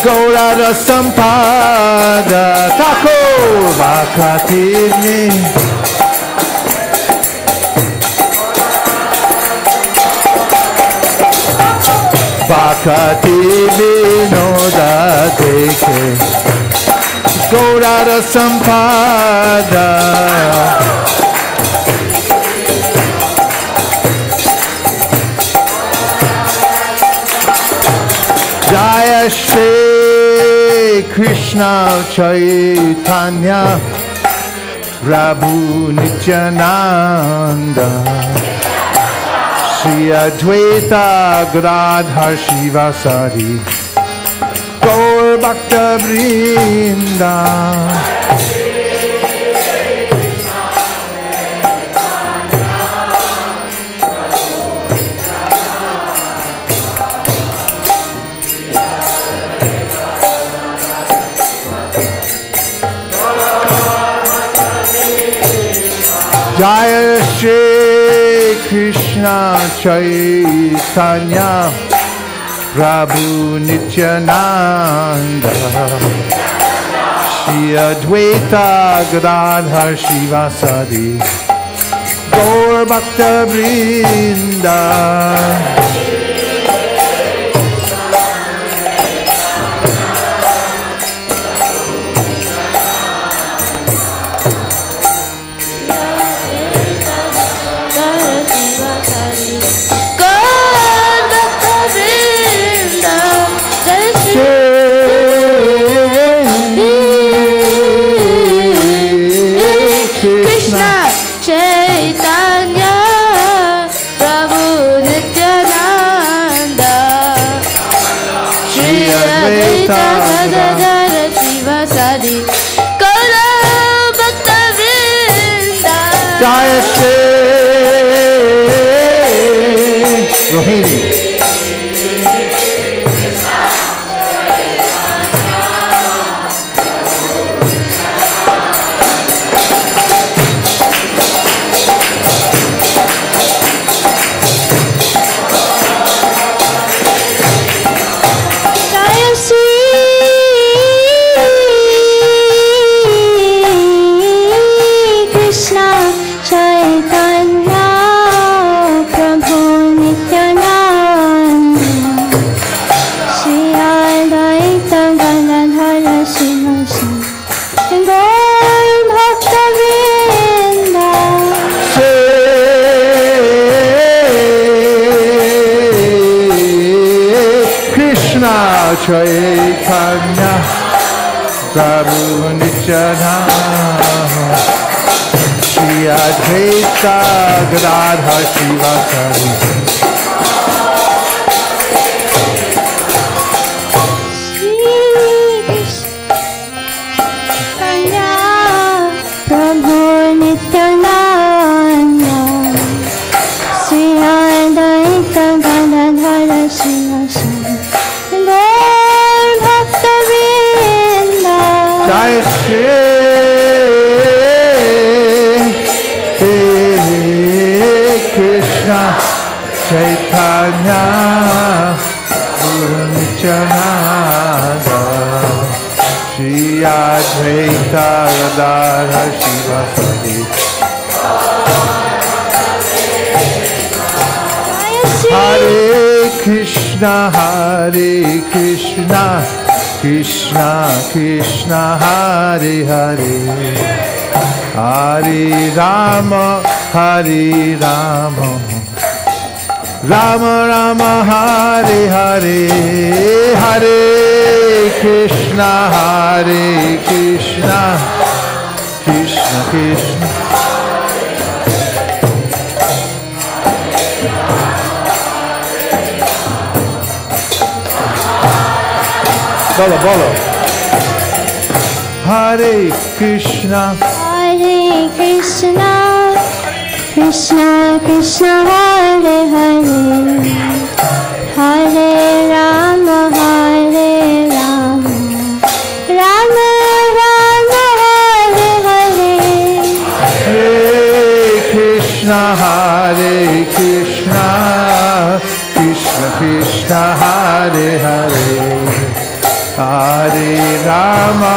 Gaura Rasampada. Thakur Bhakti Bhakti Vinoda Deke Gaura Rasampada. Jaya Shri Krishna Chaitanya Prabhu Nityananda Shri Advaita Gadadhar Shivasari Gaur Bhakta Vrinda Jaya Shri Krishna Chaitanya Prabhu Nityananda Shri Advaita Gadadhar Shivasadi Gaur Bhakta Vrinda Jaya Shri Rohini Chaitanya Prabhu Nityananda Shri Advaita Gadadhar Shivasari Prabhu Nityananda Shri Advaita Gadadhar Shivasari Jaya Shri Krishna Chaitanya Nityananda Shri Advaita Gadadhar Shivasari Hare Krishna Krishna Krishna Hare Hare Hare Rama Rama Rama Hare Hare Hare Krishna Krishna Krishna Bolo, bolo. Hare Krishna Krishna Krishna Hare Hare Hare Rama Rama Rama Hare Hare Hare Krishna Krishna Krishna Hare Hare Hare Rama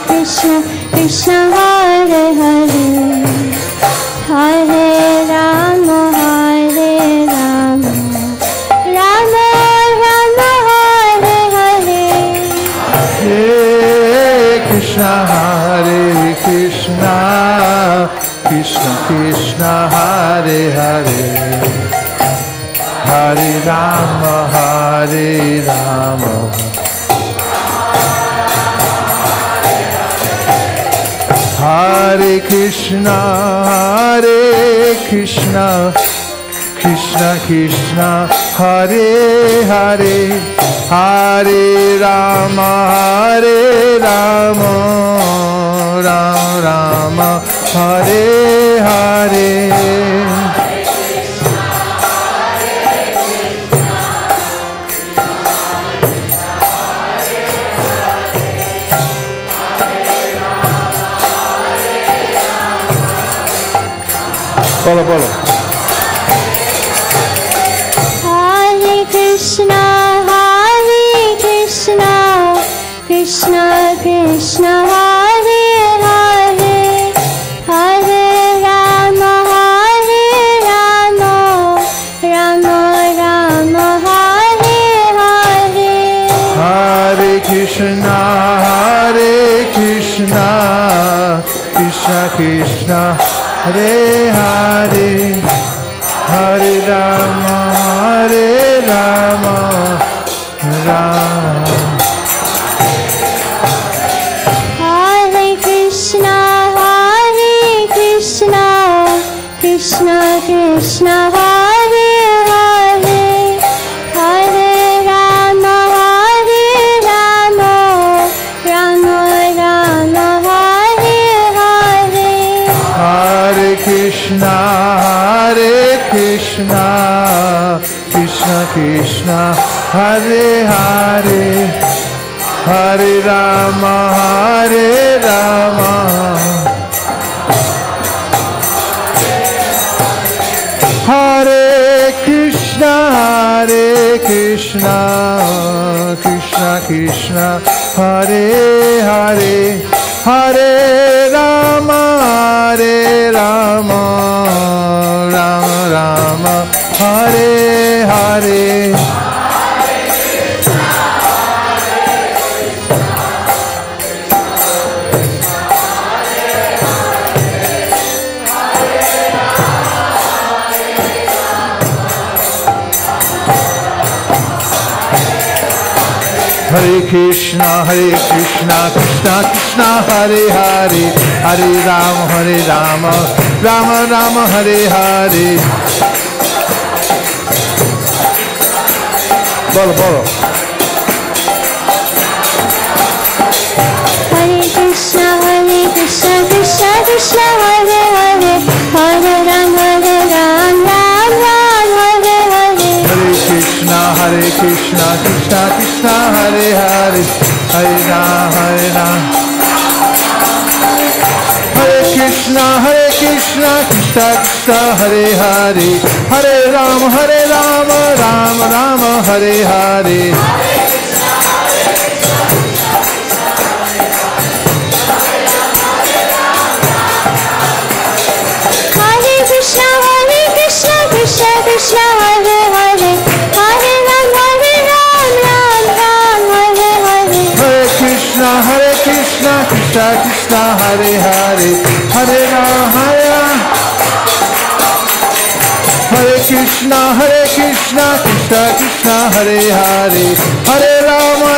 Krishna Krishna Hare Hare Hare Rama Rama Hare Hare Krishna, Hare Krishna, Krishna Krishna, Hare Hare, Hare Rama, Hare Rama, Hare Krishna, Krishna Krishna, Hare Hare, Hare Rama, Rama Rama, Hare Hare. Bolo, bolo. Hare Krishna, Krishna Krishna, Hare Hare, Hare Rama, Rama Rama, Hare Hare. Hare Krishna, Krishna Krishna, Hare Hare, Hare Rama, Rama. Hare Krishna, Krishna Krishna, Hare Hare, Hare Rama, Rama Rama, Hare Hare. Hare Krishna, Krishna Krishna, Hare Hare, Hare Rama, Hare Krishna, Krishna Krishna, Hare Hare, Hare Rama, Rama Rama, Hare Hare. Hare Krishna, Krishna Krishna, Hare Hare, Hare Rama, Rama Rama, Hare Hare. Bolo, bolo. Hare Krishna, Krishna Krishna, Hare Hare, Hare Rama, Rama Hare Hare. Hare Krishna, Krishna Krishna, Hare Hare, Hare Rama, Hare Krishna, Krishna Krishna, Hare Hare, Hare Rama, Rama Hare Hare. Hare Krishna, Krishna Krishna, Hare Hare, Hare Rama, Rama Hare Hare. Hare Krishna, Krishna Krishna, Hare Hare, Hare Rama, Hare Krishna, Krishna Krishna, Hare Hare, Hare Rama,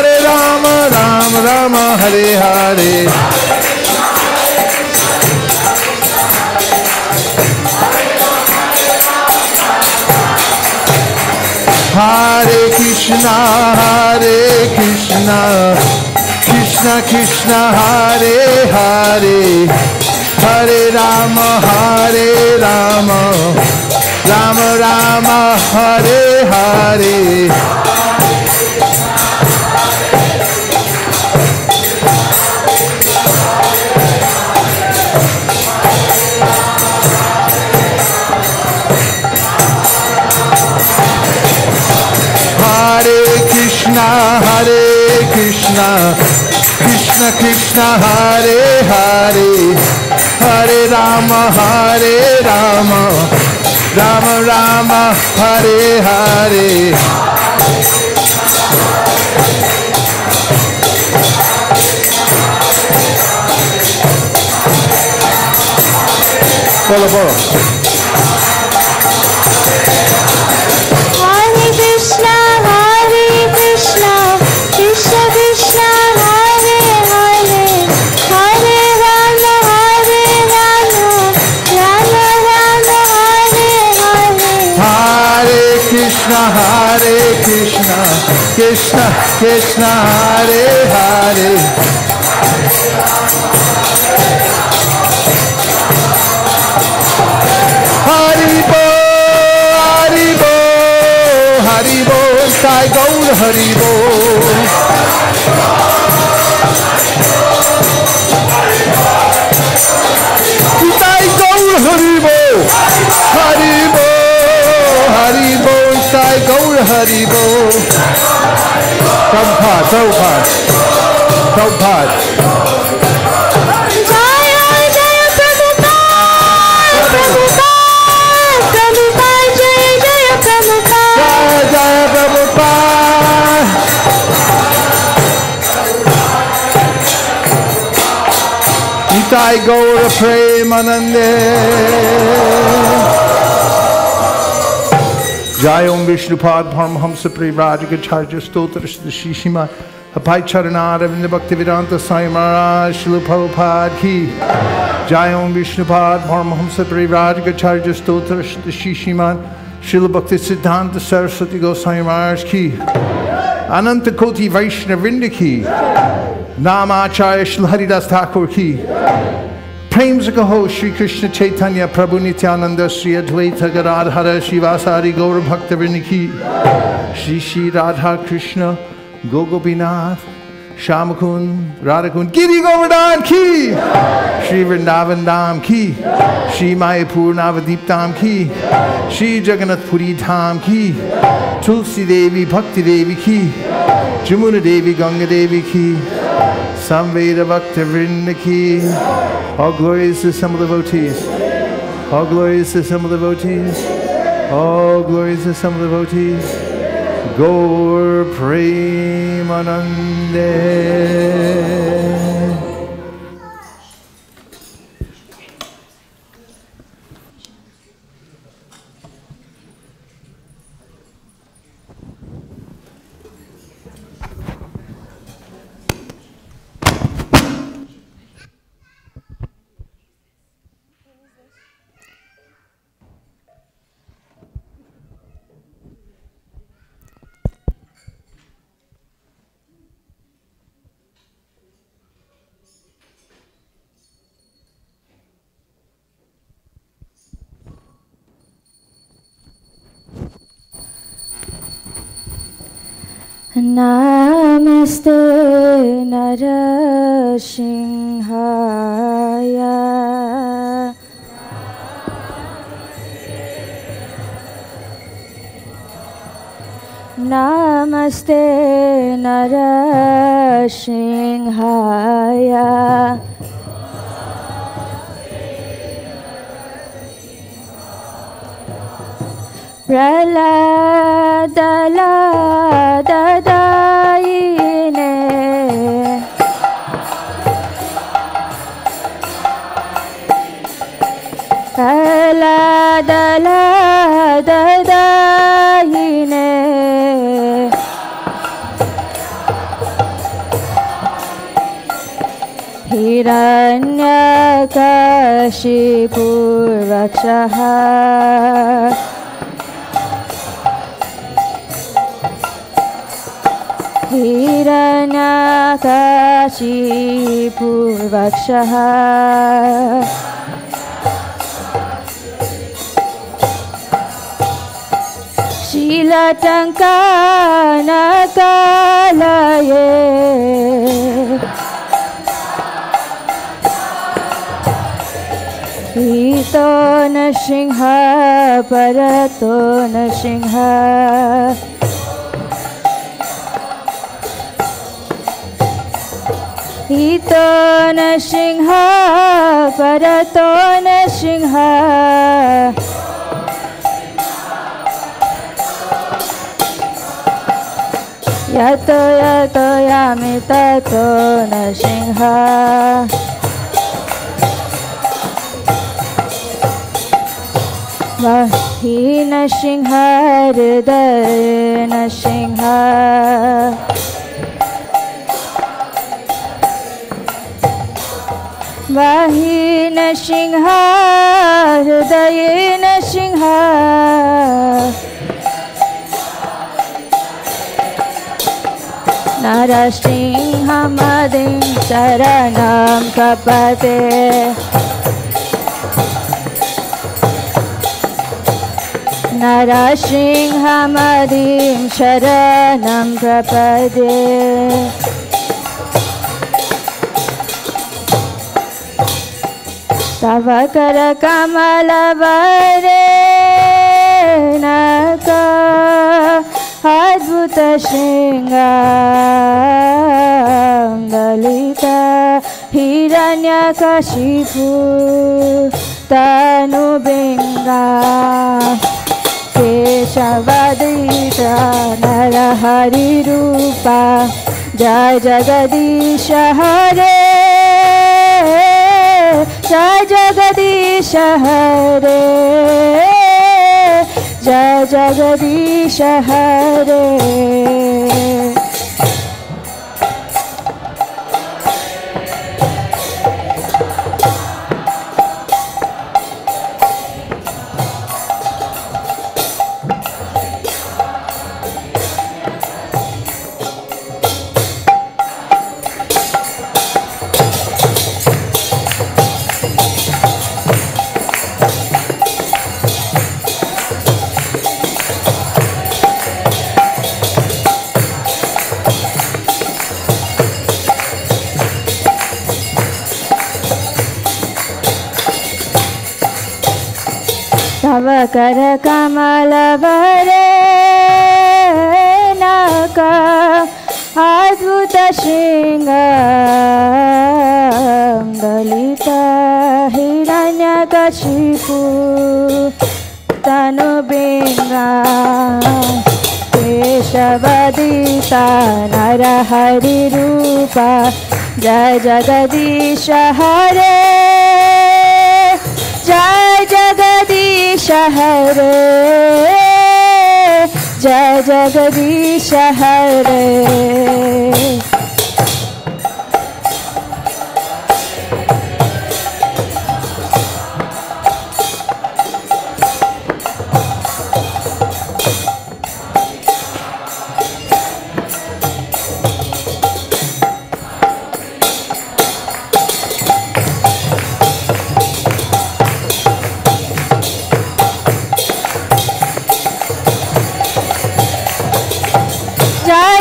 Rama Hare Hare. Hare Krishna, Krishna Krishna, Hare Hare, Hare Rama, Rama Rama, Hare Hare. Hare Krishna, Krishna Krishna, Hare Hare, Hare Rama, Rama Rama, Hare Hare. Bolo, bolo. Hare Krishna, Krishna Krishna, Hare Hare, Hare Rama, Rama Rama, Hare Hare. Hare Krishna, Krishna Krishna, Hare Hare. Haribo, Haribo, Haribo, Sai Gaur Haribo. Sai Gaur Haribo, Haribo, Haribo, Sai Gaur Haribo. Prabhupada. Nitai Gaura Premanande. Jai Om Vishnupad Paramahamsa Privajagacharya Stotra Shishima Hapai Charana Ravinda Bhaktivedanta Sai Maharaj Srila Prabhupada Ki. Jai Om Vishnupad Paramahamsa Privajagacharya Stotra Shishima Srila Bhakti Siddhanta Saraswati Goswami Maharaj Ki. Ananta Koti Vaishnavinda Ki. Namacharya Srila Haridas Thakur Ki. Prem Kaho Shri Krishna Chaitanya Prabhu Nityananda Sri Advaita Gadadhara Shivasari Gaura Bhaktavrindi Ki. Shri Shri Radha Krishna Gogopinath Shamakun Radhakun Giri Govardhan Ki. Shri Vrindavan Dham Ki. Shri Mayapur Navadip Dham Ki. Shri Jagannath Puri Dham Ki. Tulsi Devi Bhakti Devi Ki. Jamuna Devi Ganga Devi Ki. Samveda Bhaktivinoda Ki. All glories to some of the devotees. All glories to some of the devotees. All glories to some of the devotees. Gaur Premanande. Namaste Narashinhaya. Namaste Narashinhaya. Praladadayine. Praladadayine. Hiranyakashipurvakshaha. Hiranyakashipurvakshaha. Shilatankanakalaye. Ito Nrsimha Parato Nrsimha. Ito Nrsimha Parato Nrsimha. Yato yato yamitato Nrsimha. वही नृसिंह हृदय नृसिंह वही नृसिंह हृदय नृसिंह नरसिंहमदिं शरणं प्रपदे नरसिंहमदिं शरणं प्रपदे तव करकमलवरे नका अद्भुत शृङ्गालिता हिरण्यकशिपु तनुबिङ्गा केशवदीता नरहरिरूपा जय जगदीश हरे जय जगदीश हरे जय जगदीश हरे तव करकमलवरे नका अद्भुत शृङ्गालिता हिरण्यकशिपु तनुबिङ्गा केशवदीता नरहरिरूपा जय जगदीश हरे जय जगदीश हरे जय जगदीश हरे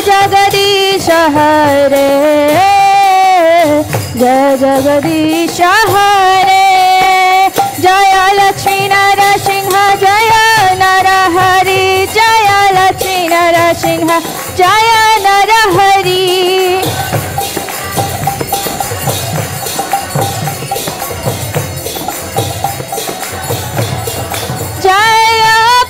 जगदीश हरे जय जगदीश हरे जय लक्ष्मी नरसिंह जय नरहरि जय लक्ष्मी नरसिंह जय नरहरि जय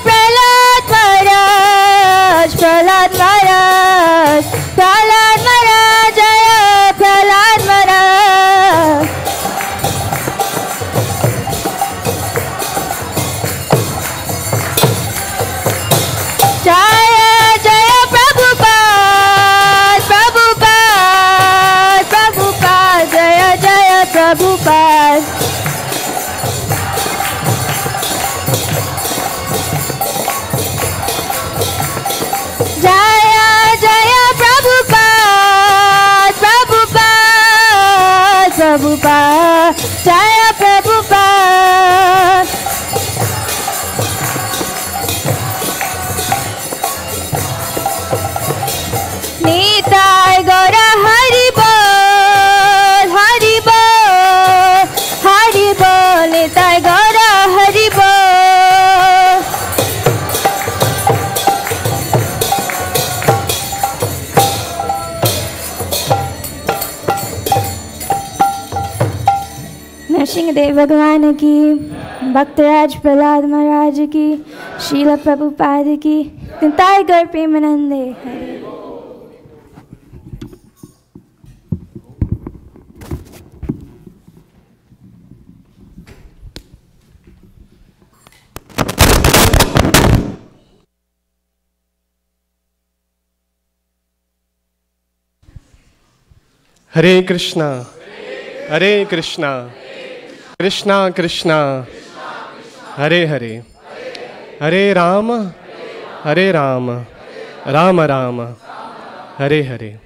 प्रहलाद महाराज प्रहलाद महाराज प्रहलाद महाराज जय प्रहलाद महाराज जय जय प्रभुपाद प्रभुपाद प्रभुपाद जय जय प्रभुपाद जय जय प्रभुपाद प्रभुपाद प्रभुपाद जय प्रभुपाद निताय गौर हरि बोल हरि बोल हरि बोल निताय गौर हरि बोल नरसिंहदेव भगवान की भक्तराज प्रहलाद महाराज की शील प्रभुपाद की निताय गौर प्रेमानंदे हरे Hare Krishna, Hare Krishna, Krishna Krishna, Hare Hare, Hare Rama, Hare Rama, Rama Rama, Hare Hare.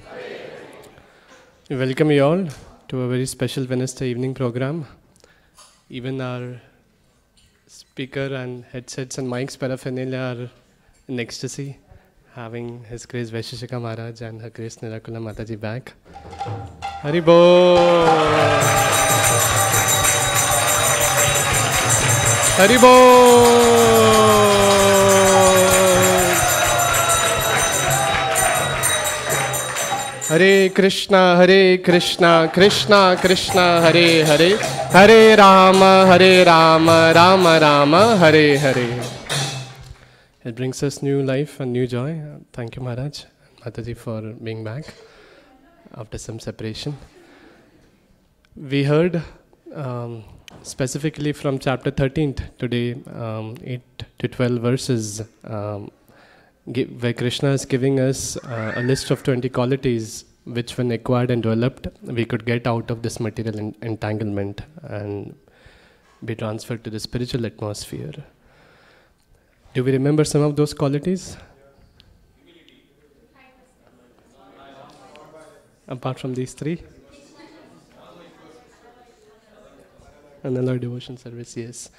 We welcome you all to a very special Wednesday evening program. Even our speaker and headsets and mics paraphernalia are in ecstasy, having His Grace Vaisheshika Maharaj and Her Grace Nirakula Mataji back. Haribol! Haribol! Hare Krishna, Krishna Krishna, Hare Hare, Hare Rama, Rama Rama, Hare Hare. It brings us new life and new joy. Thank you, Maharaj and Mataji, for being back after some separation. We heard specifically from chapter 13 today, 8 to 12 verses, where Krishna is giving us a list of 20 qualities which, when acquired and developed, we could get out of this material entanglement and be transferred to the spiritual atmosphere. Do we remember some of those qualities? Apart from these three? Unalloyed devotion service, yes.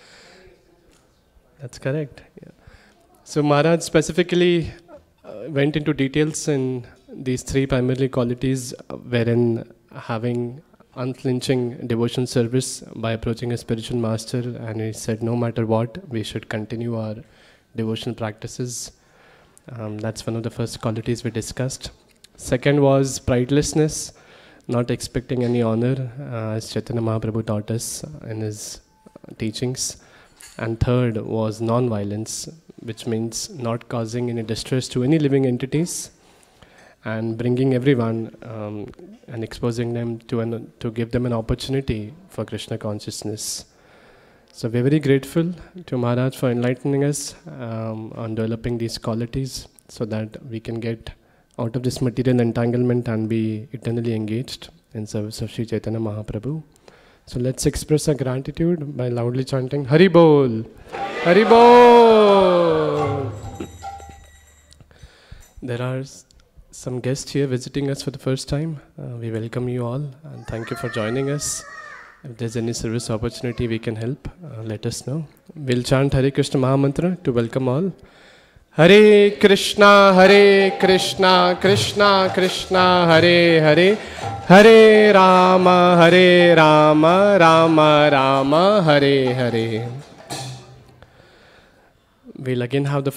That's correct. Yeah. So Maharaj specifically went into details in these three primary qualities, wherein having unflinching devotion service by approaching a spiritual master, and he said no matter what, we should continue our devotional practices. That's one of the first qualities we discussed. Second was pridelessness, not expecting any honor, as Chaitanya Mahaprabhu taught us in his teachings. And third was non-violence, which means not causing any distress to any living entities, and bringing everyone and exposing them to give them an opportunity for Krishna consciousness. So we're very grateful to Maharaj for enlightening us on developing these qualities so that we can get out of this material entanglement and be eternally engaged in service of Sri Chaitanya Mahaprabhu. So let's express our gratitude by loudly chanting Hari Bol! Hari Bol! There are some guests here visiting us for the first time. We welcome you all and thank you for joining us. If there's any service opportunity we can help, let us know. We'll chant Hare Krishna Mahamantra to welcome all. Hare Krishna, Krishna Krishna, Hare Hare, Hare Rama, Rama Rama, Hare Hare. We'll again have the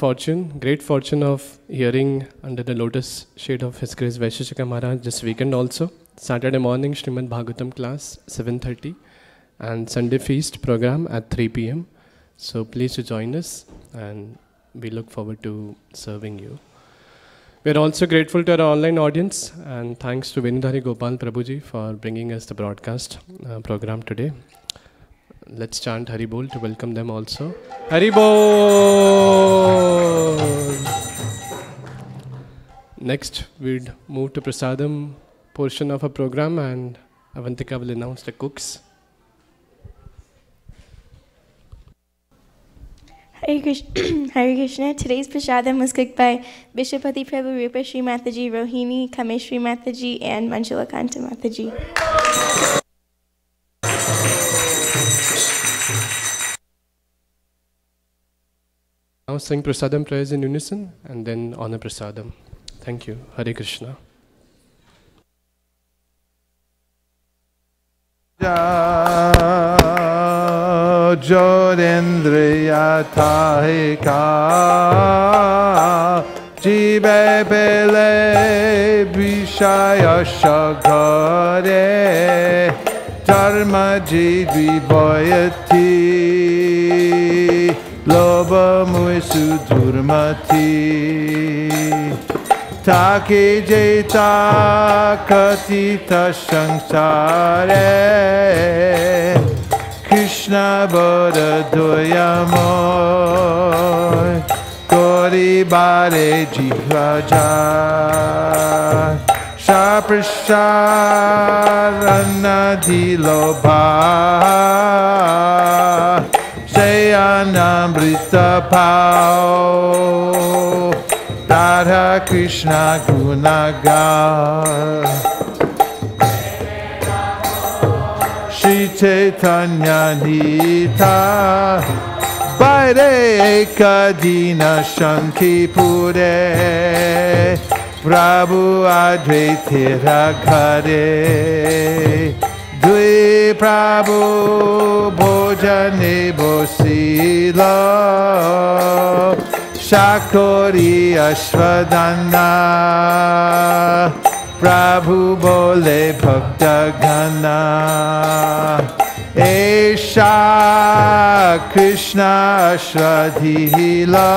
great fortune of hearing under the lotus shade of His Grace Vaisheshika Maharaj this weekend also. Saturday morning Srimad Bhagavatam class 7:30 and Sunday feast program at 3 p.m. So please to join us and we look forward to serving you. We are also grateful to our online audience and thanks to Venudhari Gopal Prabhuji for bringing us the broadcast program today. Let's chant Hari Bol to welcome them also. Hari Bol! Next, we'd move to Prasadam portion of our program and Avantika will announce the cooks. Hare Krishna. Today's prasadam was cooked by Bishopati Prabhu, Rupa Sri Mataji, Rohini, Kameshri Mataji, and Manjulakanta Mataji. Now sing prasadam prayers in unison and then honor prasadam. Thank you. Hare Krishna. Jodendriya Tahika Jive Bele Vishaya Shagare Dharma Jidvi Boyati Loba Muisu Durmati Taki Jeta Katita Shangsare Krishna Bodha Doyamoy Gori Bare Jihvaja Shaprasharana Dilobha Shayanamrita Pao Radha Krishna Gunagar Shri Chaitanya Nita Baire Ekadina Shanti Pure Prabhu Advaitira Ghare Dui Prabhu Bhojane Bosila Shakori Ashwadana Prabhu Bole Bhakta Gana Esha Krishna Ashwadhila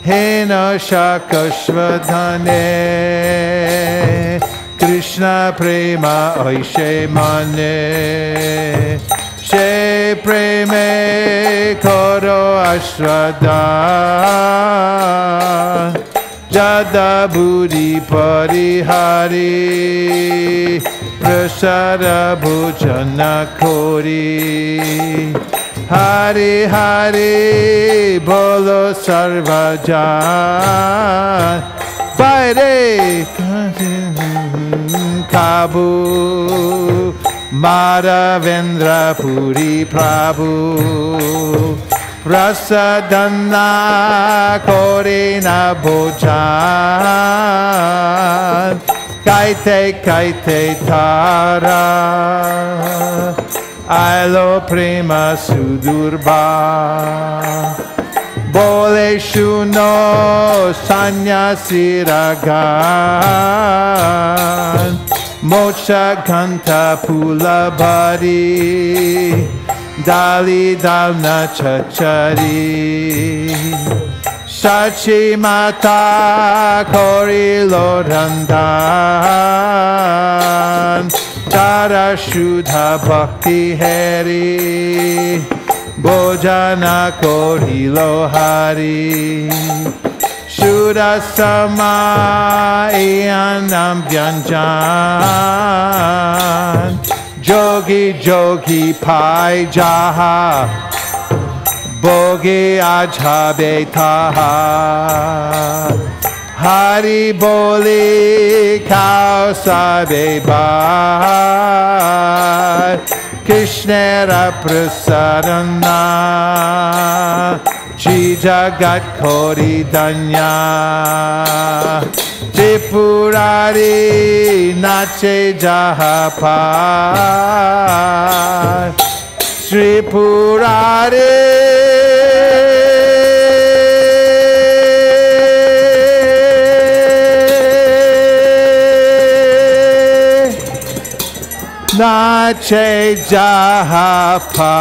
Hena Shakashwadhane Krishna Prema Aishe Mane She Preme Koro Ashwadan Jada Budi Parihari Prasara Bhujana Kori Hari Hari Bolo Sarvajan Baire Kabu Madhavendra Puri Prabhu Prasadana Korina Bhojan Kaite Kaite Tara Ailo Prema Sudurba Bole Shuno Sanyasi Ragan Moksha Kanta Pula Bari Dali Dalna Chachari Sachi Mata Kori Lorandan Tara Shudha Bhakti Hari Bojana Kori Lohari Shudha Sama Iyanam Vyanjan Jogi Jogi Pai Jaha Bogi Ajha Betaha Hari Boli Kao Sabe Bai Krishnera Prasadana Chi Jagat Kori Danya Tripurari Nache Jahapai Tripurari Nache Jahapa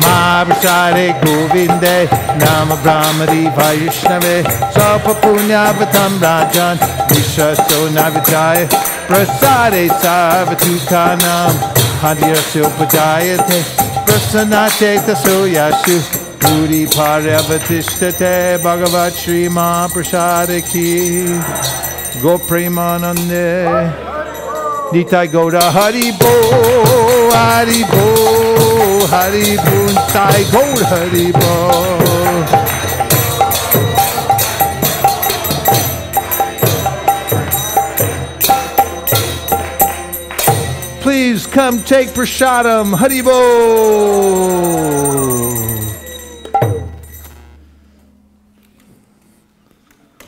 Mahabhishare Govinde Nama Brahmari Vaishnave Sapa Punyavatam Rajan Vishwaso Navijaya Prasade Sarvatukanam Hadirasyo Pajayate Prasanate Taso Yashu Puri Paryavatishtate Bhagavat Shri Mahaprasade Ki Go Premanande Nitai Goda Haribo Haribo Haribo Nitai Goda Haribo Please come take prasadam Haribo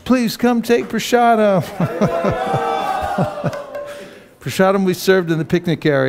Please come take prasadam. Prasadam we served in the picnic area.